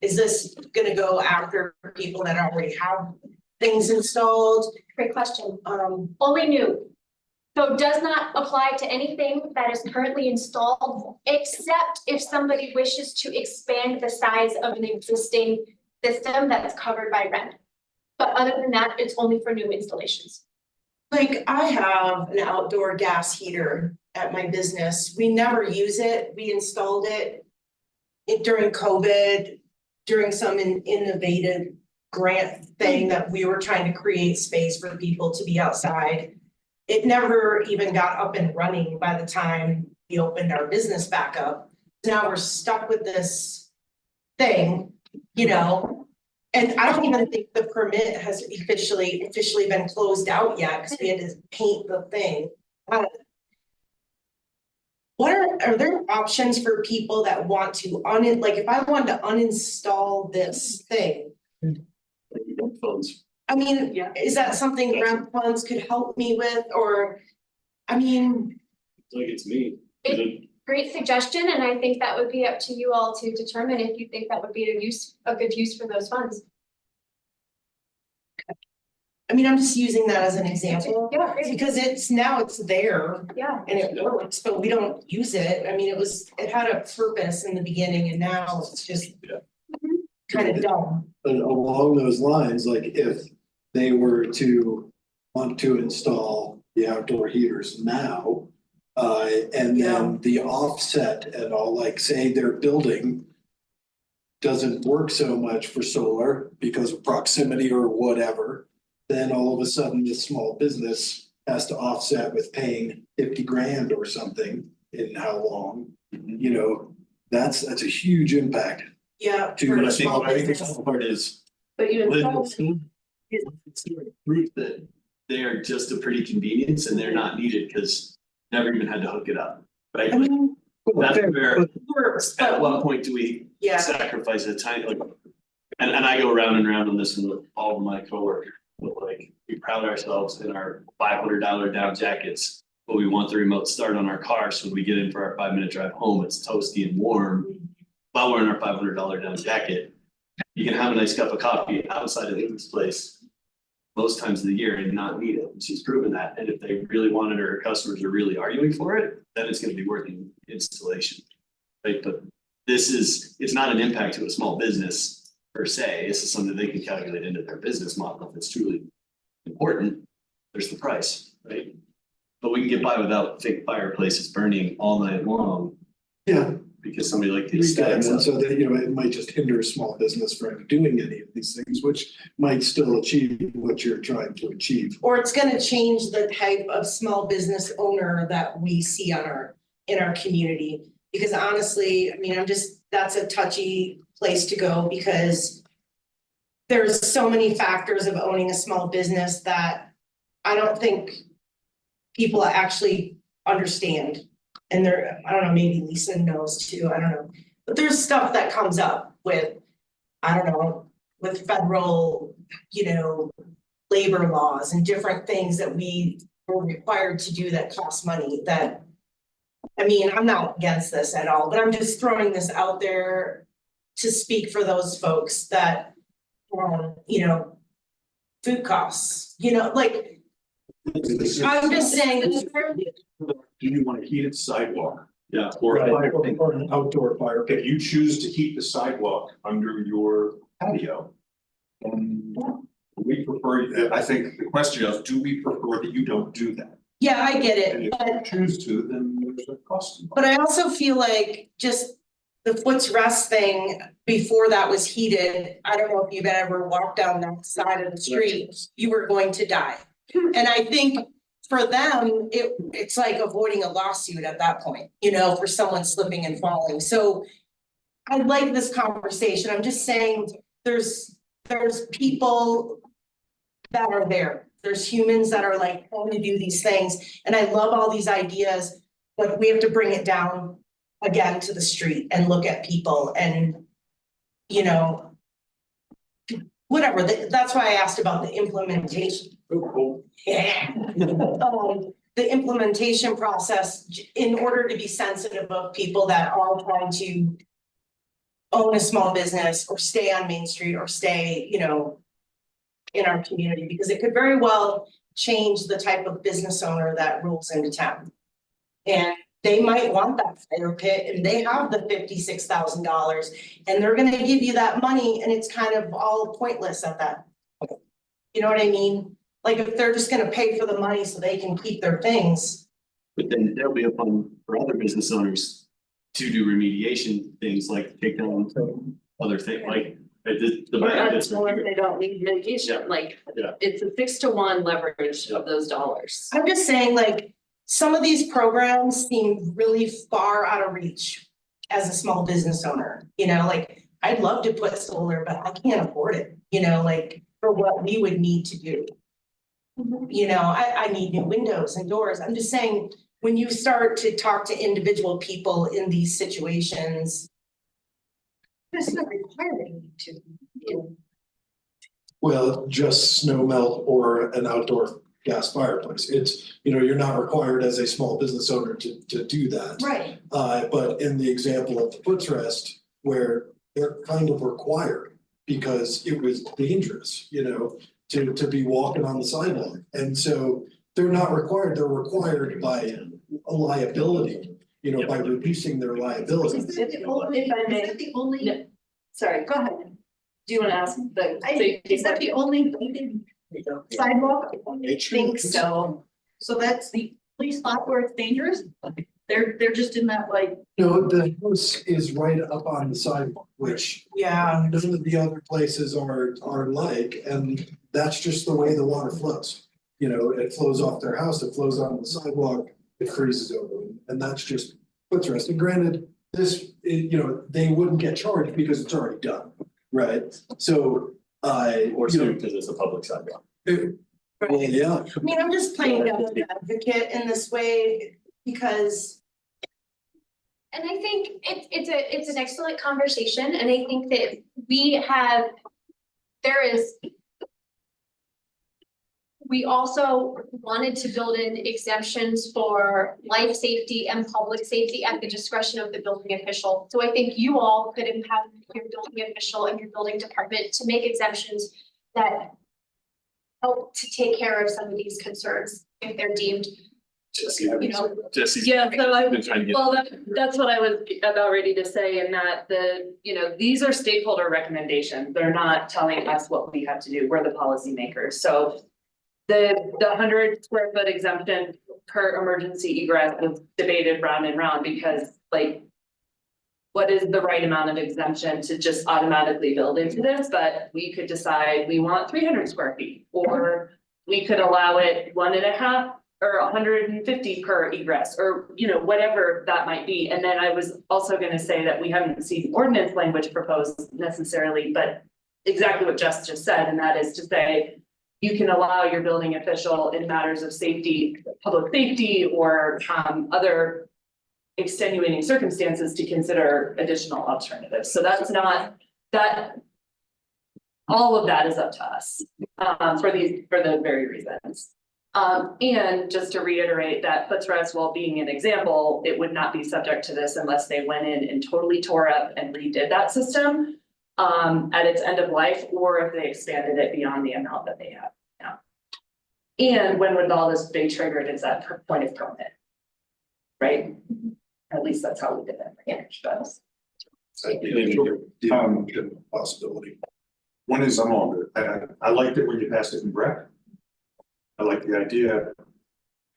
Speaker 8: Is this gonna go after people that already have things installed?
Speaker 16: Great question. Only new. So does not apply to anything that is currently installed, except if somebody wishes to expand the size of an existing system that's covered by REMP. But other than that, it's only for new installations.
Speaker 8: Like I have an outdoor gas heater at my business. We never use it. We installed it during COVID, during some innovative grant thing that we were trying to create space for people to be outside. It never even got up and running by the time we opened our business back up. Now we're stuck with this thing, you know, and I don't even think the permit has officially been closed out yet because we had to paint the thing. Are there options for people that want to like if I wanted to uninstall this thing?
Speaker 5: Phones.
Speaker 8: I mean, is that something REMP funds could help me with, or, I mean.
Speaker 5: Like it's me.
Speaker 16: Great suggestion, and I think that would be up to you all to determine if you think that would be a good use for those funds.
Speaker 8: I mean, I'm just using that as an example.
Speaker 16: Yeah, great.
Speaker 8: Because it's there.
Speaker 16: Yeah.
Speaker 8: And it works, but we don't use it. I mean, it had a purpose in the beginning and now it's just kind of dumb.
Speaker 6: But along those lines, like if they were to want to install the outdoor heaters now, and then the offset and all, like say their building doesn't work so much for solar because of proximity or whatever, then all of a sudden this small business has to offset with paying 50 grand or something in how long, you know, that's a huge impact.
Speaker 8: Yeah.
Speaker 6: To
Speaker 5: But I
Speaker 6: a
Speaker 5: think
Speaker 6: small
Speaker 5: the
Speaker 6: business.
Speaker 5: part is.
Speaker 16: But you
Speaker 5: It's proof that they are just a pretty convenience and they're not needed because never even had to hook it up, right?
Speaker 8: I mean,
Speaker 5: That's where,
Speaker 8: works,
Speaker 5: at
Speaker 8: but
Speaker 5: what point do we
Speaker 8: yeah,
Speaker 5: sacrifice a tiny, like, and I go round and round on this and with all of my coworkers, but like, we proud ourselves in our $500 down jackets, but we want the remote start on our car, so when we get in for our 5-minute drive home, it's toasty and warm. While we're in our $500 down jacket, you can have a nice cup of coffee outside of this place. most times of the year and not need it. And she's proven that. And if they really wanted her customers are really arguing for it, then it's gonna be worth the installation. Right, but it's not an impact to a small business per se. This is something they can calculate into their business model. If it's truly important, there's the price, right? But we can get by without fake fireplaces burning all night long
Speaker 6: Yeah.
Speaker 5: because somebody like
Speaker 6: We
Speaker 5: these
Speaker 6: can,
Speaker 5: guys.
Speaker 6: and so that, you know, it might just hinder a small business from doing any of these things, which might still achieve what you're trying to achieve.
Speaker 8: Or it's gonna change the type of small business owner that we see in our community. Because honestly, I mean, that's a touchy place to go because there's so many factors of owning a small business that I don't think people actually understand. And I don't know, maybe Lisa knows too, I don't know. But there's stuff that comes up with, I don't know, with federal, labor laws and different things that we are required to do that cost money that. I mean, I'm not against this at all, but I'm just throwing this out there to speak for those folks that, food costs, like. I'm just saying.
Speaker 9: Do you want a heated sidewalk?
Speaker 5: Yeah.
Speaker 9: Or a
Speaker 6: Right,
Speaker 9: fire pit?
Speaker 6: or an outdoor fire pit.
Speaker 9: If you choose to heat the sidewalk under your patio. We prefer, I think the question of, do we prefer that you don't do that?
Speaker 8: Yeah, I get
Speaker 9: And
Speaker 8: it,
Speaker 9: if
Speaker 8: but.
Speaker 9: you choose to, then there's a cost involved.
Speaker 8: But I also feel like just the Foots Rest thing, before that was heated, I don't know if you've ever walked down that side of the street, you were going to die. And I think for them, it's like avoiding a lawsuit at that point, for someone slipping and falling. So I like this conversation. I'm just saying there's people that are there. There's humans that are like trying to do these things. And I love all these ideas, but we have to bring it down again to the street and look at people and, whatever. That's why I asked about the implementation. Yeah. The implementation process in order to be sensitive of people that are trying to own a small business or stay on Main Street or stay, in our community, because it could very well change the type of business owner that rolls into town. And they might want that fire pit and they have the $56,000 and they're gonna give you that money and it's kind of all pointless at that. You know what I mean? Like if they're just gonna pay for the money so they can keep their things.
Speaker 5: But then there'll be a fund for other business owners to do remediation things like take down other things like. The benefits
Speaker 11: Or if they don't need mitigation, like,
Speaker 5: Yeah.
Speaker 11: it's a 6-to-1 leverage of those dollars.
Speaker 8: I'm just saying, like, some of these programs seem really far out of reach as a small business owner, like, I'd love to put solar, but I can't afford it, like, for what we would need to do. I need new windows and doors. I'm just saying, when you start to talk to individual people in these situations, it's not requiring you to.
Speaker 6: Well, just snow melt or an outdoor gas fireplace. It's, you're not required as a small business owner to do that.
Speaker 8: Right.
Speaker 6: But in the example of the Foots Rest, where they're kind of required because it was dangerous, to be walking on the sidewalk. And so they're not required, they're required by a liability, by reducing their liability.
Speaker 3: Is that the only? Sorry, go ahead. Do you wanna ask the?
Speaker 8: Is that the only sidewalk?
Speaker 6: I
Speaker 8: think so.
Speaker 13: So that's the police spot where it's dangerous? They're just in that like.
Speaker 6: No, the house is right up on the sidewalk, which
Speaker 8: Yeah.
Speaker 6: none of the other places are like, and that's just the way the water flows. It flows off their house, it flows onto the sidewalk, it freezes over, and that's just Foots Rest. And granted, this, they wouldn't get charged because it's already done, right? So,
Speaker 5: Or soon, because it's a public sidewalk.
Speaker 6: well, yeah.
Speaker 8: I mean, I'm just playing devil's advocate in this way because.
Speaker 16: And I think it's an excellent conversation, and I think that we also wanted to build in exemptions for life safety and public safety at the discretion of the building official. So I think you all could empower your building official and your building department to make exemptions that help to take care of some of these concerns if they're deemed,
Speaker 12: Jesse,
Speaker 16: you know.
Speaker 12: Jesse's
Speaker 3: Yeah, so I,
Speaker 12: been trying to get.
Speaker 3: well, that's what I was about ready to say, in that these are stakeholder recommendations. They're not telling us what we have to do. We're the policymakers. So the 100 square foot exemption per emergency egress was debated round and round, because like, what is the right amount of exemption to just automatically build into this? But we could decide we want 300 square feet, or we could allow it 1.5 or 150 per egress, or whatever that might be. And then I was also gonna say that we haven't seen ordinance language proposed necessarily, but exactly what Jess just said, and that is to say, you can allow your building official in matters of safety, public safety, or other extenuating circumstances to consider additional alternatives. So that's not that. All of that is up to us for the very reasons. And just to reiterate that Footsrest, while being an example, it would not be subject to this unless they went in and totally tore up and redid that system at its end of life, or if they expanded it beyond the amount that they have now. And when would all this be triggered is at point of permit, right? At least that's how we did it. Yeah,
Speaker 9: Possibility. One is, I'm all good. I liked it when you passed it in Breck. I like the idea.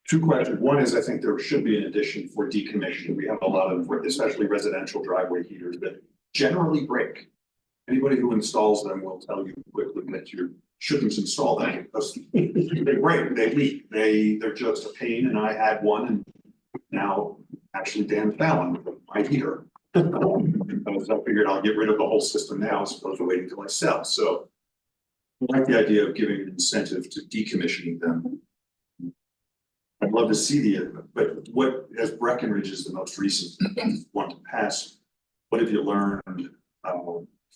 Speaker 9: Two questions. One is, I think there should be an addition for decommissioning. We have a lot of, especially residential driveway heaters that generally break. Anybody who installs them will tell you quickly that you shouldn't install them because they break, they leak, they're just a pain. And I had one, and now actually Dan Fallon, my heater. Because I figured I'll get rid of the whole system now as opposed to waiting until I sell. So I like the idea of giving an incentive to decommissioning them. I'd love to see but what, as Breckenridge is the most recent one to pass, what have you learned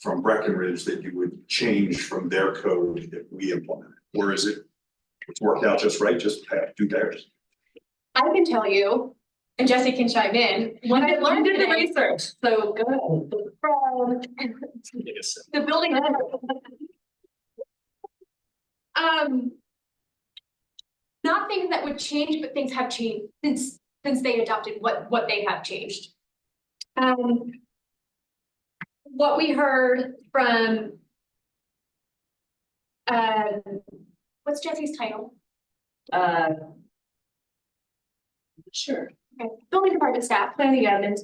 Speaker 9: from Breckenridge that you would change from their code if we implement it? Or is it, it's worked out just right, just do theirs?
Speaker 16: I can tell you, and Jesse can chime in, when I learned
Speaker 3: did the
Speaker 16: today
Speaker 3: research, so go
Speaker 16: from the building. Not things that would change, but things have changed since they adopted what they have changed. What we heard from what's Jesse's title?
Speaker 3: Sure.
Speaker 16: Okay, building department staff, planning admins.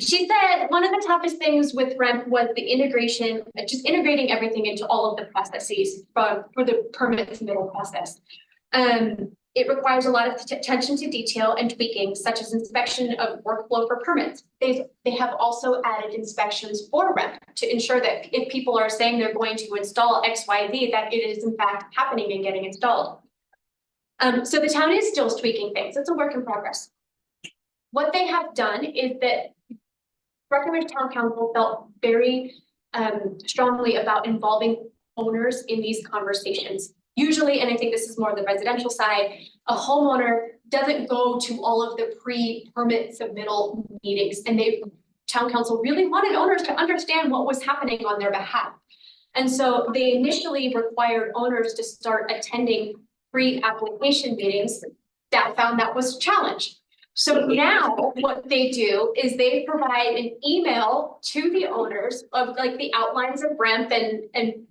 Speaker 16: She said one of the toughest things with REMP was the integration, just integrating everything into all of the processes for the permit submittal process. It requires a lot of attention to detail and tweaking, such as inspection of workflow for permits. They have also added inspections for REMP to ensure that if people are saying they're going to install XYZ, that it is in fact happening and getting installed. So the town is still tweaking things. It's a work in progress. What they have done is that Breckenridge Town Council felt very strongly about involving owners in these conversations. Usually, and I think this is more the residential side, a homeowner doesn't go to all of the pre-permit submittal meetings, and Town Council really wanted owners to understand what was happening on their behalf. And so they initially required owners to start attending pre-application meetings. That found that was a challenge. So now what they do is they provide an email to the owners of like the outlines of REMP and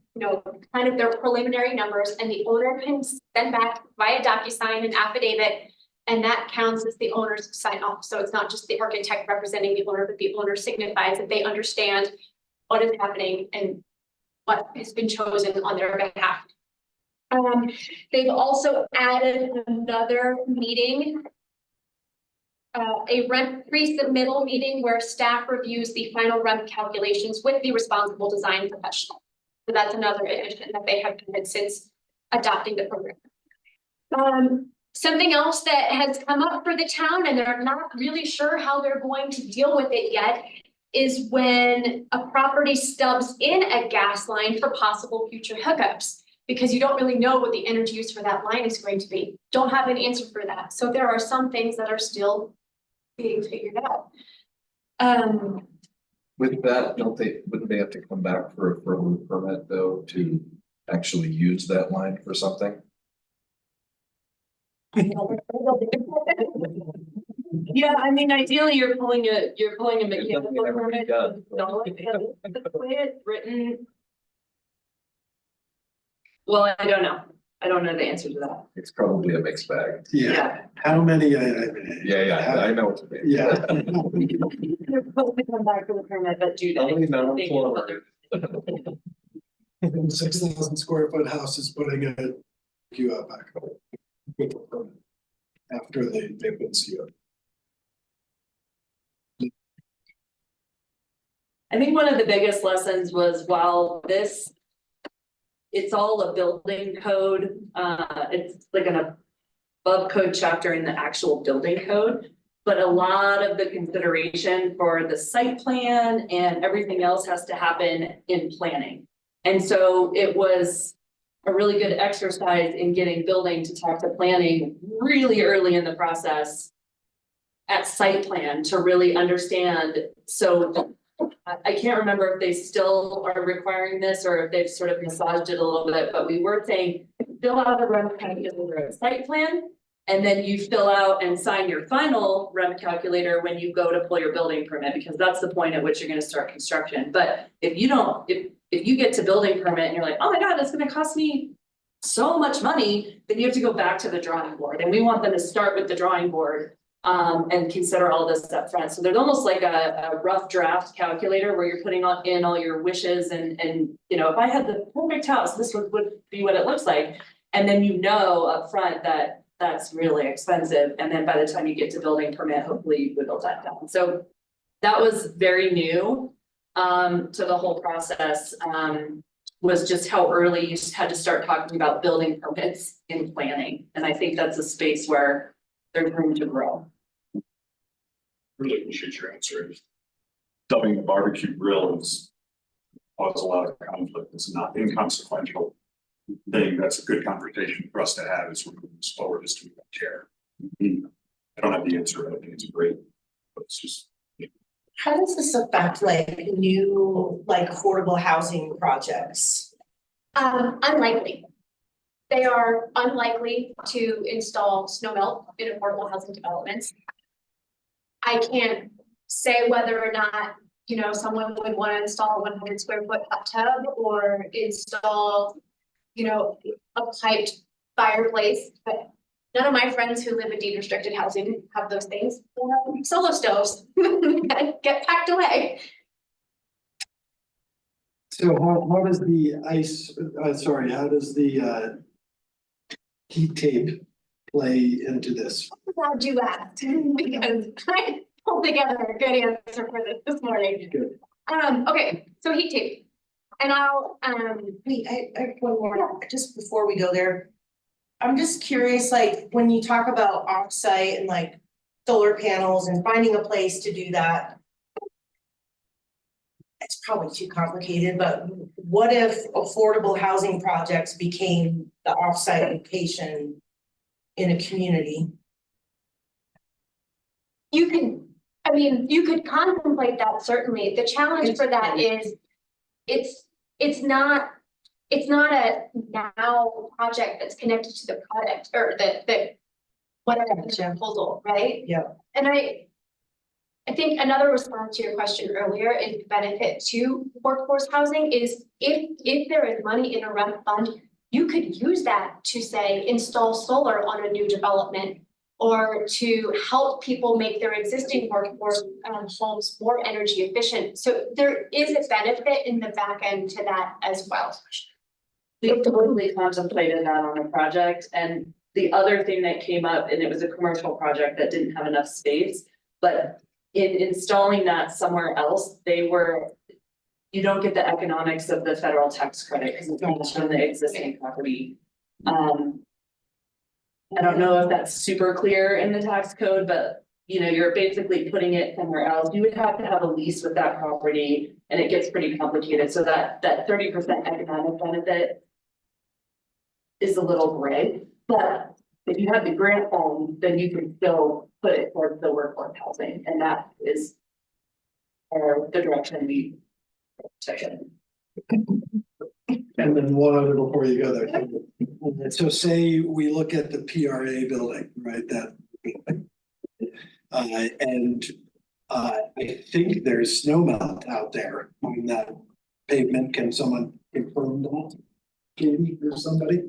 Speaker 16: kind of their preliminary numbers, and the owner can send back via DocuSign an affidavit, and that counts as the owner's sign off. So it's not just the architect representing the owner, but the owner signifies that they understand what is happening and what has been chosen on their behalf. They've also added another meeting, a REMP pre-submittal meeting where staff reviews the final REMP calculations with the responsible design professional. So that's another addition that they have done since adopting the program. Something else that has come up for the town, and they're not really sure how they're going to deal with it yet, is when a property stubs in a gas line for possible future hookups, because you don't really know what the energy use for that line is going to be. Don't have an answer for that. So there are some things that are still being figured out.
Speaker 12: With that, wouldn't they have to come back for a further permit though to actually use that line for something?
Speaker 11: Yeah, I mean, ideally, you're pulling a mechanical
Speaker 12: ever be
Speaker 11: permit.
Speaker 12: done.
Speaker 11: No, the way it's written. Well, I don't know. I don't know the answer to that.
Speaker 12: It's probably a mixed bag.
Speaker 6: Yeah, how many,
Speaker 12: Yeah, I know what you mean.
Speaker 6: Yeah.
Speaker 11: You're supposed to come back for the permit, but do
Speaker 12: Only
Speaker 11: that.
Speaker 12: known
Speaker 11: They
Speaker 12: for-
Speaker 11: know what they're-
Speaker 6: 6,000 square foot house is putting a queue out back. With the permit. After they've been sealed.
Speaker 11: I think one of the biggest lessons was while this. It's all a building code, it's like an above code chapter in the actual building code. But a lot of the consideration for the site plan and everything else has to happen in planning. And so it was a really good exercise in getting building to talk to planning really early in the process. At site plan to really understand, so I can't remember if they still are requiring this or if they've sort of massaged it a little bit, but we were saying, fill out a REM calculator site plan. And then you fill out and sign your final REM calculator when you go to pull your building permit, because that's the point at which you're gonna start construction. But if you don't, if you get to building permit and you're like, oh my God, that's gonna cost me so much money, then you have to go back to the drawing board. And we want them to start with the drawing board. And consider all this up front. So there's almost like a rough draft calculator where you're putting in all your wishes and, you know, if I had the perfect house, this would be what it looks like. And then you know upfront that that's really expensive. And then by the time you get to building permit, hopefully you whittle that down. So that was very new to the whole process. Was just how early you just had to start talking about building permits in planning. And I think that's a space where there's room to grow.
Speaker 9: Really appreciate your answer. Dubbing the barbecue grill is causes a lot of conflict. It's not inconsequential thing. That's a good conversation for us to have as we move this forward as to the chair. I don't have the answer. I think it's great, but it's just.
Speaker 8: How does this affect like new, like affordable housing projects?
Speaker 16: Unlikely. They are unlikely to install snow melt in affordable housing developments. I can't say whether or not, you know, someone would want to install a 100 square foot hot tub or install, you know, a piped fireplace, but none of my friends who live in deed restricted housing have those things. They have solo stoves, get packed away.
Speaker 6: So how does the how does the heat tape play into this?
Speaker 16: I'm glad you asked, because I pulled together a good answer for this morning.
Speaker 6: Good.
Speaker 16: Okay, so heat tape. And I'll,
Speaker 8: Wait, I have one more, just before we go there. I'm just curious, like, when you talk about offsite and like solar panels and finding a place to do that. It's probably too complicated, but what if affordable housing projects became the offsite location in a community?
Speaker 16: you can, I mean, you could contemplate that certainly. The challenge for that is it's not a now project that's connected to the product or the whatever the proposal, right?
Speaker 8: Yeah.
Speaker 16: And I think another response to your question earlier is benefit to workforce housing is if there is money in a REM fund, you could use that to say install solar on a new development or to help people make their existing workforce homes more energy efficient. So there is a benefit in the back end to that as well.
Speaker 11: We totally contemplated that on a project, and the other thing that came up, and it was a commercial project that didn't have enough space, but in installing that somewhere else, you don't get the economics of the federal tax credit because it's not on the existing property. I don't know if that's super clear in the tax code, but you know, you're basically putting it somewhere else. You would have to have a lease with that property and it gets pretty complicated. So that 30% economic benefit is a little gray, but if you have the grant fund, then you can still put it towards the workforce housing, and that is the direction we taken.
Speaker 6: And then one other before you go there. So say we look at the PRA building, right, that. I think there's snow melt out there on that pavement. Can someone confirm that? Katie or somebody?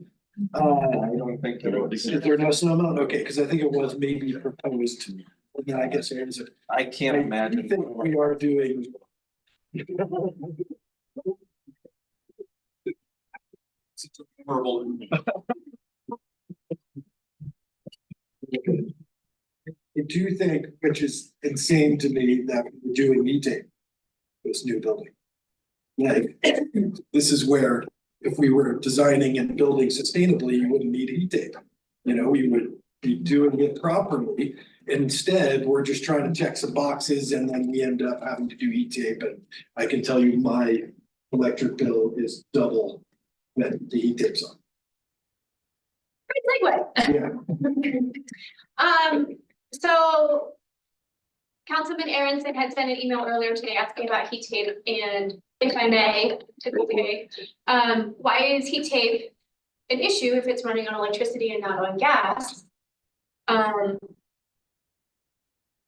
Speaker 12: I don't think there was.
Speaker 6: Is there no snow melt? Okay, because I think it was maybe proposed. And then I guess there's a.
Speaker 12: I can't imagine.
Speaker 6: I think we are doing.
Speaker 9: Verbal.
Speaker 6: I do think, which is insane to me, that we're doing E-tape. This new building. Like, this is where, if we were designing and building sustainably, you wouldn't need E-tape. You know, we would be doing it properly. Instead, we're just trying to check some boxes and then we end up having to do E-tape. And I can tell you my electric bill is double when the E-tape's on.
Speaker 16: Great segue.
Speaker 6: Yeah.
Speaker 16: So Councilman Aronson had sent an email earlier today asking about heat tape, and if I may, typically, why is heat tape an issue if it's running on electricity and not on gas?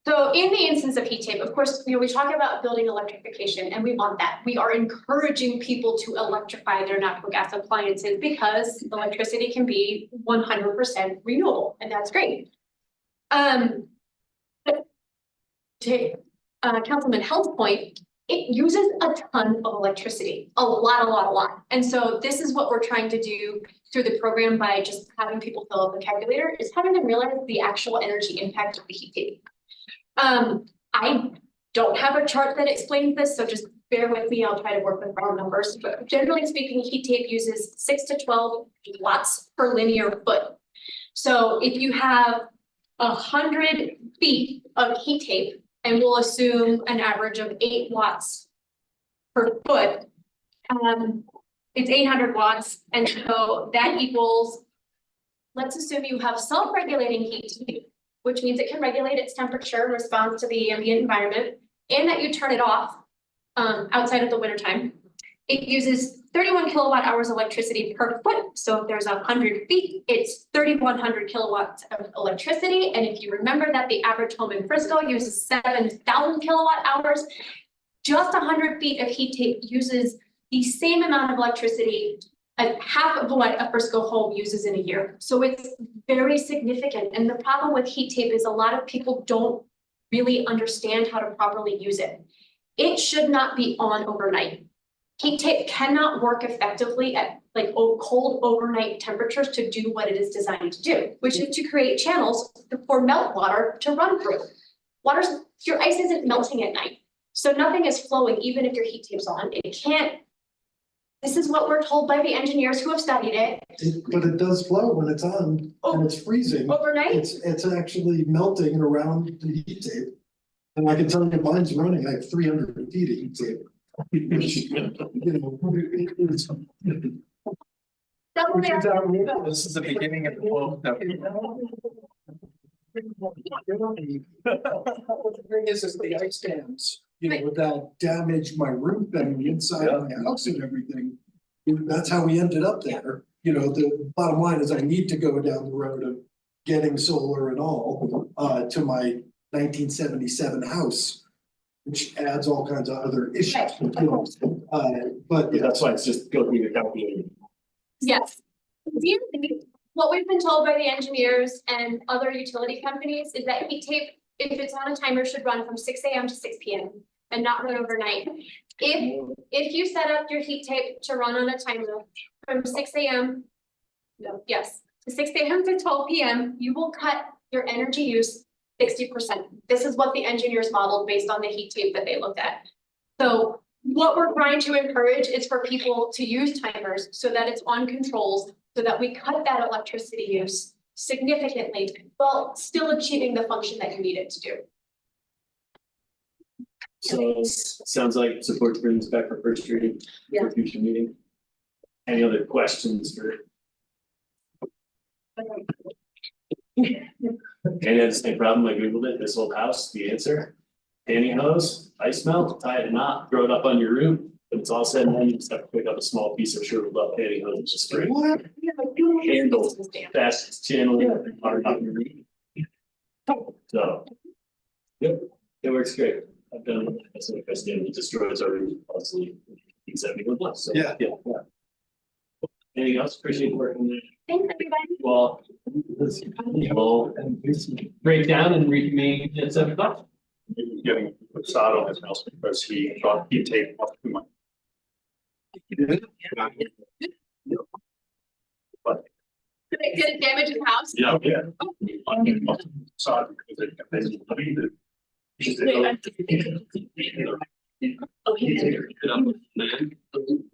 Speaker 16: So in the instance of heat tape, of course, you know, we talk about building electrification and we want that. We are encouraging people to electrify their natural gas appliances because electricity can be 100% renewable, and that's great. But to Councilman Held's point, it uses a ton of electricity, a lot. And so this is what we're trying to do through the program by just having people fill out the calculator, is having them realize the actual energy impact of the heat tape. I don't have a chart that explains this, so just bear with me. I'll try to work with round numbers, but generally speaking, heat tape uses 6 to 12 watts per linear foot. So if you have 100 feet of heat tape, and we'll assume an average of 8 watts per foot, it's 800 watts. And so that equals, let's assume you have self-regulating heat tape, which means it can regulate its temperature in response to the ambient environment, and that you turn it off outside of the wintertime. It uses 31 kilowatt hours of electricity per foot. So if there's 100 feet, it's 3,100 kilowatts of electricity. And if you remember that the average home in Frisco uses 7,000 kilowatt hours, just 100 feet of heat tape uses the same amount of electricity as half of what a Frisco home uses in a year. So it's very significant. And the problem with heat tape is a lot of people don't really understand how to properly use it. It should not be on overnight. Heat tape cannot work effectively at like cold overnight temperatures to do what it is designed to do, which is to create channels for melt water to run through. Your ice isn't melting at night, so nothing is flowing even if your heat tape's on. It can't. This is what we're told by the engineers who have studied it.
Speaker 6: But it does flow when it's on and it's freezing.
Speaker 16: Overnight?
Speaker 6: It's actually melting around the heat tape. And I can tell you mine's running, I have 300 feet of heat tape. Which, you know, it's.
Speaker 12: This is the beginning of the book.
Speaker 6: The thing is the ice dams, you know, without damage my roof and the inside of my house and everything. That's how we ended up there. You know, the bottom line is I need to go down the road of getting solar and all to my 1977 house, which adds all kinds of other issues. But
Speaker 5: Yeah, that's why it's just go through the calculator.
Speaker 16: Yes. What we've been told by the engineers and other utility companies is that heat tape, if it's on a timer, should run from 6 a.m. to 6 p.m. and not run overnight. If you set up your heat tape to run on a timer from 6 a.m. to 6 a.m. to 12 p.m., you will cut your energy use 60%. This is what the engineers modeled based on the heat tape that they looked at. So what we're trying to encourage is for people to use timers so that it's on controls, so that we cut that electricity use significantly while still achieving the function that you need it to do.
Speaker 5: So sounds like support to bring this back for first reading for future meeting. Any other questions for? And it's the same problem. I Googled it. This old house, the answer, pantyhose, ice melt, tie it in a knot, throw it up on your roof. When it's all said and done, you just have to pick up a small piece of sure love pantyhose and just spray.
Speaker 6: What?
Speaker 5: Handle, fast channel, water out your reed. So. Yep, it works great. I've done, that's what I did, it destroys our roof, possibly, P71 plus, so.
Speaker 6: Yeah.
Speaker 5: Anything else? Appreciate working there.
Speaker 16: Thanks, everybody.
Speaker 5: Well, we'll break down and reconvene at 7 o'clock.
Speaker 9: Getting a start on his house because he thought he'd take off too much. But
Speaker 16: Did it damage his house?
Speaker 9: yeah, side because it.
Speaker 16: Oh, he did.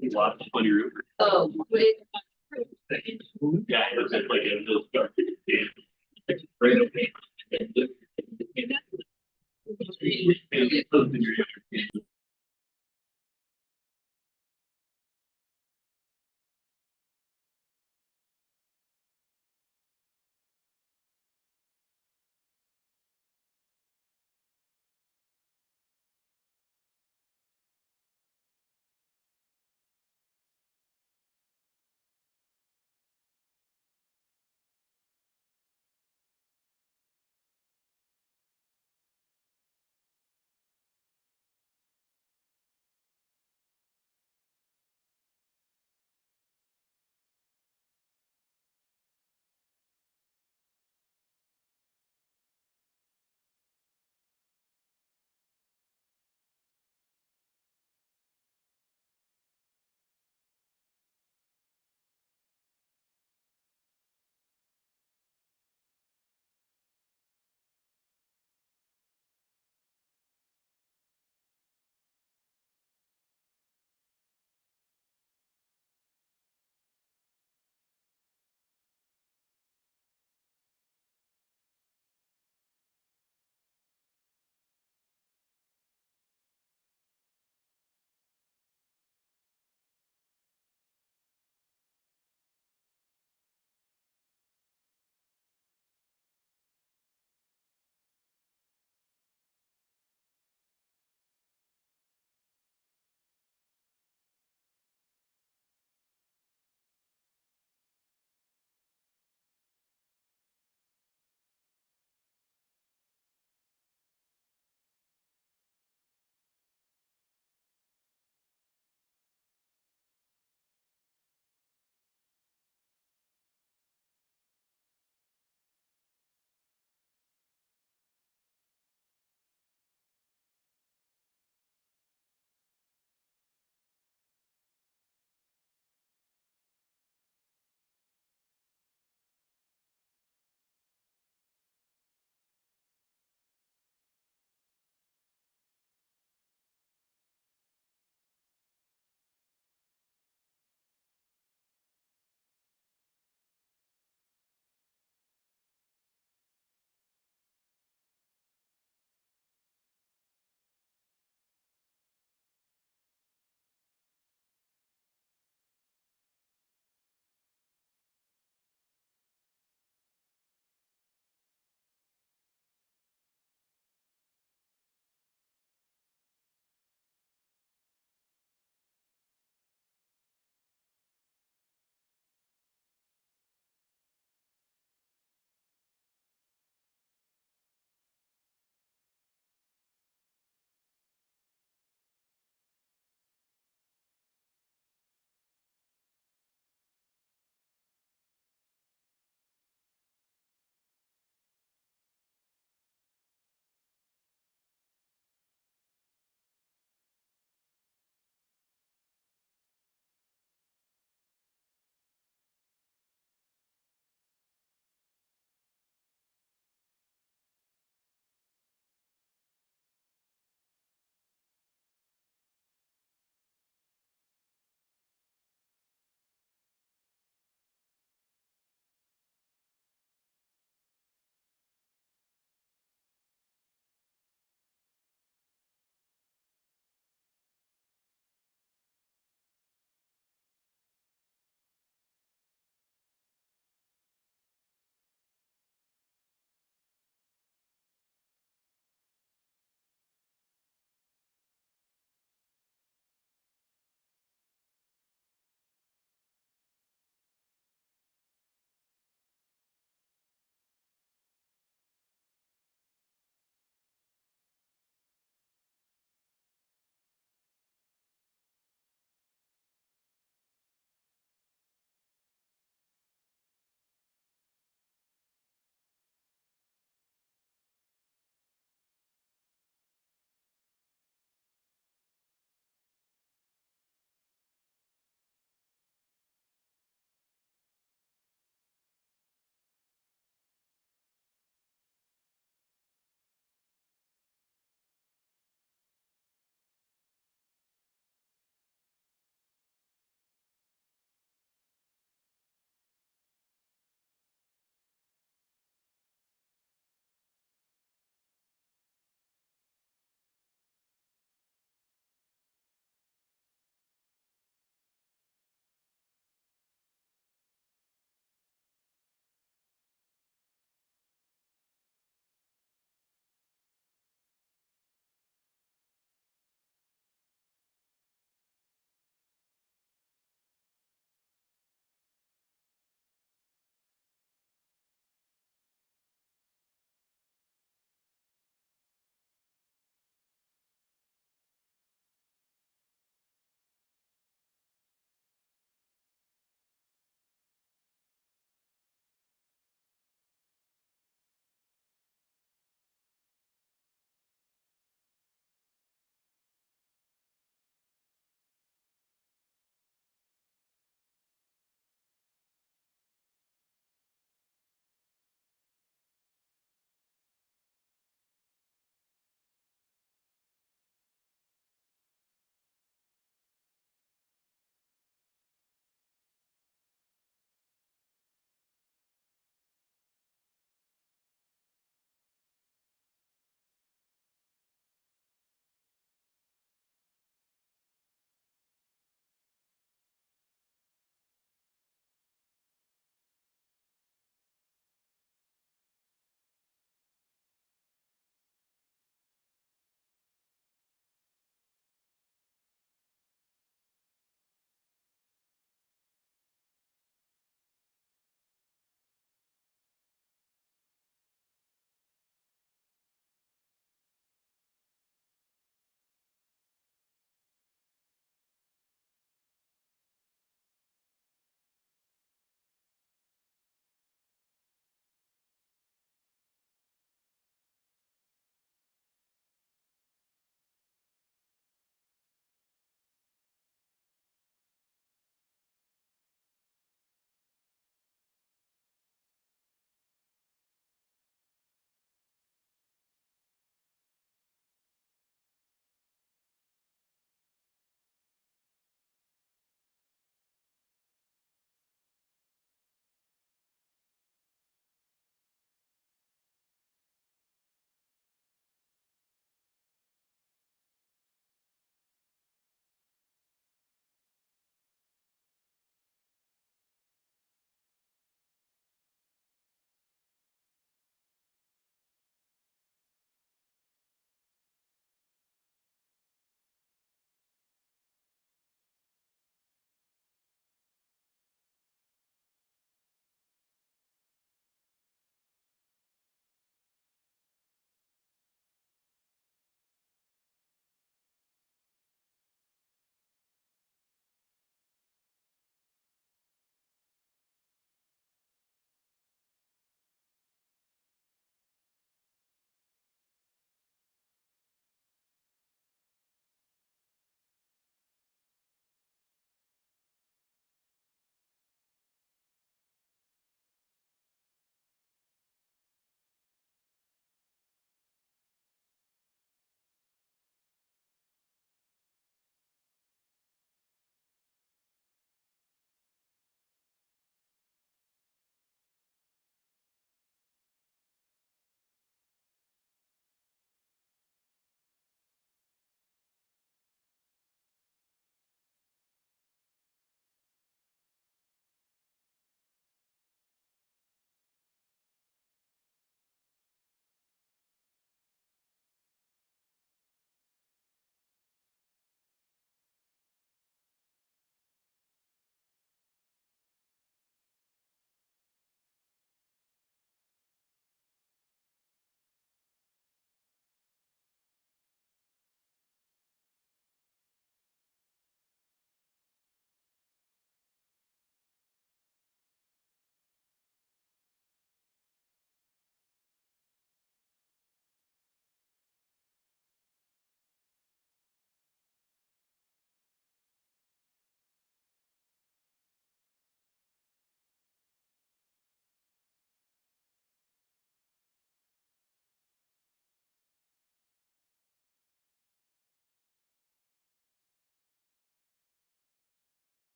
Speaker 5: He locked on your roof.
Speaker 16: Oh, wait.
Speaker 5: Yeah, it was like a little dark. Right. Okay.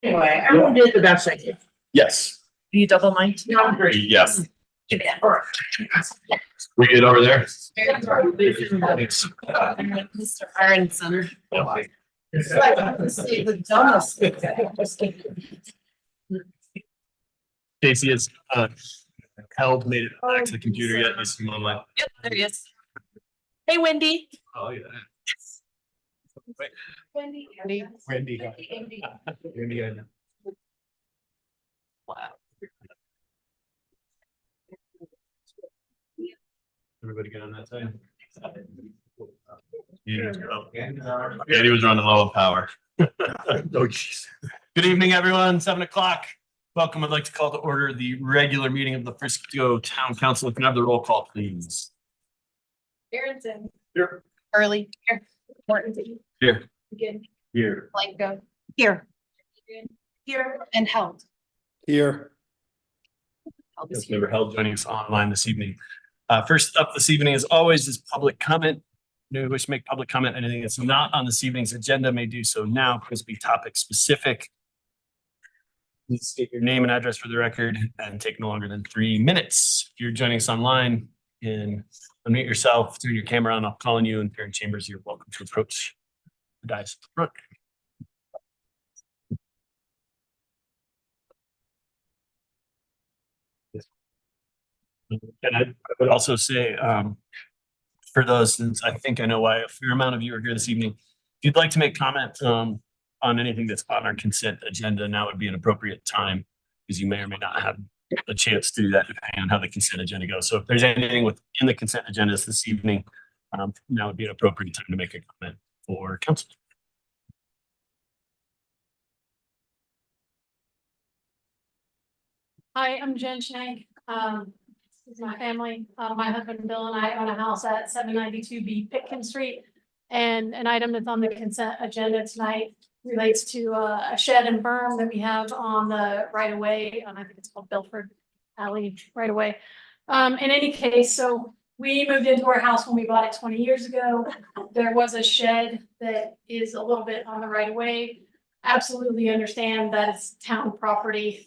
Speaker 8: Anyway, I'm gonna do the best I can.
Speaker 12: Yes.
Speaker 11: Can you double mic?
Speaker 12: Yes. We get over there.
Speaker 11: Mr. Aronson.
Speaker 8: It's like, the dumbest.
Speaker 5: Casey has held, made it back to the computer yet, this moment.
Speaker 11: Yep, there he is. Hey, Wendy.
Speaker 5: Oh, yeah.
Speaker 11: Wendy.
Speaker 5: Wendy.
Speaker 11: Wendy.
Speaker 5: Wendy, I know.
Speaker 11: Wow.
Speaker 5: Everybody good on that side? Yeah. Andy was running low on power. Oh, jeez. Good evening, everyone. 7 o'clock. Welcome. I'd like to call to order the regular meeting of the Frisco Town Council. If you can have the roll call, please.
Speaker 2: Aronson.
Speaker 5: Here.
Speaker 11: Early.
Speaker 2: Here. Morton.
Speaker 5: Here.
Speaker 2: Again.
Speaker 5: Here.
Speaker 2: Blanco.
Speaker 11: Here.
Speaker 2: Here. And Held.
Speaker 6: Here.
Speaker 5: Councilmember Held joining us online this evening. First up this evening, as always, is public comment. Who wish to make public comment, anything that's not on this evening's agenda may do so now. Please be topic specific. Please state your name and address for the record and take no longer than 3 minutes. If you're joining us online, and unmute yourself, turn your camera on, I'll call on you, and Parent Chambers, you're welcome to approach the dais at the front. And I would also say, for those, since I think I know why a fair amount of you are here this evening, if you'd like to make comment on anything that's on our consent agenda, now would be an appropriate time, because you may or may not have a chance to do that depending on how the consent agenda goes. So if there's anything within the consent agendas this evening, now would be an appropriate time to make a comment for council.
Speaker 17: Hi, I'm Jen Shank. This is my family. My husband Bill and I own a house at 792B Pitkin Street. And an item that's on the consent agenda tonight relates to a shed and berm that we have on the right of way. I think it's called Bilford Alley right away. In any case, so we moved into our house when we bought it 20 years ago. There was a shed that is a little bit on the right of way. Absolutely understand that it's town property.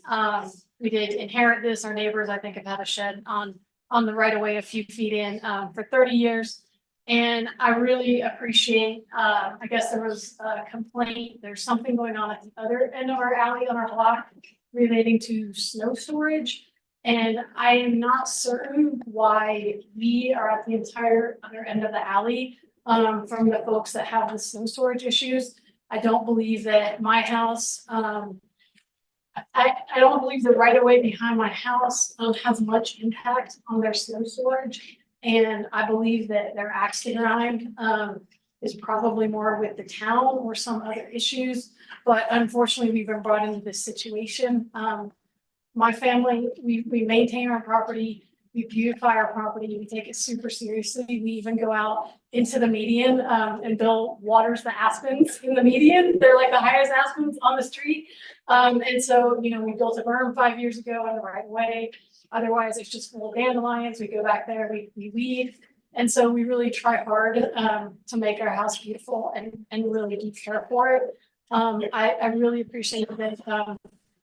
Speaker 17: We did inherit this. Our neighbors, I think, have had a shed on the right of way a few feet in for 30 years. And I really appreciate, I guess there was a complaint. There's something going on at the other end of our alley on our block relating to snow storage. And I am not certain why we are at the entire other end of the alley from the folks that have the snow storage issues. I don't believe that my house, I don't believe the right of way behind my house has much impact on their snow storage. And I believe that their axe to grind is probably more with the town or some other issues. But unfortunately, we've been brought into this situation. My family, we maintain our property, we beautify our property, we take it super seriously. We even go out into the median and Bill waters the aspens in the median. They're like the highest aspens on the street. And so, you know, we built a berm 5 years ago on the right of way. Otherwise, it's just full of dandelions. We go back there, we weed. And so we really try hard to make our house beautiful and really do care for it. I really appreciate that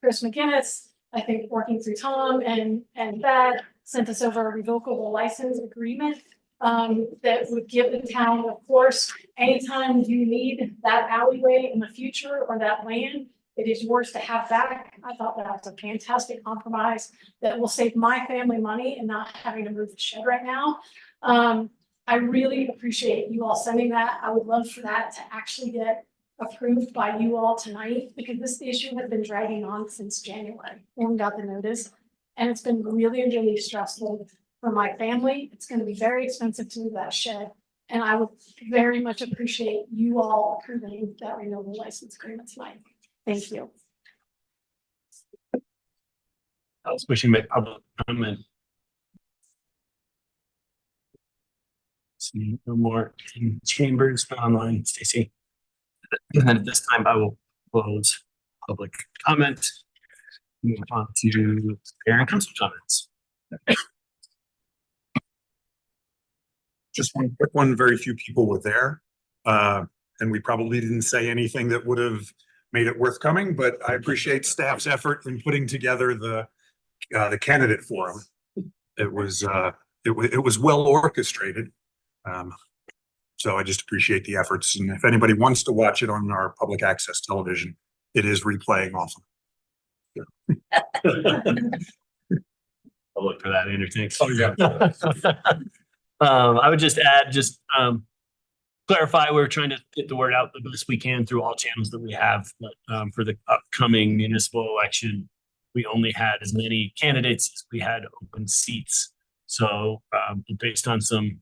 Speaker 17: Chris McGinnis, I think working through Tom and Thad, sent us over a revocable license agreement that would give the town, of course, anytime you need that alleyway in the future or that land, it is yours to have back. I thought that was a fantastic compromise that will save my family money and not having to move the shed right now. I really appreciate you all sending that. I would love for that to actually get approved by you all tonight, because this issue has been dragging on since January when we got the notice. And it's been really, really stressful for my family. It's going to be very expensive to move that shed. And I would very much appreciate you all approving that renewable license agreement tonight. Thank you.
Speaker 5: I was wishing to make public comment. See no more in chambers, but online, Stacy. And then at this time, I will close public comment. Move on to parent council comments.
Speaker 9: Just one quick one, very few people were there. And we probably didn't say anything that would have
Speaker 18: made it worth coming, but I appreciate staff's effort in putting together the candidate forum. It was well orchestrated. So I just appreciate the efforts. And if anybody wants to watch it on our public access television, it is replaying often.
Speaker 5: I'll look for that, Andrew. Thanks.
Speaker 18: Oh, yeah.
Speaker 5: I would just add, clarify, we're trying to get the word out the best we can through all channels that we have. But for the upcoming municipal election, we only had as many candidates as we had open seats. So based on some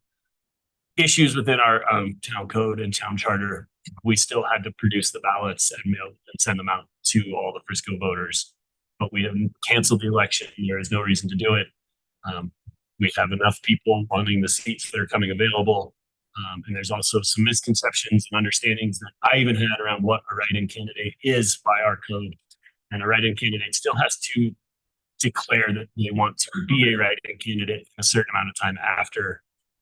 Speaker 5: issues within our town code and town charter, we still had to produce the ballots and mail and send them out to all the Frisco voters. But we have canceled the election. There is no reason to do it. We have enough people wanting the seats that are coming available. And there's also some misconceptions and understandings that I even had around what a write-in candidate is by our code. And a write-in candidate still has to declare that they want to be a write-in candidate a certain amount of time after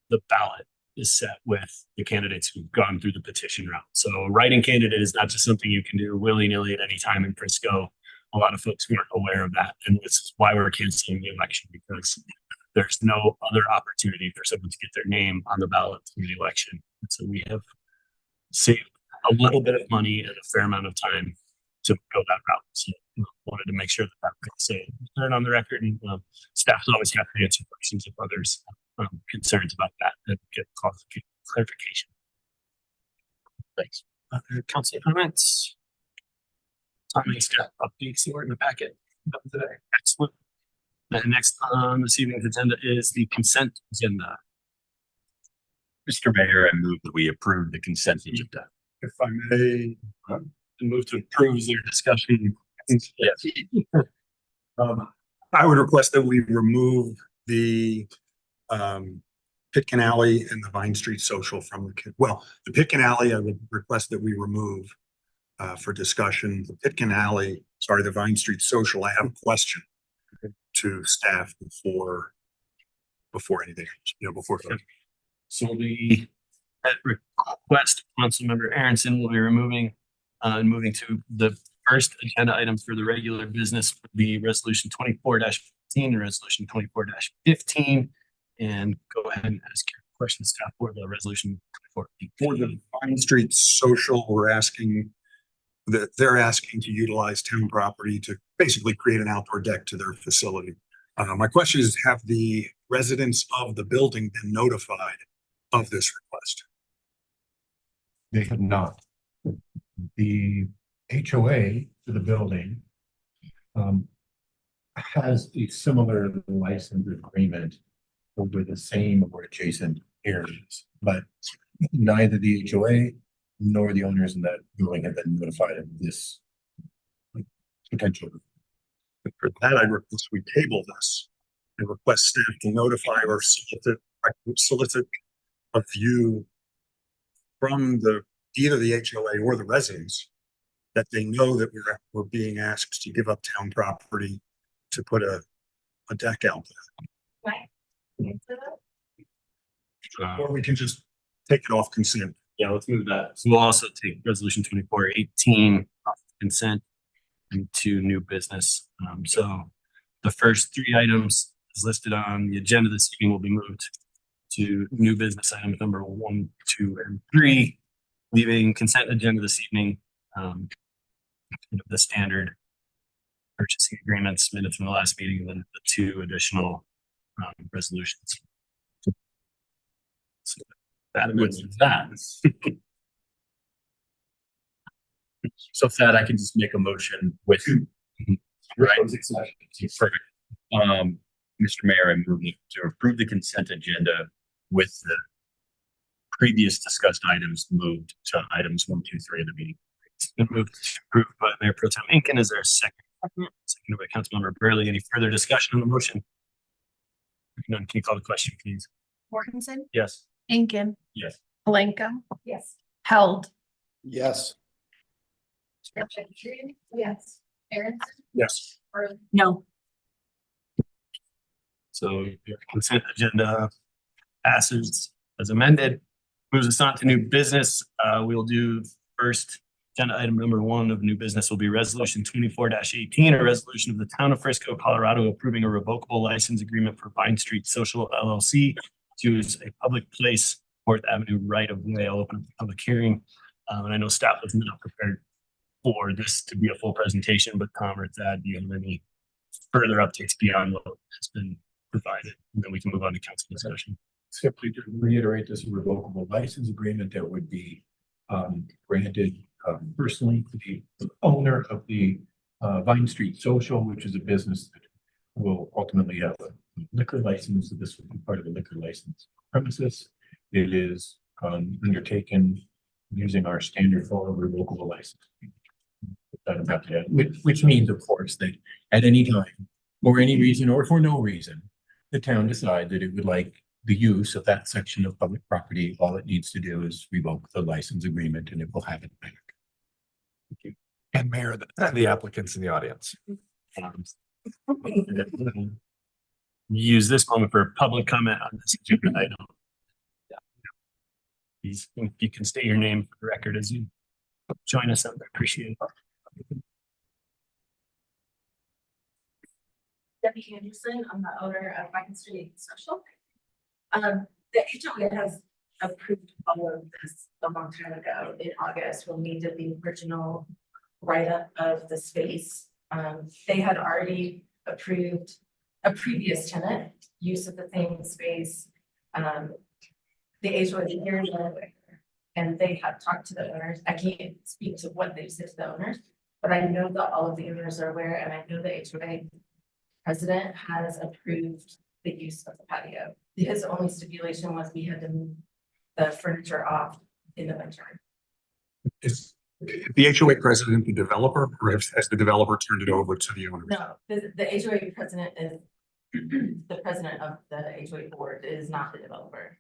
Speaker 5: the ballot is set with the candidates who've gone through the petition route. So a write-in candidate is not just something you can do willy-nilly at any time in Frisco. A lot of folks weren't aware of that. And this is why we're canceling the election, because there's no other opportunity for someone to get their name on the ballot through the election. And so we have saved a little bit of money and a fair amount of time to go that route. So wanted to make sure that that was said on the record, and staff's always happy to answer questions if others concerns about that and get clarification. Thanks. Other council comments? Tommy, staff updates here in the packet today. Excellent. The next on this evening's agenda is the consent agenda.
Speaker 12: Mr. Mayor, I move that we approve the consent agenda.
Speaker 18: If I may,
Speaker 5: move to approve. Is there discussion?
Speaker 12: Yes.
Speaker 18: I would request that we remove the Pitkin Alley and the Vine Street Social from the Pitkin Alley, I would request that we remove for discussion. The Pitkin Alley, the Vine Street Social, I have a question to staff before anything else, before.
Speaker 5: So the request, Councilmember Aronson will be removing and moving to the first agenda item for the regular business would be resolution 24-15 and resolution 24-15. And go ahead and ask your question, staff, for the resolution 24.
Speaker 18: For the Vine Street Social, they're asking to utilize town property to basically create an outdoor deck to their facility. My question is, have the residents of the building been notified of this request?
Speaker 1: They have not. The HOA for the building has a similar license agreement over the same or adjacent areas, but neither the HOA nor the owners in that building have been notified of this potential.
Speaker 18: For that, I request we table this and request staff to notify or solicit a view from either the HOA or the residents that they know that we're being asked to give up town property to put a deck out there. Or we can just take it off consent.
Speaker 5: Yeah, let's move that. So we'll also take resolution 24-18 off consent into new business. So the first three items is listed on the agenda this evening will be moved to new business items number 1, 2, and 3, leaving consent agenda this evening. The standard purchasing agreements minutes from the last meeting, and then the 2 additional resolutions. So that was that.
Speaker 12: So if that, I can just make a motion with, right? Perfect. Mr. Mayor, I move to approve the consent agenda with the previous discussed items moved to items 1, 2, 3 of the meeting.
Speaker 5: It's been moved to approve by Mayor Pro Tem Incan. Is there a second? Seconded by Councilmember Burley. Any further discussion on the motion? None. Can you call the question, please?
Speaker 2: Mortensen,
Speaker 5: Yes.
Speaker 2: Incan,
Speaker 12: Yes.
Speaker 2: Malenko,
Speaker 16: Yes.
Speaker 2: Held.
Speaker 1: Yes.
Speaker 16: Yes.
Speaker 2: Aaron.
Speaker 18: Yes.
Speaker 2: No.
Speaker 5: So your consent agenda passes as amended. Moves us on to new business. We'll do first Agenda item number 1 of new business will be resolution 24-18, a resolution of the town of Frisco, Colorado, approving a revocable license agreement for Vine Street Social LLC to use a public place, 4th Avenue right of way. I'll open up the public hearing. And I know staff was not prepared for this to be a full presentation, but Tom or Thad, do you have any further updates beyond what has been provided? And then we can move on to council discussion.
Speaker 1: Simply to reiterate, this is a revocable license agreement that would be granted personally to the owner of the Vine Street Social, which is a business that will ultimately have a liquor license. So this will be part of the liquor license premises. It is undertaken using our standard for revocable license. Which means, of course, that at any time, for any reason or for no reason, the town decides that it would like the use of that section of public property. All it needs to do is revoke the license agreement and it will have it back.
Speaker 18: Thank you. And Mayor, the applicants in the audience.
Speaker 5: Use this moment for public comment on this agenda item. Please, if you can state your name for the record as you join us up, I appreciate it.
Speaker 19: Debbie Anderson, I'm the owner of Vine Street Social. The HOA has approved all of this a long time ago in August when we did the original write-up of the space. They had already approved a previous tenant use of the same space. The HOA here and they have talked to the owners. I can't speak to what they've said to the owners, but I know that all of the owners are aware, and I know the HOA president has approved the use of the patio. His only stipulation was we had to move the furniture off in the winter.
Speaker 18: Is the HOA president the developer, or has the developer turned it over to the owner?
Speaker 19: No, the HOA president is the president of the HOA board, is not the developer.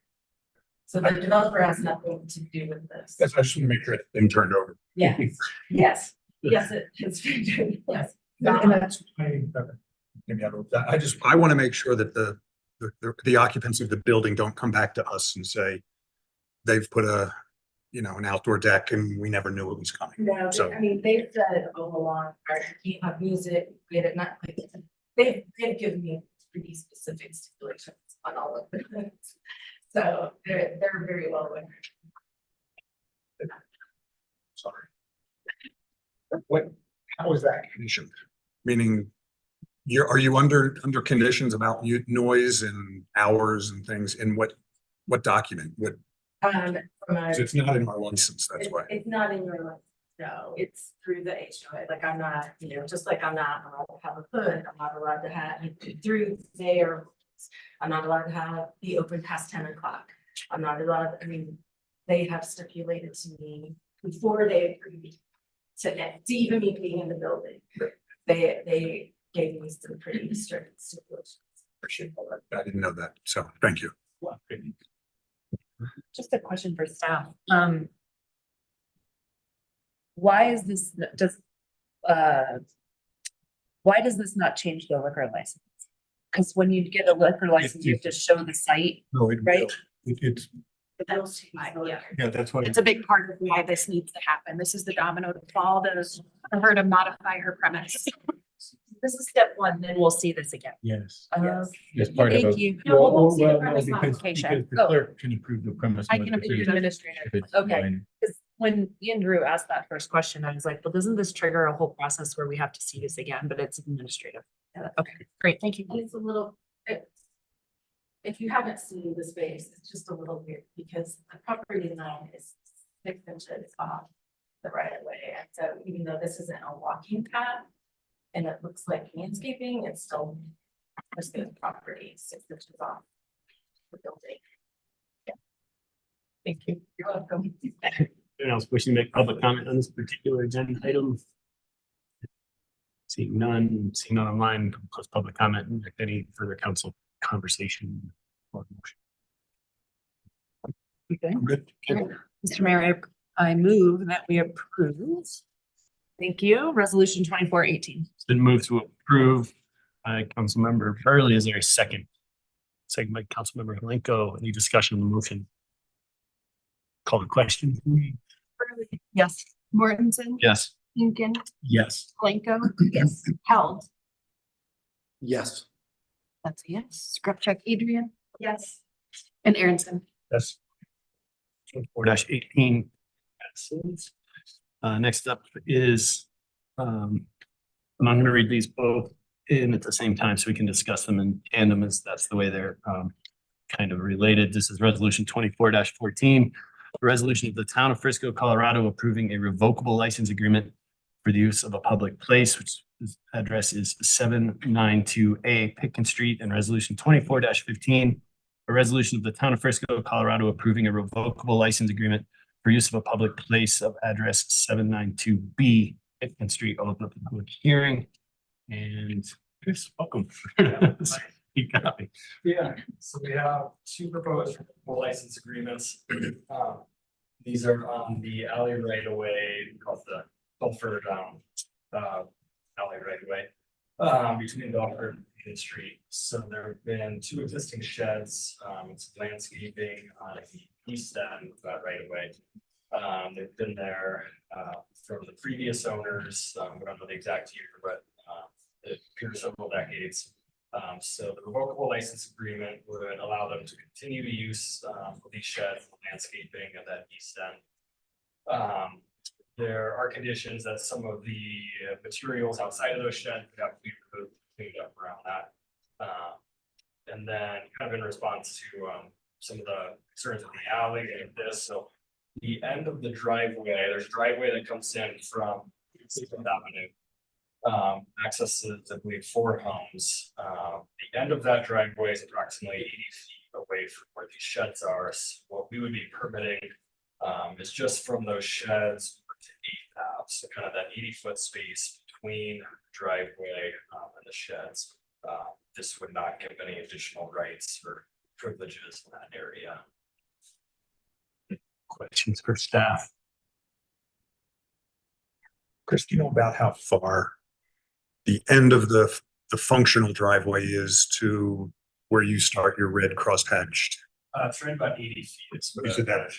Speaker 19: So the developer has nothing to do with this.
Speaker 18: Yes, I just want to make sure it's been turned over.
Speaker 19: Yeah, yes, yes, it's very good, yes.
Speaker 18: And that's, maybe I want to make sure that the occupants of the building don't come back to us and say they've put an outdoor deck and we never knew it was coming.
Speaker 19: No,
Speaker 18: So
Speaker 19: I mean, they've said all along, you have music, we had it not like, they've given me pretty specific stipulations on all of the things. So they're very well aware.
Speaker 18: sorry. How is that conditioned? Meaning, are you under conditions about noise and hours and things in what document? What? So it's not in our license, that's why.
Speaker 19: It's not in your license, no, it's through the HOA, like I'm not, just like I'm not allowed to have a hood, I'm not allowed to have, through their, I'm not allowed to have the open past 10 o'clock. I'm not allowed, they have stipulated to me before they agreed to even me being in the building. They gave me some pretty strict stipulations.
Speaker 18: Appreciate that. I didn't know that, so thank you.
Speaker 11: Just a question for staff. Why is this why does this not change the liquor license? Because when you get a liquor license, you have to show the site, right?
Speaker 1: It's, yeah, that's what.
Speaker 20: It's a big part of why this needs to happen. This is the domino to fall, for her to modify her premise.
Speaker 11: This is step one, then we'll see this again.
Speaker 1: Yes.
Speaker 11: Yes.
Speaker 1: Part of
Speaker 11: Thank
Speaker 1: a-
Speaker 11: you.
Speaker 1: Well,
Speaker 20: We'll see the
Speaker 1: no,
Speaker 20: premise
Speaker 1: because
Speaker 20: modification.
Speaker 1: the clerk can approve the premise.
Speaker 20: I can approve
Speaker 1: modification
Speaker 20: the
Speaker 11: administrator.
Speaker 1: if it's
Speaker 11: Okay.
Speaker 1: fine.
Speaker 11: Because when Andrew asked that first question, I was like, well, doesn't this trigger a whole process where we have to see this again, but it's administrative? Okay, great, thank you.
Speaker 19: It's a little, if you haven't seen the space, it's just a little weird because the property line is 6 inches off the right of way. And so even though this isn't a walking path and it looks like landscaping, it's still the property 6 inches off the building. Yeah.
Speaker 11: Thank you.
Speaker 19: You're welcome.
Speaker 5: Anyone else wishing to make public comment on this particular agenda item? Seeing none online, close public comment and any further council conversation or motion.
Speaker 11: Good. Mr. Mayor, I move that we approve. Thank you. Resolution 24-18.
Speaker 5: It's been moved to approve by Councilmember Burley. Is there a second? Second by Councilmember Helenko. Any discussion on the motion? Call the question.
Speaker 20: Burley. Yes. Mortensen.
Speaker 12: Yes.
Speaker 20: Lincoln.
Speaker 12: Yes.
Speaker 20: Blanco. Yes. Held.
Speaker 6: Yes.
Speaker 20: That's a yes. Scripcheck Adrian.
Speaker 13: Yes.
Speaker 20: And Aaronson.
Speaker 12: Yes. 4-18 passes. Next up is, and I'm gonna read these both in at the same time so we can discuss them in tandem, as that's the way they're kind of related. This is resolution 24-14. A resolution of the town of Frisco, Colorado, approving a revocable license agreement for the use of a public place, which address is 792A Pitkin Street, and resolution 24-15. A resolution of the town of Frisco, Colorado, approving a revocable license agreement for use of a public place of address 792B Pitkin Street. I'll open up the public hearing. And Chris, welcome. You got me.
Speaker 21: Yeah, so we have two proposed license agreements. These are on the alley right away called the Belford alley right away between Belford and Main Street. So there have been two existing sheds, it's landscaping on the east end of that right away. They've been there from the previous owners. We don't know the exact year, but it appears several decades. So the revocable license agreement would allow them to continue to use these sheds, landscaping at that east end. There are conditions that some of the materials outside of those sheds would have to be cleaned up around that. And then kind of in response to some of the concerns of the alley and this, so the end of the driveway, there's a driveway that comes in from 6th Avenue. Accesses, I believe, 4 homes. The end of that driveway is approximately 80 feet away from where these sheds are. So what we would be permitting is just from those sheds to 8th Ave. So kind of that 80-foot space between the driveway and the sheds. This would not give any additional rights or privileges in that area.
Speaker 18: Questions for staff? Chris, do you know about how far the end of the functional driveway is to where you start your red cross hatched?
Speaker 21: It's right about 80 feet. It's
Speaker 18: You said that.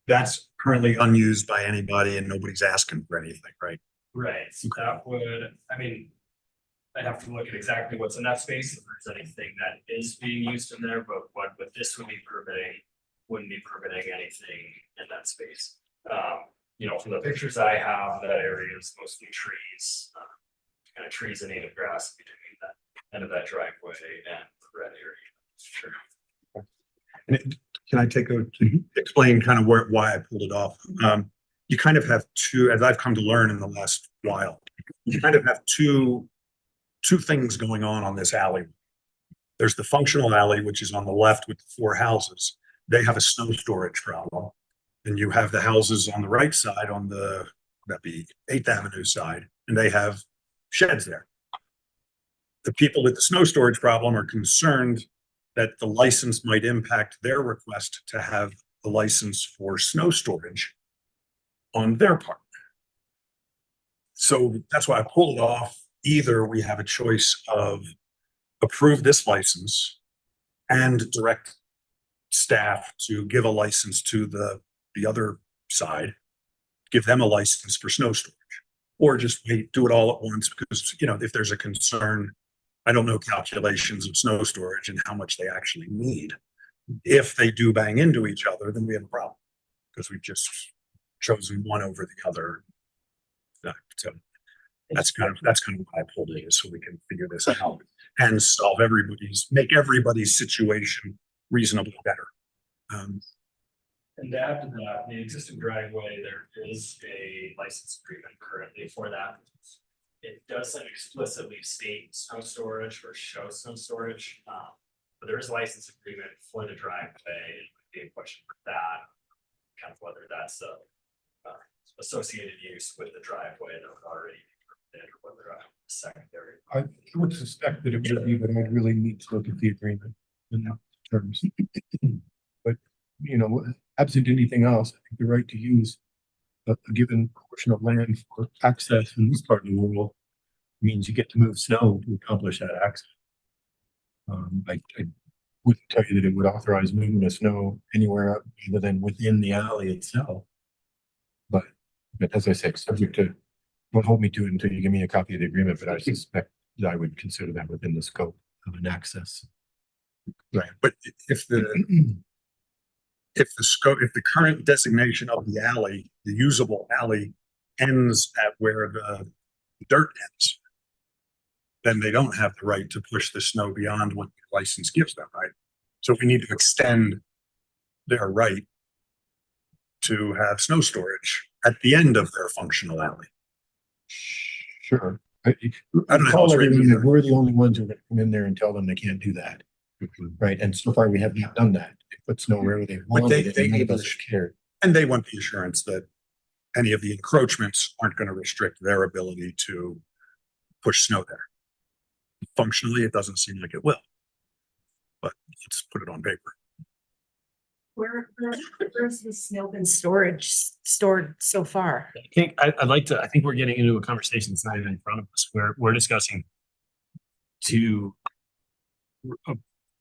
Speaker 18: That's currently unused by anybody and nobody's asking for anything, right?
Speaker 21: Right, so that would, I mean, I'd have to look at exactly what's in that space, if there's anything that is being used in there, but what this would be permitting, wouldn't be permitting anything in that space. You know, from the pictures I have, that area is mostly trees, kind of trees and native grass between that end of that driveway and the red area. Sure.
Speaker 18: And can I take explain kind of why I pulled it off? You kind of have two, as I've come to learn in the last while, you kind of have two things going on this alley. There's the functional alley, which is on the left with the 4 houses. They have a snow storage problem. And you have the houses on the right side on that'd be 8th Avenue side, and they have sheds there. The people with the snow storage problem are concerned that the license might impact their request to have the license for snow storage on their part. So that's why I pulled it off. Either we have a choice of approve this license and direct staff to give a license to the other side, give them a license for snow storage, or just wait, do it all at once, because, you know, if there's a concern, I don't know calculations of snow storage and how much they actually need. If they do bang into each other, then we have a problem, because we've just chosen one over the other. So that's kind of why I pulled it, is so we can figure this out and solve make everybody's situation reasonably better.
Speaker 21: And to add to that, the existing driveway, there is a license agreement currently for that. It doesn't explicitly state snow storage or show snow storage, but there is a license agreement for the driveway. It would be a question for that, kind of whether that's a associated use with the driveway that would already be permitted, or whether a secondary.
Speaker 1: I would suspect that it would be, but I'd really need to look at the agreement in that terms. But, you know, absent anything else, I think the right to use a given portion of land for access in this part of the world means you get to move snow to accomplish that access. I wouldn't tell you that it would authorize moving the snow anywhere other than within the alley itself. But But as I said, subject to, don't hold me to it until you give me a copy of the agreement, but I suspect that I would consider that within the scope of an access.
Speaker 18: Right, but if the scope, if the current designation of the alley, the usable alley ends at where the dirt ends, then they don't have the right to push the snow beyond what the license gives them, right? So we need to extend their right to have snow storage at the end of their functional alley.
Speaker 1: Sure.
Speaker 18: I don't know how it's written
Speaker 1: That
Speaker 18: either.
Speaker 1: we're the only ones who are gonna come in there and tell them they can't do that. Right, and so far we have not done that. It puts snow wherever they want
Speaker 18: they
Speaker 1: it, and none
Speaker 18: need
Speaker 1: of us
Speaker 18: to-
Speaker 1: care.
Speaker 18: And they want the assurance that any of the encroachments aren't going to restrict their ability to push snow there. Functionally, it doesn't seem like it will. But let's put it on paper.
Speaker 20: Where's the snow been stored so far?
Speaker 5: I think I think we're getting into a conversation that's not even in front of us, where we're discussing two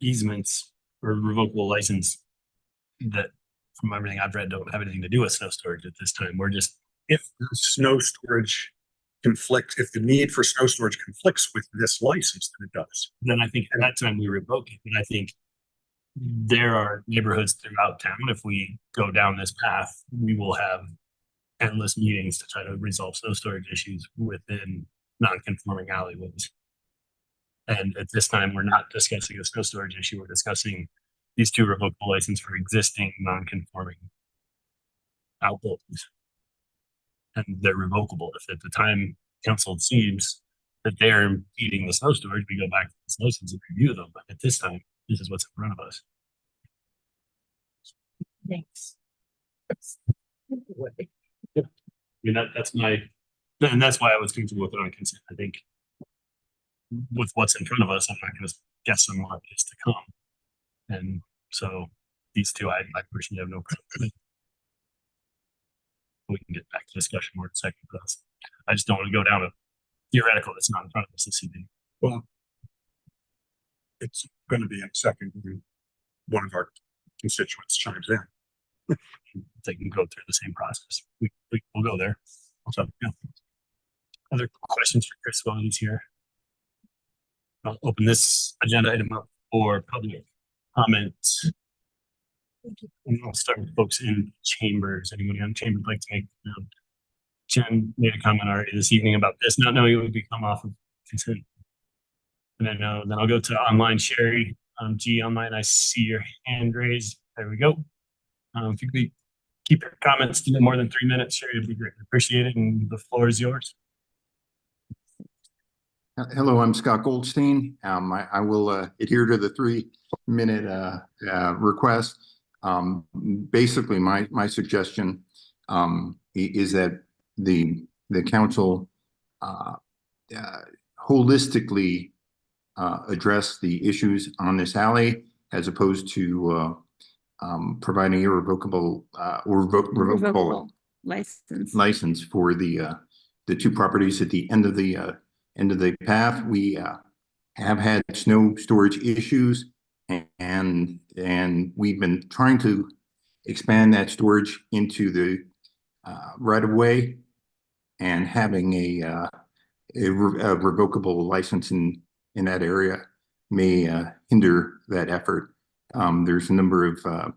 Speaker 5: easements or revocable license that, from everything I've read, don't have anything to do with snow storage at this time. We're just,
Speaker 18: If snow storage conflicts, if the need for snow storage conflicts with this license, then it does.
Speaker 5: then I think at that time we revoke it. And I think there are neighborhoods throughout town. If we go down this path, we will have endless meetings to try to resolve snow storage issues within non-conforming alleyways. And at this time, we're not discussing a snow storage issue. We're discussing these two revocable licenses for existing non-conforming outbuildings. And they're revocable. If at the time council seems that they're impeding the snow storage, we go back to the license and review them. But at this time, this is what's in front of us.
Speaker 20: Thanks.
Speaker 5: I mean, that's my, and that's why I was comfortable with it on consent. I think with what's in front of us, I'm not gonna guess on what is to come. And so these two, I personally have no problem with. We can get back to discussion more in a second, but I just don't want to go down a theoretical that's not in front of us this evening.
Speaker 18: Well, it's going to be in a second when one of our constituents chimes in.
Speaker 5: They can go through the same process. We'll go there. So, yeah. Other questions for Chris while he's here? I'll open this agenda item up for public comment. And I'll start with folks in chambers. Anyone in chamber would like to make? Jen made a comment already this evening about this, not knowing it would become off of consent. And then I'll go to online. Sherry, G online. I see your hand raised. There we go. If you could keep your comments to no more than 3 minutes, Sherry, it'd be great. Appreciate it. And the floor is yours.
Speaker 10: Hello, I'm Scott Goldstein. I will adhere to the 3-minute request. Basically, my suggestion is that the council holistically address the issues on this alley as opposed to providing irrevocable or revocable license for the two properties at the end of the path. We have had snow storage issues, and we've been trying to expand that storage into the right of way, and having a revocable license in that area may hinder that effort. There's a number of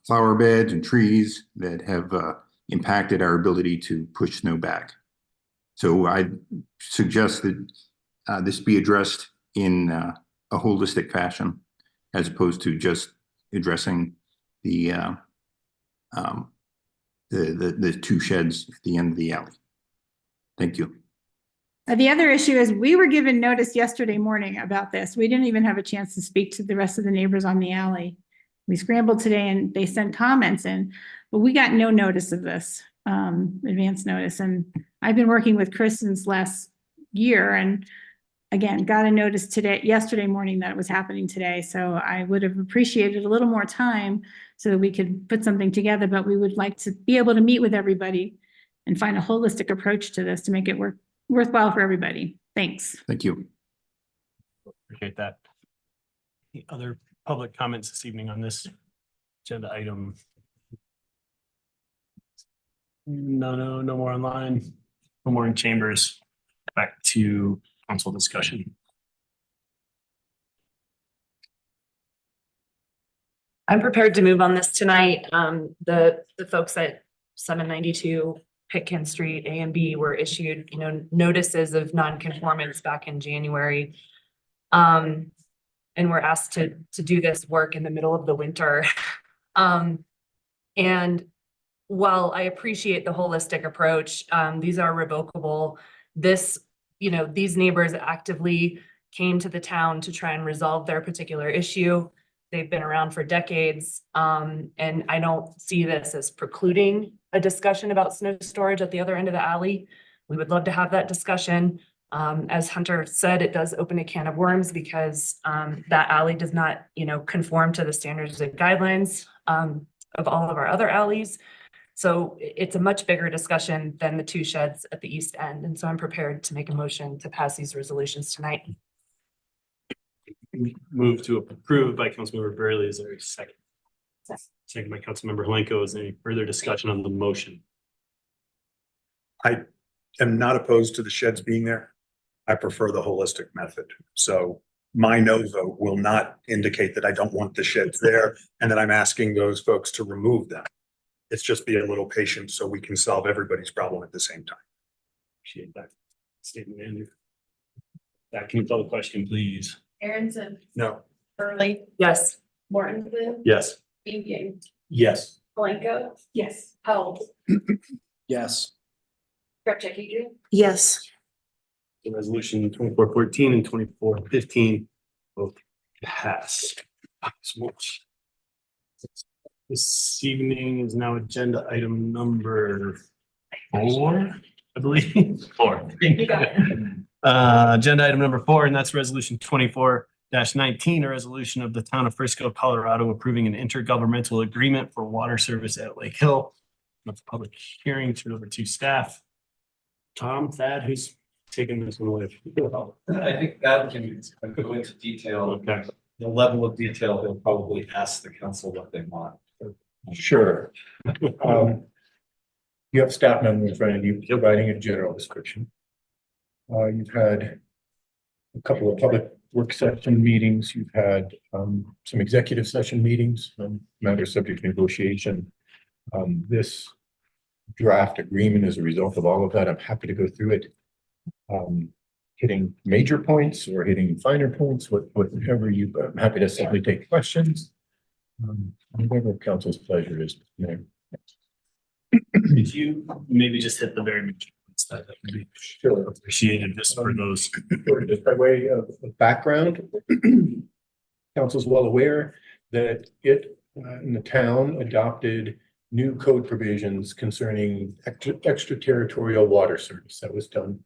Speaker 10: flower beds and trees that have impacted our ability to push snow back. So I suggest that this be addressed in a holistic fashion, as opposed to just addressing the two sheds at the end of the alley. Thank you.
Speaker 22: The other issue is we were given notice yesterday morning about this. We didn't even have a chance to speak to the rest of the neighbors on the alley. We scrambled today and they sent comments in, but we got no notice of this, advance notice. And I've been working with Chris since last year, and again, got a notice yesterday morning that it was happening today. So I would have appreciated a little more time so that we could put something together, but we would like to be able to meet with everybody and find a holistic approach to this to make it worthwhile for everybody. Thanks.
Speaker 10: Thank you.
Speaker 5: Appreciate that. Any other public comments this evening on this agenda item?
Speaker 21: No more online, no more in chambers. Back to council discussion.
Speaker 11: I'm prepared to move on this tonight. The folks at 792 Pitkin Street A and B were issued, notices of non-conformance back in January. And were asked to do this work in the middle of the winter. And while I appreciate the holistic approach, these are revocable. These neighbors actively came to the town to try and resolve their particular issue. They've been around for decades. And I don't see this as precluding a discussion about snow storage at the other end of the alley. We would love to have that discussion. As Hunter said, it does open a can of worms because that alley does not, conform to the standards and guidelines of all of our other alleys. So it's a much bigger discussion than the two sheds at the east end. And so I'm prepared to make a motion to pass these resolutions tonight.
Speaker 21: Move to approve by Councilmember Burley. Is there a second? Second by Councilmember Helenko. Is there any further discussion on the motion?
Speaker 18: I am not opposed to the sheds being there. I prefer the holistic method. So my no vote will not indicate that I don't want the sheds there and that I'm asking those folks to remove them. It's just be a little patient so we can solve everybody's problem at the same time.
Speaker 21: Appreciate that statement, Andrew. That, can you call the question, please?
Speaker 19: Aronson,
Speaker 18: No.
Speaker 19: Burley,
Speaker 11: Yes.
Speaker 19: Morton Blue,
Speaker 21: Yes.
Speaker 19: Beam,
Speaker 21: Yes.
Speaker 19: Blanco, yes, Howell,
Speaker 1: Yes.
Speaker 19: Gretchen,
Speaker 8: Yes.
Speaker 21: The resolution 2414 and 2415 both pass. This evening is now agenda item number 4, I believe. 4.
Speaker 19: You got it.
Speaker 21: Agenda item number 4, and that's resolution 24-19, a resolution of the town of Frisco, Colorado, approving an intergovernmental agreement for water service at Lake Hill. That's a public hearing. Turn over to staff. Tom, Thad, who's taking this one away?
Speaker 4: I think that can go into detail.
Speaker 21: Okay.
Speaker 4: The level of detail, they'll probably ask the council what they want.
Speaker 1: Sure. You have staff members in front of you providing a general description. You've had a couple of public work session meetings. You've had some executive session meetings on matters subject to negotiation. This draft agreement is a result of all of that. I'm happy to go through it. Hitting major points or hitting finer points, whatever you, I'm happy to simply take questions. Whatever council's pleasure is.
Speaker 21: Could you maybe just hit the very major points that would be
Speaker 1: Sure.
Speaker 21: appreciated just for those?
Speaker 1: Just by way of background, council's well aware that it in the town adopted new code provisions concerning extraterritorial water service. That was done,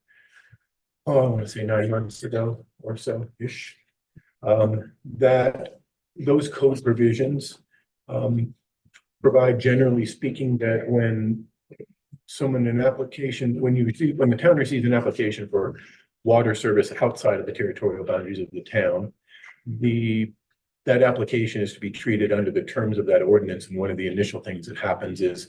Speaker 1: I want to say 9 months ago or so-ish. That those code provisions provide, generally speaking, that when the town receives an application for water service outside of the territorial boundaries of the town, that application is to be treated under the terms of that ordinance. And one of the initial things that happens is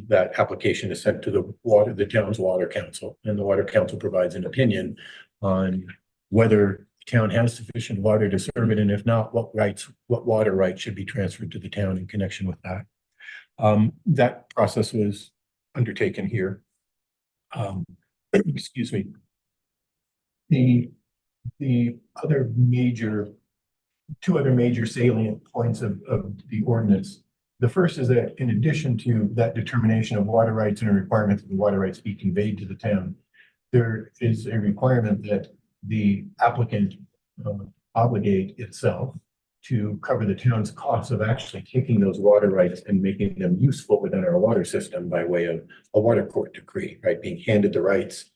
Speaker 1: that application is sent to the town's water council, and the water council provides an opinion on whether the town has sufficient water to serve it, and if not, what water rights should be transferred to the town in connection with that. That process was undertaken here. Excuse me. The other two other major salient points of the ordinance. The first is that in addition to that determination of water rights and a requirement that the water rights be conveyed to the town, there is a requirement that the applicant obligate itself to cover the town's costs of actually taking those water rights and making them useful within our water system by way of a water court decree, right? Being handed the rights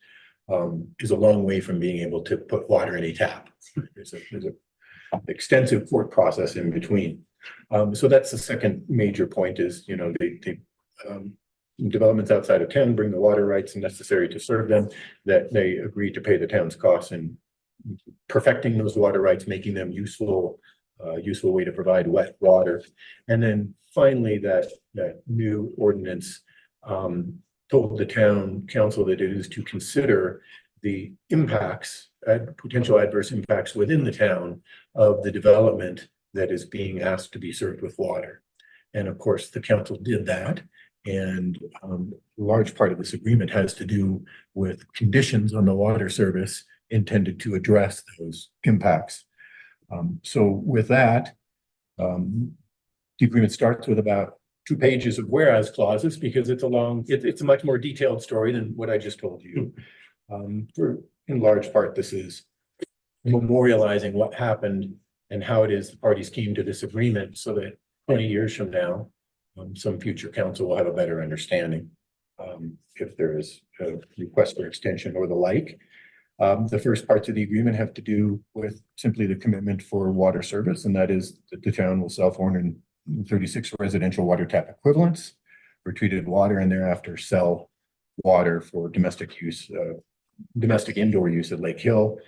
Speaker 1: is a long way from being able to put water in a tap. There's a extensive court process in between. So that's the second major point is, developments outside of town bring the water rights necessary to serve them, that they agree to pay the town's costs in perfecting those water rights, making them useful way to provide wet water. And then finally, that new ordinance
Speaker 7: told the town council that it is to consider the impacts, potential adverse impacts within the town of the development that is being asked to be served with water. And of course, the council did that. And a large part of this agreement has to do with conditions on the water service intended to address those impacts. So with that, the agreement starts with about 2 pages of whereas clauses because it's a much more detailed story than what I just told you. In large part, this is memorializing what happened and how it is the parties came to this agreement so that 20 years from now, some future council will have a better understanding if there is a request for extension or the like. The first parts of the agreement have to do with simply the commitment for water service, and that is that the town will sell 436 residential water tap equivalents for treated water and thereafter sell water for domestic use, domestic indoor use at Lake Hill.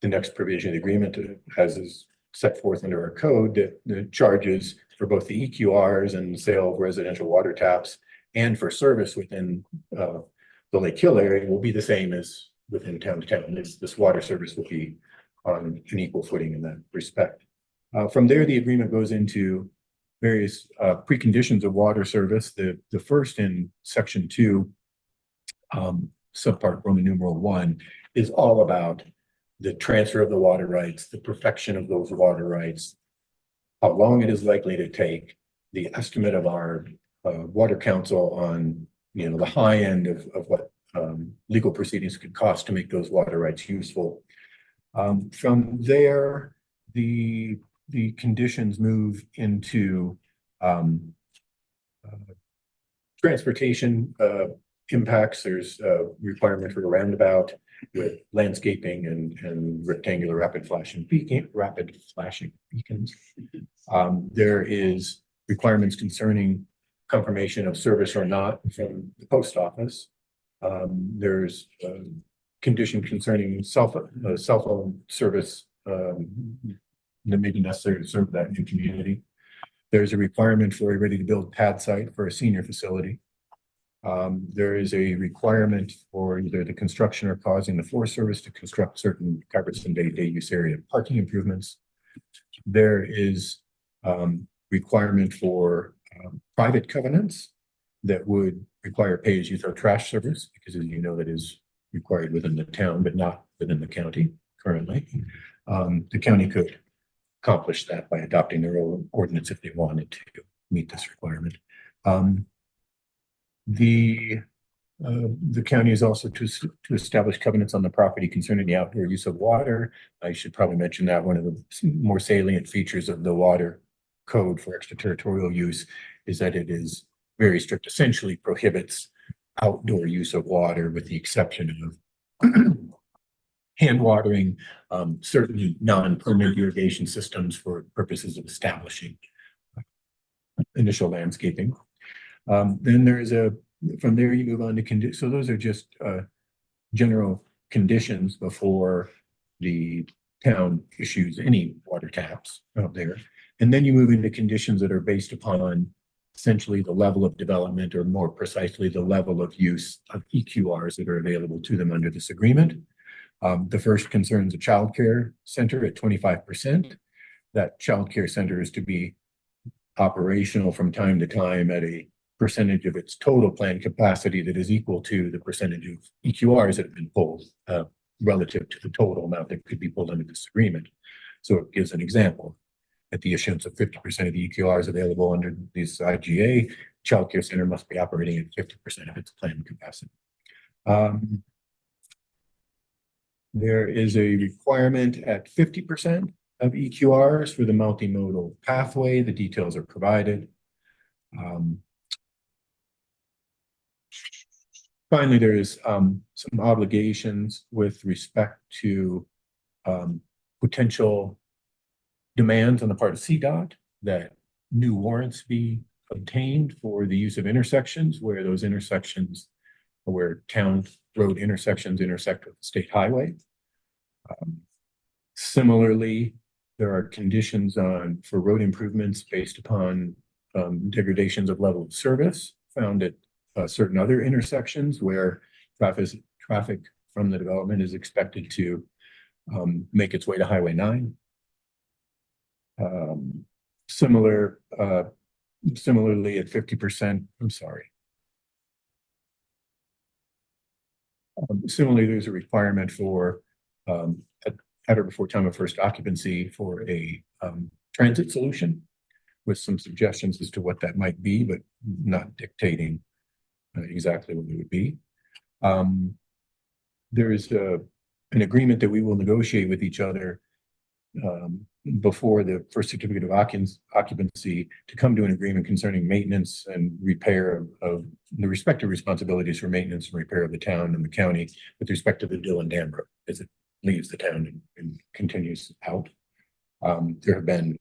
Speaker 7: The next provision of the agreement is set forth under our code that the charges for both the EQRs and the sale of residential water taps and for service within the Lake Hill area will be the same as within town to town. This water service will be on an equal footing in that respect. From there, the agreement goes into various preconditions of water service. The first in section 2, subpart Roman numeral 1, is all about the transfer of the water rights, the perfection of those water rights, how long it is likely to take, the estimate of our water council on the high end of what legal proceedings could cost to make those water rights useful. From there, the conditions move into transportation impacts. There's a requirement for a roundabout with landscaping and rectangular rapid flashing beacons. There is requirements concerning confirmation of service or not from the post office. There's a condition concerning cell phone service that may be necessary to serve that new community. There's a requirement for a ready-to-build pad site for a senior facility. There is a requirement for either the construction or causing the Forest Service to construct certain Culbertson Bay day use area parking improvements. There is requirement for private covenants that would require pay-as-you-throw trash service, because as you know, that is required within the town, but not within the county currently. The county could accomplish that by adopting their own ordinance if they wanted to meet this requirement. The county is also to establish covenants on the property concerning the outdoor use of water. I should probably mention that one of the more salient features of the water code for extraterritorial use is that it is very strict, essentially prohibits outdoor use of water with the exception of hand watering, certainly non-permanent irrigation systems for purposes of establishing initial landscaping. Then there is from there you move on to so those are just general conditions before the town issues any water taps out there. And then you move into conditions that are based upon essentially the level of development, or more precisely, the level of use of EQRs that are available to them under this agreement. The first concerns a childcare center at 25%. That childcare center is to be operational from time to time at a percentage of its total planned capacity that is equal to the percentage of EQRs that have been pulled relative to the total amount that could be pulled under this agreement. So it gives an example. At the issuance of 50% of the EQRs available under this IGA, childcare center must be operating at 50% of its planned capacity. There is a requirement at 50% of EQRs for the multimodal pathway. The details are provided. Finally, there is some obligations with respect to potential demands on the part of CDOT that new warrants be obtained for the use of intersections where town road intersections intersect with the state highway. Similarly, there are conditions for road improvements based upon degradations of level of service found at certain other intersections where traffic from the development is expected to make its way to Highway 9. Similarly at 50%, I'm sorry. Similarly, there's a requirement for at or before time of first occupancy for a transit solution with some suggestions as to what that might be, but not dictating exactly what it would be. There is an agreement that we will negotiate with each other before the first certificate of occupancy to come to an agreement concerning maintenance and repair of the respective responsibilities for maintenance and repair of the town and the county with respect to the Dillon Dam Road as it leaves the town and continues out. There have been,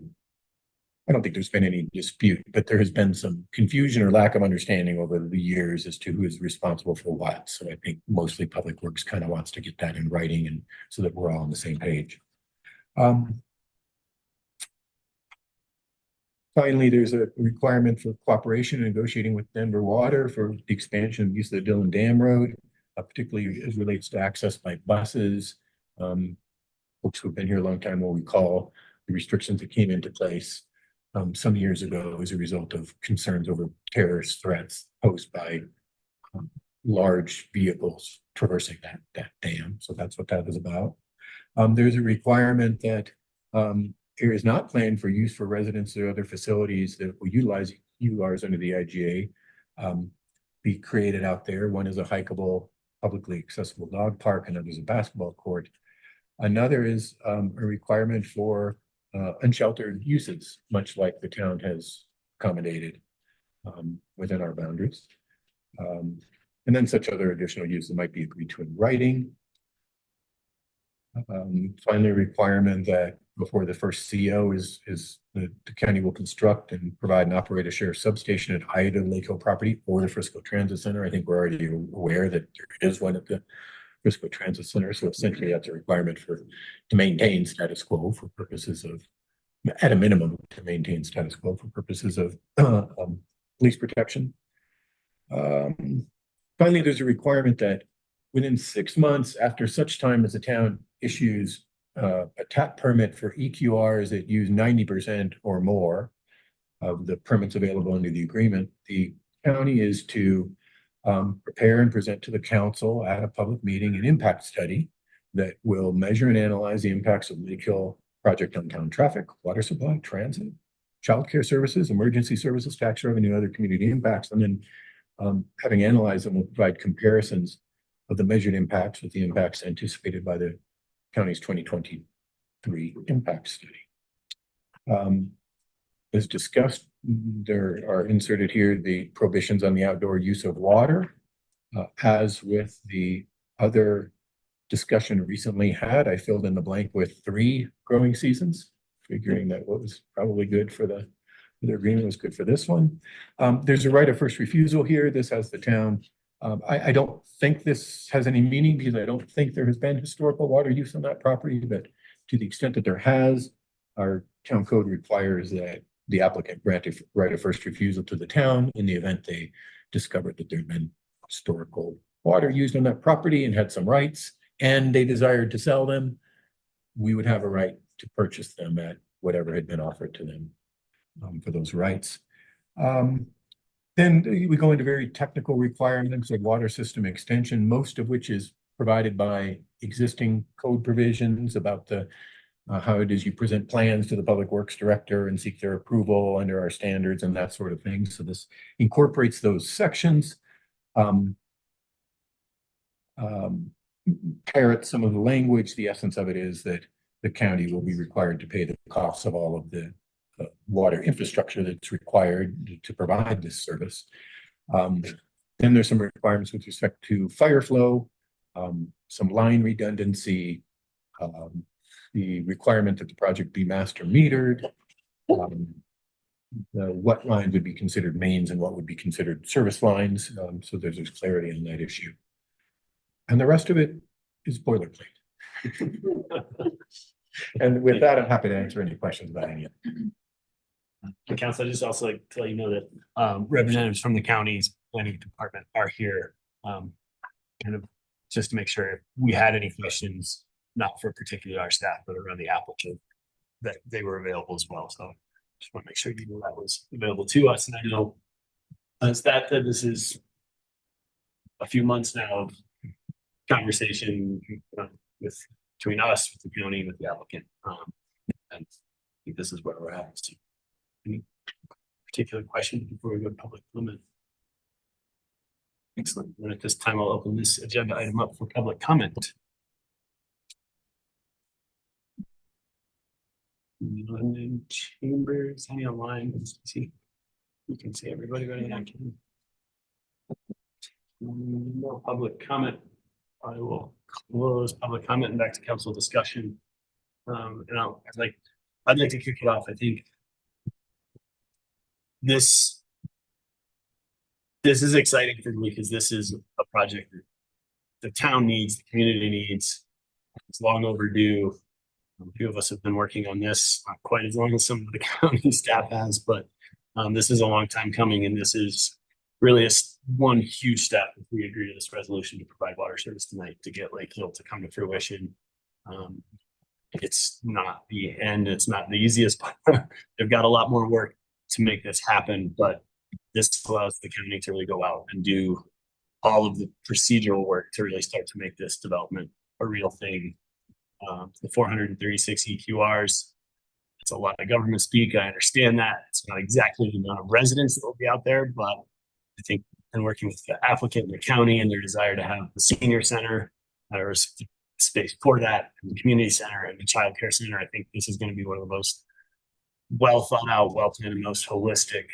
Speaker 7: I don't think there's been any dispute, but there has been some confusion or lack of understanding over the years as to who is responsible for what. So I think mostly Public Works kind of wants to get that in writing and so that we're all on the same page. Finally, there's a requirement for cooperation in negotiating with Denver Water for the expansion of use of the Dillon Dam Road, particularly as relates to access by buses. Folks who've been here a long time will recall the restrictions that came into place some years ago as a result of concerns over terrorist threats posed by large vehicles traversing that dam. So that's what that is about. There's a requirement that area is not planned for use for residents or other facilities that will utilize ULARs under the IGA be created out there. One is a hikeable, publicly accessible dog park, another is a basketball court. Another is a requirement for unsheltered uses, much like the town has accommodated within our boundaries. And then such other additional use that might be agreed to in writing. Finally, a requirement that before the first CO is the county will construct and provide and operate a shared substation at either Lake Hill property or the Frisco Transit Center. I think we're already aware that there is one at the Frisco Transit Center. So essentially that's a requirement to maintain status quo for purposes of, at a minimum, to maintain status quo for purposes of police protection. Finally, there's a requirement that within 6 months after such time as the town issues a TAP permit for EQRs that use 90% or more of the permits available under the agreement, the county is to prepare and present to the council at a public meeting an impact study that will measure and analyze the impacts of Lake Hill project on town traffic, water supply, transit, childcare services, emergency services, tax revenue, other community impacts, and then having analyzed them, will provide comparisons of the measured impacts with the impacts anticipated by the county's 2023 impact study. As discussed, there are inserted here the prohibitions on the outdoor use of water. As with the other discussion recently had, I filled in the blank with 3 growing seasons, figuring that what was probably good for the agreement was good for this one. There's a right of first refusal here. This has the town. I don't think this has any meaning because I don't think there has been historical water use on that property, but to the extent that there has, our town code requires that the applicant grant a right of first refusal to the town in the event they discovered that there had been historical water used on that property and had some rights, and they desired to sell them. We would have a right to purchase them at whatever had been offered to them for those rights. Then we go into very technical requirements of water system extension, most of which is provided by existing code provisions about the how it is you present plans to the Public Works Director and seek their approval under our standards and that sort of thing. So this incorporates those sections, parrots some of the language. The essence of it is that the county will be required to pay the costs of all of the water infrastructure that's required to provide this service. Then there's some requirements with respect to fire flow, some line redundancy, the requirement that the project be master metered, what lines would be considered mains and what would be considered service lines. So there's clarity on that issue. And the rest of it is boilerplate. And with that, I'm happy to answer any questions about any of it.
Speaker 5: Council, I just also like to let you know that representatives from the counties
Speaker 14: planning department are here. Kind of just to make sure if we had any questions, not for particularly our staff, but around the applicant, that they were available as well. So just want to make sure you knew that was available to us. And I know as that this is a few months now of conversation with between us, with the county, with the applicant. And I think this is where we're at. So any particular questions before we go to public comment? Excellent. And at this time, I'll open this agenda item up for public comment. None in chambers, any online? Let's see. You can see everybody better than I can. No public comment. I will close public comment and back to council discussion. And I'd like to kick it off. I think this is exciting for me because this is a project that the town needs, the community needs. It's long overdue. A few of us have been working on this, not quite as long as some of the county staff has, but this is a long time coming, and this is really one huge step if we agree to this resolution to provide water service tonight to get Lake Hill to come to fruition. It's not the end, it's not the easiest, but they've got a lot more work to make this happen, but this allows the county to really go out and do all of the procedural work to really start to make this development a real thing. The 436 EQRs, it's a lot of government speak. I understand that. It's not exactly the amount of residents that will be out there, but I think in working with the applicant and the county and their desire to have the senior center, there was space for that, and the community center and the child care center, I think this is going to be one of the most well thought out, well planned, and most holistic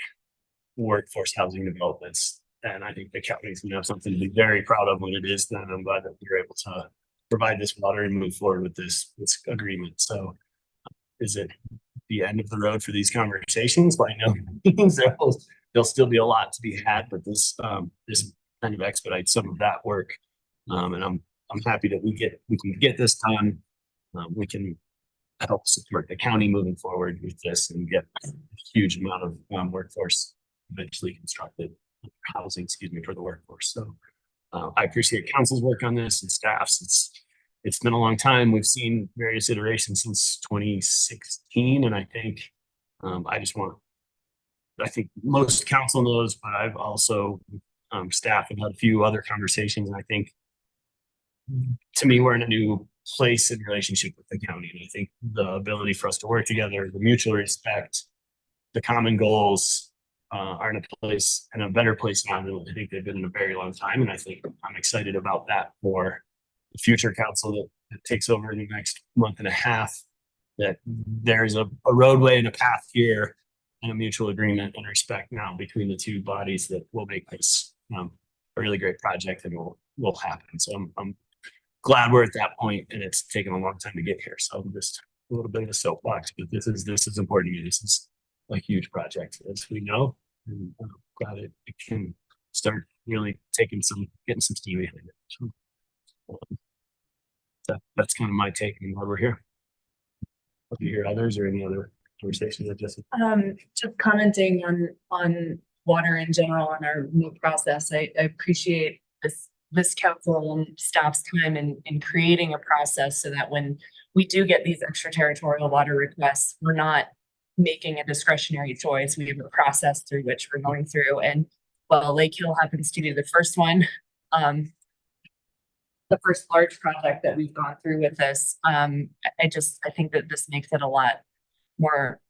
Speaker 14: workforce housing developments. And I think the county is going to have something to be very proud of when it is done. I'm glad that we're able to provide this water and move forward with this agreement. So is it the end of the road for these conversations? By no means. There'll still be a lot to be had, but this kind of expedites some of that work. And I'm happy that we can get this done. We can help support the county moving forward with this and get a huge amount of workforce eventually constructed, housing, for the workforce. So I appreciate council's work on this and staff's. It's been a long time. We've seen various iterations since 2016, and I think I think most council knows, but I've also staff and had a few other conversations, and I think to me we're in a new place in relationship with the county, and I think the ability for us to work together, the mutual respect, the common goals are in a better place now than I think they've been in a very long time, and I think I'm excited about that for the future council that takes over in the next month and a half, that there's a roadway and a path here and a mutual agreement and respect now between the two bodies that will make this a really great project and will happen. So I'm glad we're at that point, and it's taken a long time to get here. So I'm just a little bit of a soapbox, but this is important to me. This is a huge project, as we know, and I'm glad it can start really getting some steam behind it. So that's kind of my take on why we're here. Do you hear others or any other conversations that just
Speaker 11: commenting on water in general and our new process. I appreciate this council and staff's time in creating a process so that when we do get these extraterritorial water requests, we're not making a discretionary choice. We have a process through which we're going through. And while Lake Hill happens to be the first one, the first large project that we've gone through with this, I think that this makes it a lot more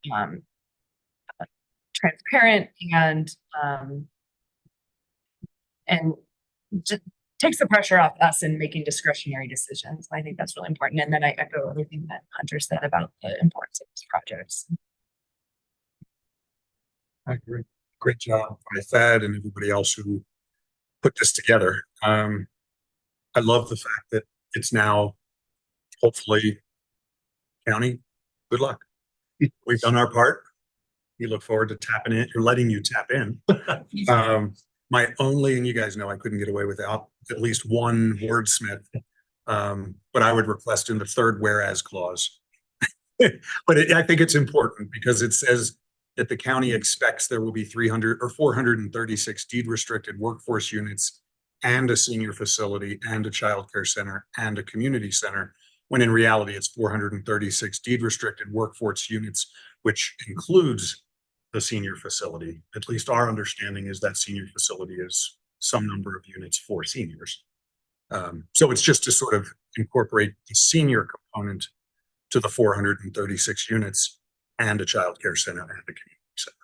Speaker 11: transparent and just takes the pressure off us in making discretionary decisions. I think that's really important. And then I echo everything that Hunter said about the importance of these projects.
Speaker 18: I agree. Great job by Thad and everybody else who put this together. I love the fact that it's now, hopefully, county, good luck. We've done our part. We look forward to tapping in, or letting you tap in. My only, and you guys know I couldn't get away without at least one wordsmith, but I would request in the third whereas clause. But I think it's important because it says that the county expects there will be 300 or 436 deed restricted workforce units and a senior facility and a childcare center and a community center, when in reality it's 436 deed restricted workforce units, which includes the senior facility. At least our understanding is that senior facility is some number of units for seniors. So it's just to sort of incorporate the senior component to the 436 units and a childcare center and a community center.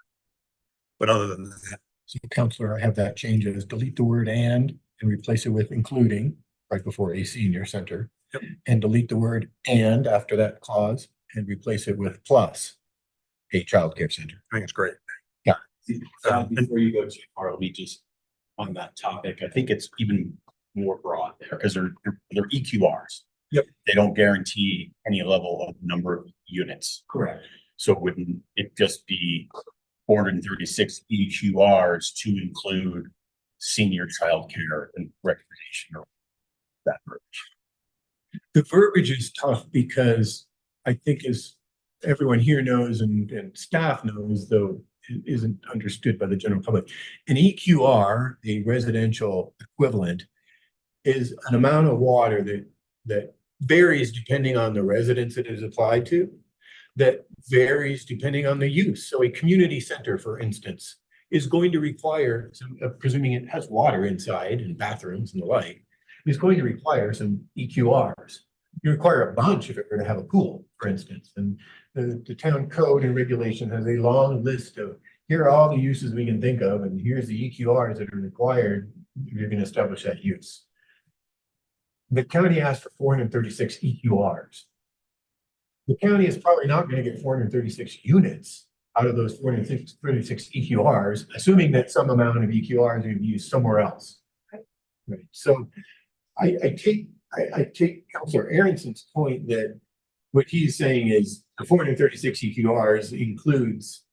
Speaker 18: But other than that.
Speaker 7: So Counselor, I have that change as delete the word and replace it with including right before a senior center.
Speaker 18: Yep.
Speaker 7: And delete the word and after that clause and replace it with plus a childcare center.
Speaker 18: I think it's great.
Speaker 7: Yeah.
Speaker 12: Before you go too far, let me just, on that topic, I think it's even more broad there, because they're EQRs.
Speaker 18: Yep.
Speaker 12: They don't guarantee any level of number of units.
Speaker 7: Correct.
Speaker 12: So wouldn't it just be 436 EQRs to include senior childcare and recreation or that verbiage?
Speaker 7: The verbiage is tough because I think as everyone here knows and staff knows, though it isn't understood by the general public, an EQR, a residential equivalent, is an amount of water that varies depending on the residence it is applied to, that varies depending on the use. So a community center, for instance, is going to require some, presuming it has water inside and bathrooms and the like, is going to require some EQRs. You require a bunch if it were to have a pool, for instance. And the town code and regulation has a long list of, here are all the uses we can think of, and here's the EQRs that are required if you're going to establish that use. The county asked for 436 EQRs. The county is probably not going to get 436 units out of those 436 EQRs, assuming that some amount of EQRs are going to be used somewhere else. Right. So I take Councilor Aronson's point that what he's saying is the 436 EQRs includes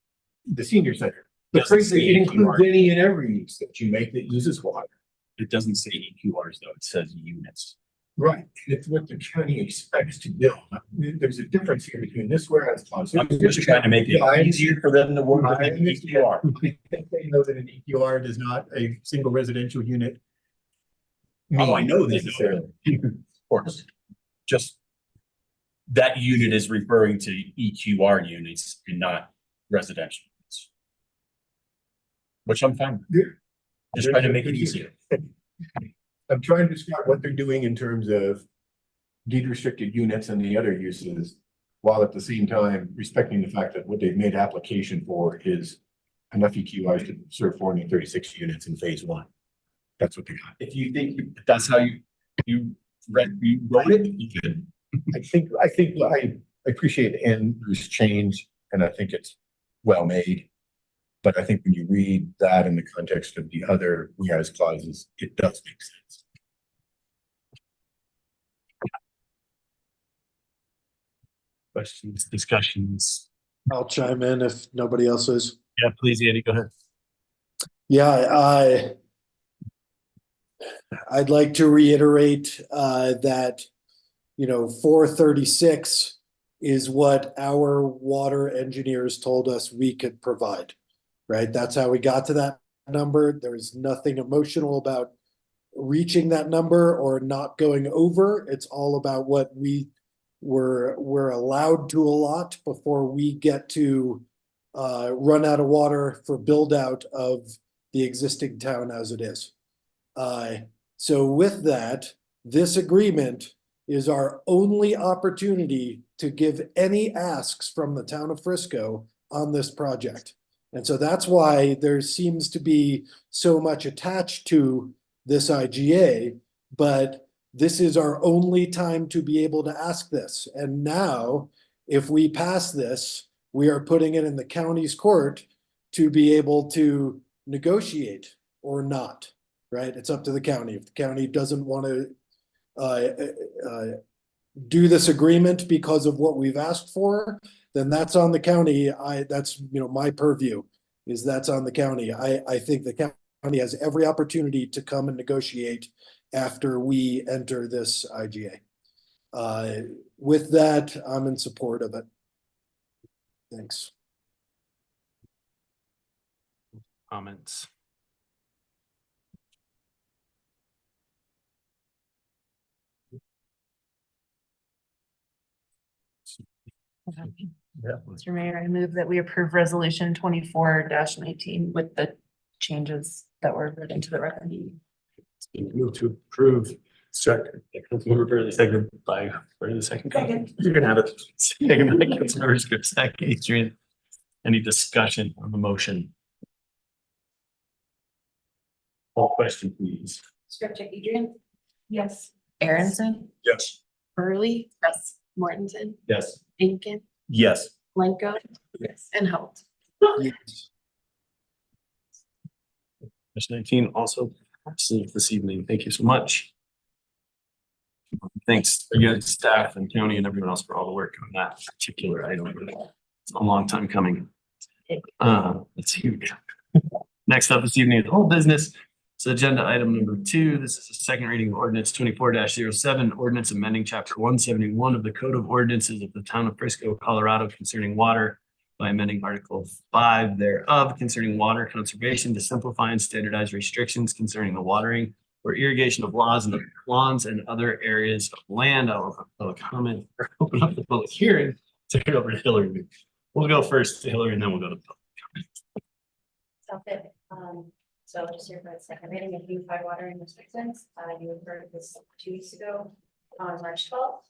Speaker 7: the senior center. But frankly, it includes any and every use that you make that uses water.
Speaker 12: It doesn't say EQRs though, it says units.
Speaker 7: Right, and it's what the county expects to build. There's a difference here between this whereas clause.
Speaker 12: I'm just trying to make it easier for them to work with an EQR.
Speaker 7: I think they know that an EQR does not a single residential unit.
Speaker 12: Oh, I know they
Speaker 7: necessarily.
Speaker 12: know. Of course. Just that unit is referring to EQR units and not residential units. Which I'm fine with.
Speaker 7: Yeah.
Speaker 12: Just trying to make it easier.
Speaker 7: I'm trying to describe what they're doing in terms of deed restricted units and the other uses, while at the same time respecting the fact that what they've made application for is enough EQRs to serve 436 units in phase one. That's what they got.
Speaker 12: If you think that's how you wrote it, you could.
Speaker 7: I appreciate Andrew's change, and I think it's well made. But I think when you read that in the context of the other whereas clauses, it does make sense.
Speaker 14: Questions, discussions?
Speaker 6: I'll chime in if nobody else is.
Speaker 14: Yeah, please, Andy, go ahead.
Speaker 6: Yeah, I'd like to reiterate that, 436 is what our water engineers told us we could provide, right? That's how we got to that number. There's nothing emotional about reaching that number or not going over. It's all about what we're allowed to allot before we get to run out of water for build out of the existing town as it is. So with that, this agreement is our only opportunity to give any asks from the town of Frisco on this project. And so that's why there seems to be so much attached to this IGA, but this is our only time to be able to ask this. And now, if we pass this, we are putting it in the county's court to be able to negotiate or not, right? It's up to the county. If the county doesn't want to do this agreement because of what we've asked for, then that's on the county. That's my purview, is that's on the county. I think the county has every opportunity to come and negotiate after we enter this IGA. With that, I'm in support of it. Thanks.
Speaker 14: comments?
Speaker 11: Mr. Mayor, I move that we approve resolution 24-19 with the changes that were written into the record.
Speaker 14: Move to approve. Second. Councilmember Burley, second by, for the second. You're gonna have it. Second by Councilmember Scripps, Adrian. Any discussion on the motion? All question, please.
Speaker 19: Scripture, Adrian? Yes.
Speaker 11: Aronson,
Speaker 18: Yes.
Speaker 11: Burley. Yes. Mortensen,
Speaker 14: Yes.
Speaker 11: Incan,
Speaker 14: Yes.
Speaker 11: Blanco. Yes. And Holt.
Speaker 14: Ms. 19 also received this evening. Thank you so much. Thanks again, staff and county and everyone else for all the work on that particular item. It's a long time coming. It's huge. Next up this evening is whole business. So agenda item number 2, this is a second reading of ordinance 24-07, ordinance amending chapter 171 of the Code of Ordinances of the Town of Frisco, Colorado concerning water by amending article 5 thereof concerning water conservation to simplify and standardize restrictions concerning the watering or irrigation of lawns and other areas of land. I'll have a public comment or open up the public hearing to hear over to Hillary. We'll go first to Hillary and then we'll go to public comment.
Speaker 19: So just here for the second reading of unified watering restrictions, you heard this 2 weeks ago on March 12th.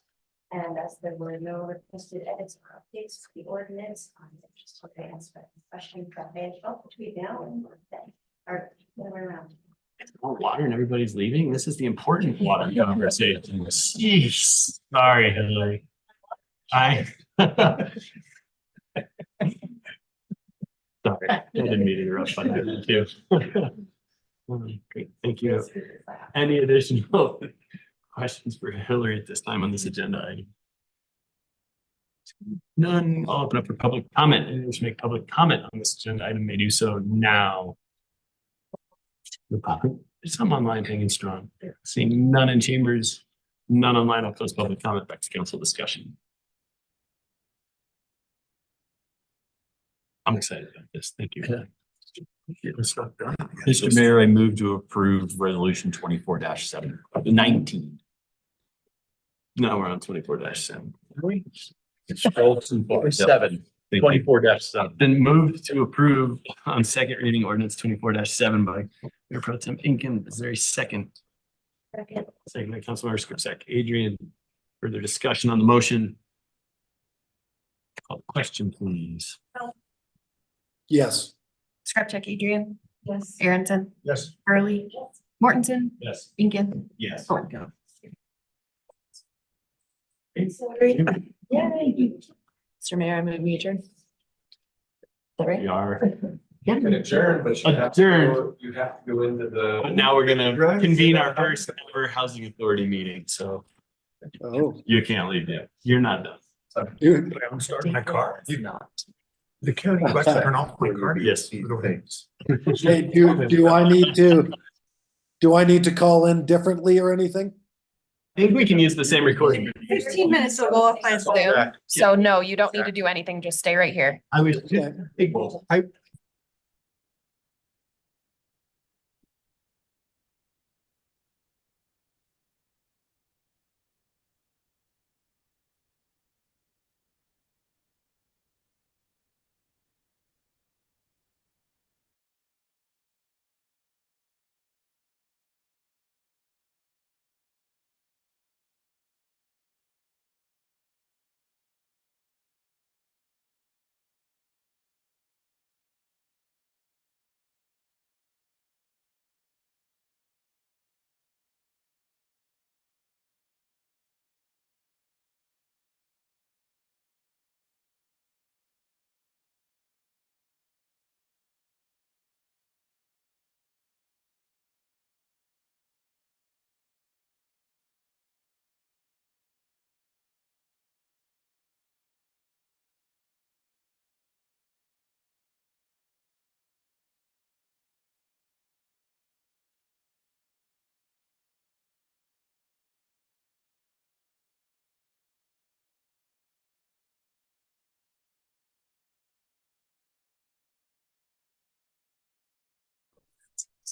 Speaker 19: And as there were no requested edits or updates to the ordinance, I'm just hoping to answer the question from May 12th between now and then, or the other way around.
Speaker 14: It's more water and everybody's leaving. This is the important water conversation. Jeez. Sorry, Hillary. Sorry, I didn't mean to interrupt. But I did too. Great, thank you. Any additional questions for Hillary at this time on this agenda item? None. I'll open up for public comment. Anyone wish to make public comment on this agenda item may do so now. There's some online hanging strong. Seeing none in chambers, none online. I'll close public comment. Back to council discussion. I'm excited about this. Thank you.
Speaker 12: Mr. Mayor, I move to approve resolution 24-19.
Speaker 14: Now we're on 24-7.
Speaker 12: It's 7. 24-7.
Speaker 14: Then moved to approve on second reading ordinance 24-7 by Mayor Pro Tem Incan. Is there a second? Second by Councilmember Scripps. Adrian, further discussion on the motion? Call the question, please.
Speaker 6: Yes.
Speaker 11: Scripture, Adrian.
Speaker 19: Yes.
Speaker 11: Aronson,
Speaker 18: Yes.
Speaker 11: Burley. Mortensen,
Speaker 14: Yes.
Speaker 11: Incan.
Speaker 14: Yes.
Speaker 11: Blanco. Mr. Mayor, I move we adjourn. Is that right?
Speaker 14: We are.
Speaker 4: You can adjourn, but you have to go, you have to go into the.
Speaker 14: But now we're gonna convene our first ever housing authority meeting, so
Speaker 6: Oh,
Speaker 14: you can't leave yet. You're not done.
Speaker 6: dude.
Speaker 18: I haven't started my car.
Speaker 12: Not.
Speaker 18: The county would like to turn off my car.
Speaker 14: Yes.
Speaker 6: Hey, do I need to call in differently or anything?
Speaker 14: I think we can use the same recording.
Speaker 20: 15 minutes to go up my Zoom. So no, you don't need to do anything. Just stay right here.
Speaker 14: I was,
Speaker 6: I,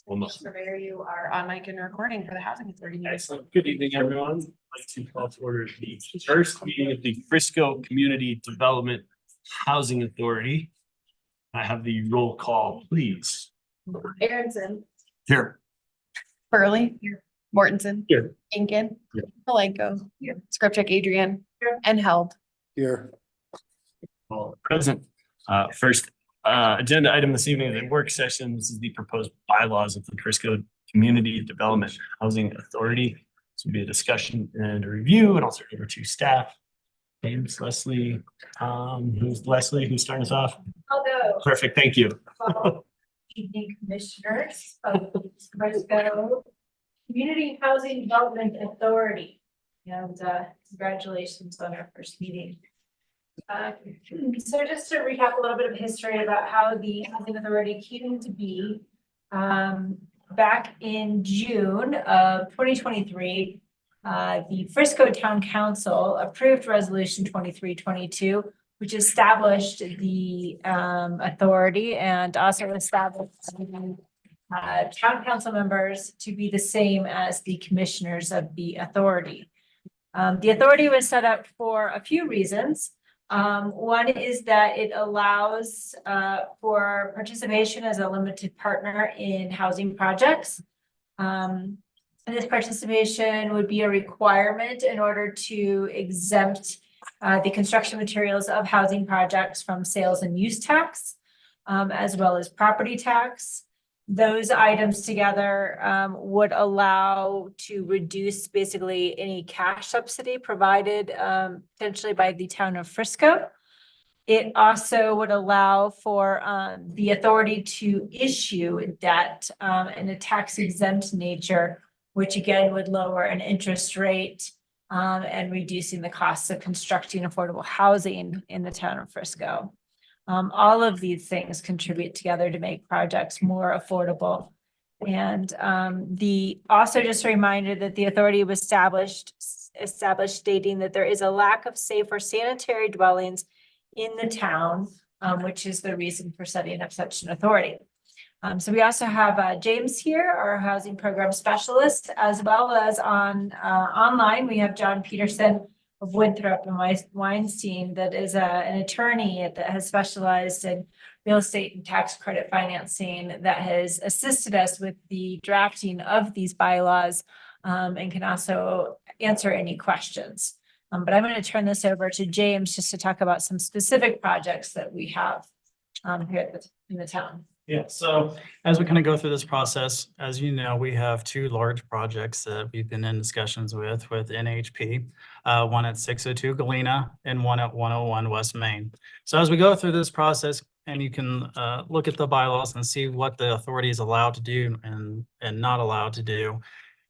Speaker 20: Mr. Mayor, you are on mic and recording for the Housing Authority. meeting.
Speaker 14: Excellent. Good evening, everyone. I'd like to call to order the first meeting of the Frisco Community Development Housing Authority. I have the roll call, please.
Speaker 20: Aronson.
Speaker 14: Here.
Speaker 20: Burley. Mortensen.
Speaker 14: Here.
Speaker 20: Incan.
Speaker 14: Here.
Speaker 20: Malenko. Here. Scripture Adrian. Here. And Held.
Speaker 6: Here.
Speaker 14: All present. First, agenda item this evening is a work session. This is the proposed bylaws of the Frisco Community Development Housing Authority. This will be a discussion and a review, and I'll turn it over to staff. James, Leslie, who's Leslie, who's starting us off?
Speaker 13: I'll go.
Speaker 14: Perfect, thank you.
Speaker 13: Evening Commissioners of Frisco Community Housing Development Authority. And congratulations on our first meeting. So just to recap a little bit of history about how the Housing Authority came to be. Back in June of 2023, the Frisco Town Council approved Resolution 2322, which established the authority and also established the town council members to be the same as the commissioners of the authority. The authority was set up for a few reasons. One is that it allows for participation as a limited partner in housing projects. And this participation would be a requirement in order to exempt the construction materials of housing projects from sales and use tax, as well as property tax. Those items together would allow to reduce basically any cash subsidy provided potentially by the town of Frisco. It also would allow for the authority to issue debt in a tax exempt nature, which again would lower an interest rate and reducing the costs of constructing affordable housing in the town of Frisco. All of these things contribute together to make projects more affordable. And also just a reminder that the authority was established stating that there is a lack of safe or sanitary dwellings in the town, which is the reason for setting up such an authority. So we also have James here, our housing program specialist, as well as online, we have John Peterson of Winthrop and Weinstein, that is an attorney that has specialized in real estate and tax credit financing, that has assisted us with the drafting of these bylaws and can also answer any questions. But I'm going to turn this over to James just to talk about some specific projects that we have here in the town.
Speaker 21: Yeah, so as we kind of go through this process, as you know, we have two large projects that we've been in discussions with NHP, one at 602 Galena and one at 101 West Main. So as we go through this process, and you can look at the bylaws and see what the authority is allowed to do and not allowed to do.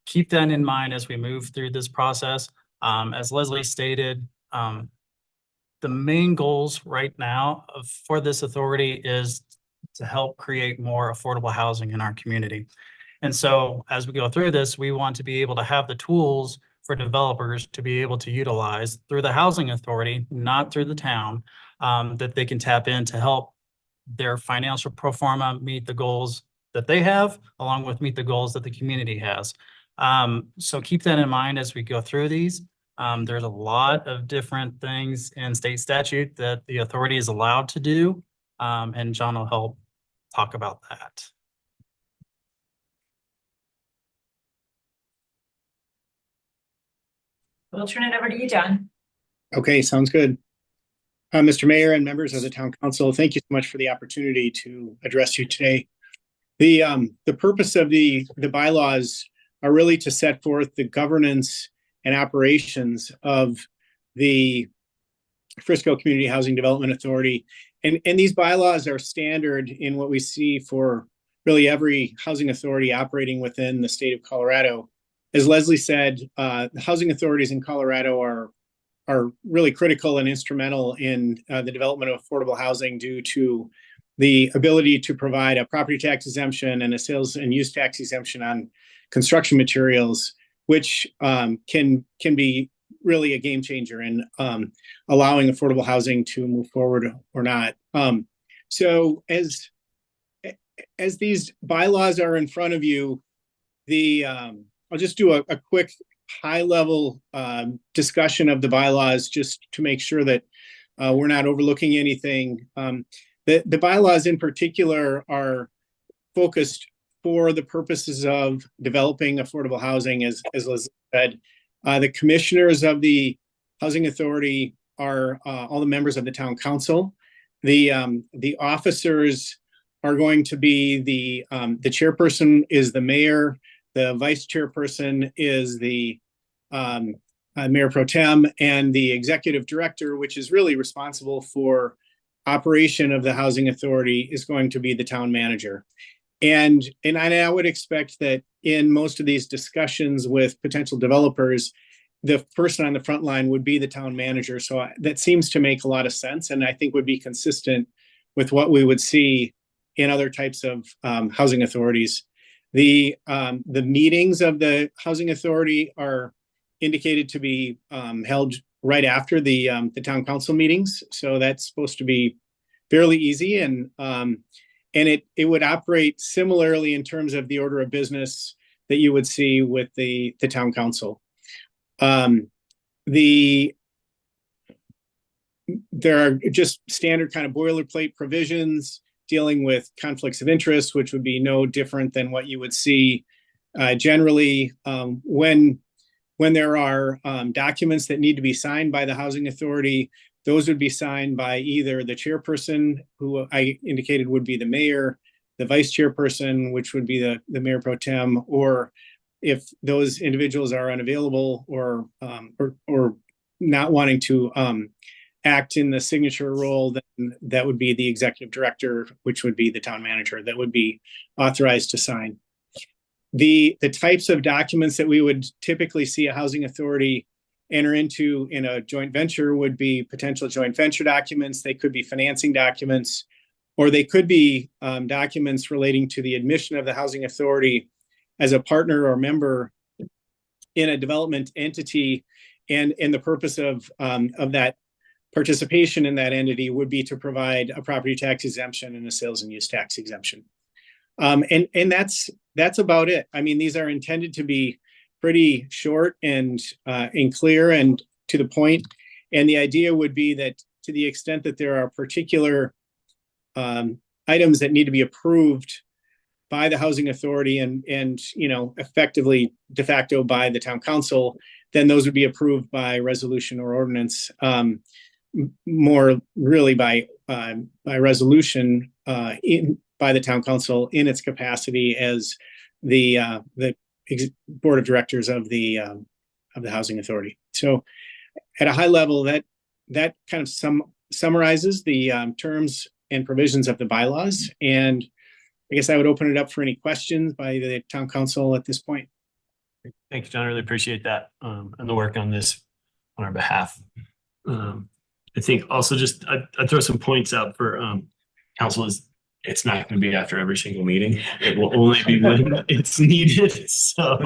Speaker 21: Keep that in mind as we move through this process. As Leslie stated, the main goals right now for this authority is to help create more affordable housing in our community. And so as we go through this, we want to be able to have the tools for developers to be able to utilize through the housing authority, not through the town, that they can tap in to help their financial pro forma meet the goals that they have, along with meet the goals that the community has. So keep that in mind as we go through these. There's a lot of different things in state statute that the authority is allowed to do. And John will help talk about that.
Speaker 11: We'll turn it over to you, John.
Speaker 3: Okay, sounds good. Mr. Mayor and members of the Town Council, thank you so much for the opportunity to address you today. The purpose of the bylaws are really to set forth the governance and operations of the Frisco Community Housing Development Authority. And these bylaws are standard in what we see for really every housing authority operating within the state of Colorado. As Leslie said, the housing authorities in Colorado are really critical and instrumental in the development of affordable housing due to the ability to provide a property tax exemption and a sales and use tax exemption on construction materials, which can be really a game changer in allowing affordable housing to move forward or not. So as as these bylaws are in front of you, I'll just do a quick high level discussion of the bylaws just to make sure that we're not overlooking anything. The bylaws in particular are focused for the purposes of developing affordable housing, as Liz said. The commissioners of the Housing Authority are all the members of the town council. The officers are going to be the chairperson is the mayor, the vice chairperson is the mayor pro tem, and the executive director, which is really responsible for operation of the housing authority, is going to be the town manager. And I would expect that in most of these discussions with potential developers, the person on the front line would be the town manager. So that seems to make a lot of sense, and I think would be consistent with what we would see in other types of housing authorities. The meetings of the housing authority are indicated to be held right after the town council meetings. So that's supposed to be fairly easy, and it would operate similarly in terms of the order of business that you would see with the town council. There are just standard kind of boilerplate provisions dealing with conflicts of interest, which would be no different than what you would see generally when there are documents that need to be signed by the housing authority. Those would be signed by either the chairperson, who I indicated would be the mayor, the vice chairperson, which would be the mayor pro tem, or if those individuals are unavailable or not wanting to act in the signature role, then that would be the executive director, which would be the town manager, that would be authorized to sign. The types of documents that we would typically see a housing authority enter into in a joint venture would be potential joint venture documents. They could be financing documents, or they could be documents relating to the admission of the housing authority as a partner or member in a development entity. And the purpose of that participation in that entity would be to provide a property tax exemption and a sales and use tax exemption. And that's about it. I mean, these are intended to be pretty short and clear and to the point. And the idea would be that to the extent that there are particular items that need to be approved by the housing authority and effectively de facto by the town council, then those would be approved by resolution or ordinance, more really by resolution by the town council in its capacity as the board of directors of the housing authority. So at a high level, that kind of summarizes the terms and provisions of the bylaws. And I guess I would open it up for any questions by the town council at this point.
Speaker 14: Thanks, John. I really appreciate that and the work on this on our behalf. I think also just I'd throw some points out for council is it's not going to be after every single meeting. It will only be when it's needed. So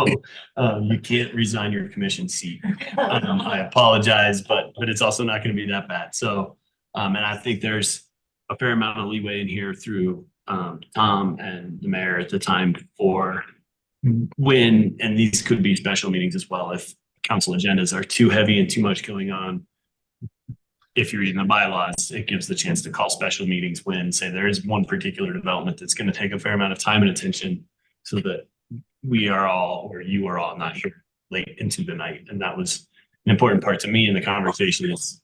Speaker 14: you can't resign your commission seat. I apologize, but it's also not going to be that bad. So and I think there's a fair amount of leeway in here through Tom and the mayor at the time for when, and these could be special meetings as well, if council agendas are too heavy and too much going on. If you're reading the bylaws, it gives the chance to call special meetings when, say, there is one particular development that's going to take a fair amount of time and attention so that we are all, or you are all not here late into the night. And that was an important part to me in the conversation is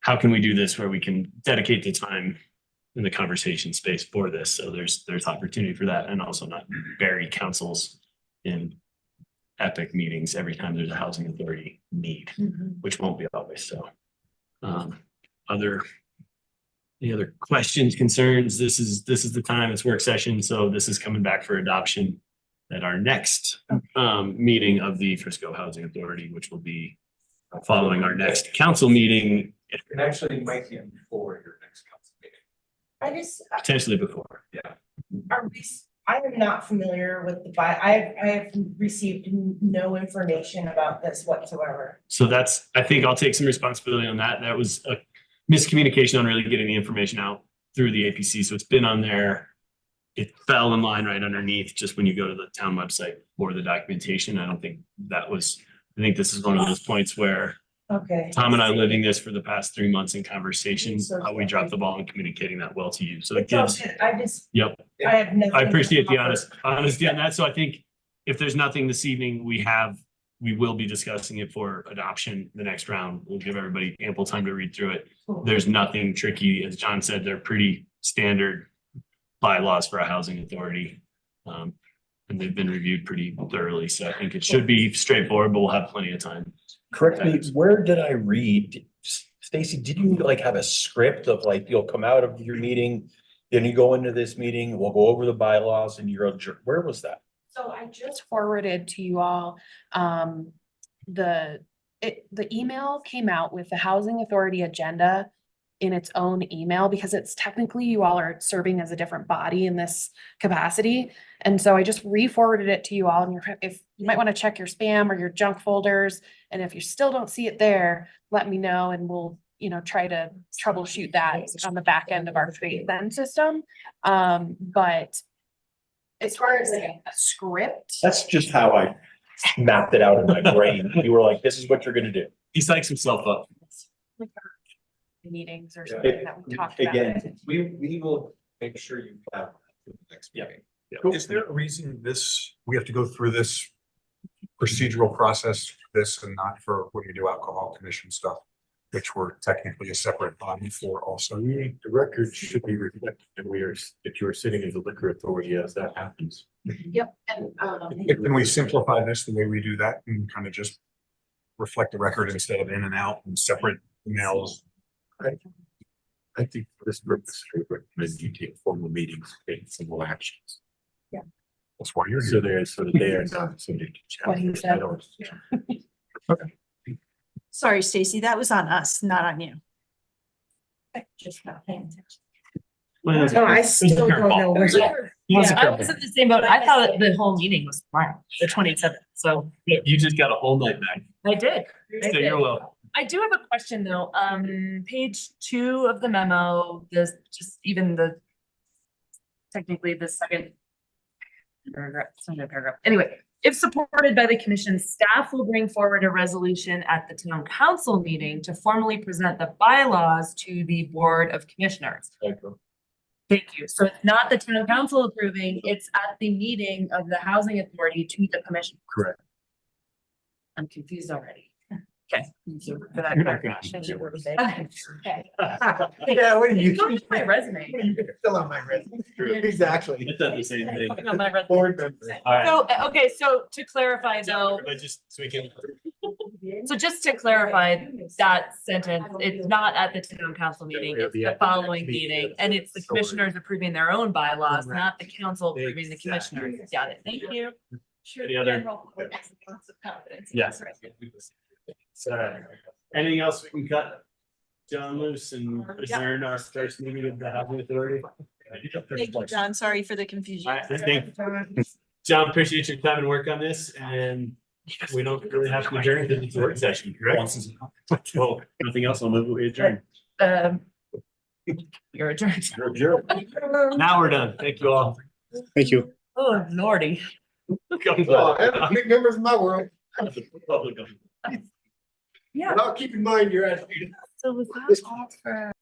Speaker 14: how can we do this where we can dedicate the time in the conversation space for this. So there's opportunity for that, and also not bury councils in epic meetings every time there's a housing authority need, which won't be always so. Any other questions, concerns? This is the time, it's work session. So this is coming back for adoption at our next meeting of the Frisco Housing Authority, which will be following our next council meeting.
Speaker 4: It actually might be before your next council meeting.
Speaker 14: Potentially before.
Speaker 4: Yeah.
Speaker 8: I am not familiar with the I have received no information about this whatsoever.
Speaker 14: So I think I'll take some responsibility on that. That was a miscommunication on really getting the information out through the APC. So it's been on there it fell in line right underneath, just when you go to the town website for the documentation. I don't think that was, I think this is one of those points where
Speaker 8: Okay.
Speaker 14: Tom and I living this for the past 3 months in conversation, how we dropped the ball in communicating that well to you. So it
Speaker 8: It's all
Speaker 14: gives,
Speaker 8: good. I just,
Speaker 14: yep.
Speaker 8: I have nothing.
Speaker 14: I appreciate the
Speaker 8: to offer.
Speaker 14: honesty on that. So I think if there's nothing this evening, we will be discussing it for adoption the next round. We'll give everybody ample time to read through it. There's nothing tricky. As John said, they're pretty standard bylaws for a housing authority. And they've been reviewed pretty thoroughly. So I think it should be straightforward, but we'll have plenty of time.
Speaker 12: Correct me, where did I read? Stacy, did you like have a script of like, you'll come out of your meeting, then you go into this meeting, we'll go over the bylaws and you're adjourned? Where was that?
Speaker 20: So I just forwarded to you all, the email came out with the housing authority agenda in its own email, because it's technically you all are serving as a different body in this capacity. And so I just re-forwarded it to you all, and if you might want to check your spam or your junk folders. And if you still don't see it there, let me know and we'll, try to troubleshoot that on the back end of our then system. But as far as like a script.
Speaker 12: That's just how I mapped it out in my brain. You were like, this is what you're gonna do.
Speaker 14: He psychs himself up.
Speaker 20: Meetings or something that we talked about.
Speaker 7: Again,
Speaker 4: We will make sure you have the next meeting.
Speaker 18: Is there a reason we have to go through this procedural process, for this and not for when we do alcohol commission stuff, which we're technically a separate body for also?
Speaker 7: The record should be reflected that you are sitting as a liquor authority as that happens.
Speaker 20: Yep, and,
Speaker 18: Can we simplify this the way we do that and kind of just reflect the record instead of in and out and separate emails?
Speaker 7: I think for this purpose, I recommend you take formal meetings, take simple actions.
Speaker 20: Yeah.
Speaker 18: That's why you're
Speaker 7: So
Speaker 18: here.
Speaker 7: so that they are not subject to
Speaker 20: What he
Speaker 7: challenge.
Speaker 20: said.
Speaker 15: Sorry, Stacy, that was on us, not on you.
Speaker 8: Just not paying attention.
Speaker 14: Well,
Speaker 8: No, I still don't know where.
Speaker 11: Yeah, I was in the same boat. I thought the whole meeting was tomorrow, the 27th, so.
Speaker 14: You just got a whole night back.
Speaker 11: I did.
Speaker 14: So you're welcome.
Speaker 11: I do have a question though, page 2 of the memo, technically the second paragraph, anyway. If supported by the commission, staff will bring forward a resolution at the town council meeting to formally present the bylaws to the Board of Commissioners. Thank you. So it's not the town council approving, it's at the meeting of the housing authority to the commission.
Speaker 18: Correct.
Speaker 11: I'm confused already. Okay. So for that
Speaker 7: You're not gonna
Speaker 11: clarification.
Speaker 7: change yours.
Speaker 11: Okay.
Speaker 7: Yeah, what do you?
Speaker 11: Go to my resume.
Speaker 7: Fill out my resume. Exactly.
Speaker 14: It's not the same thing.
Speaker 11: Put on my resume.
Speaker 7: Board members.
Speaker 14: All right.
Speaker 11: So, okay, so to clarify though,
Speaker 14: But just so we can.
Speaker 11: so just to clarify that sentence, it's not at the town council meeting, it's the following meeting, and it's the commissioners approving their own bylaws, not the council approving the commissioners. Got it, thank you.
Speaker 14: Any other? Yes. So, anything else we can cut John loose and adjourn our first meeting of the housing authority?
Speaker 15: Thank you, John. Sorry for the confusion.
Speaker 14: All right, thank you. John, appreciate your time and work on this, and we don't really have to adjourn because it's a work session, correct? Well, nothing else, I'll move we adjourn.
Speaker 11: You're adjourned.
Speaker 14: Now we're done. Thank you all.
Speaker 3: Thank you.
Speaker 11: Oh, lordy.
Speaker 7: Big members of my world.
Speaker 11: Yeah.
Speaker 7: But I'll keep in mind your attitude.
Speaker 11: So was that all for?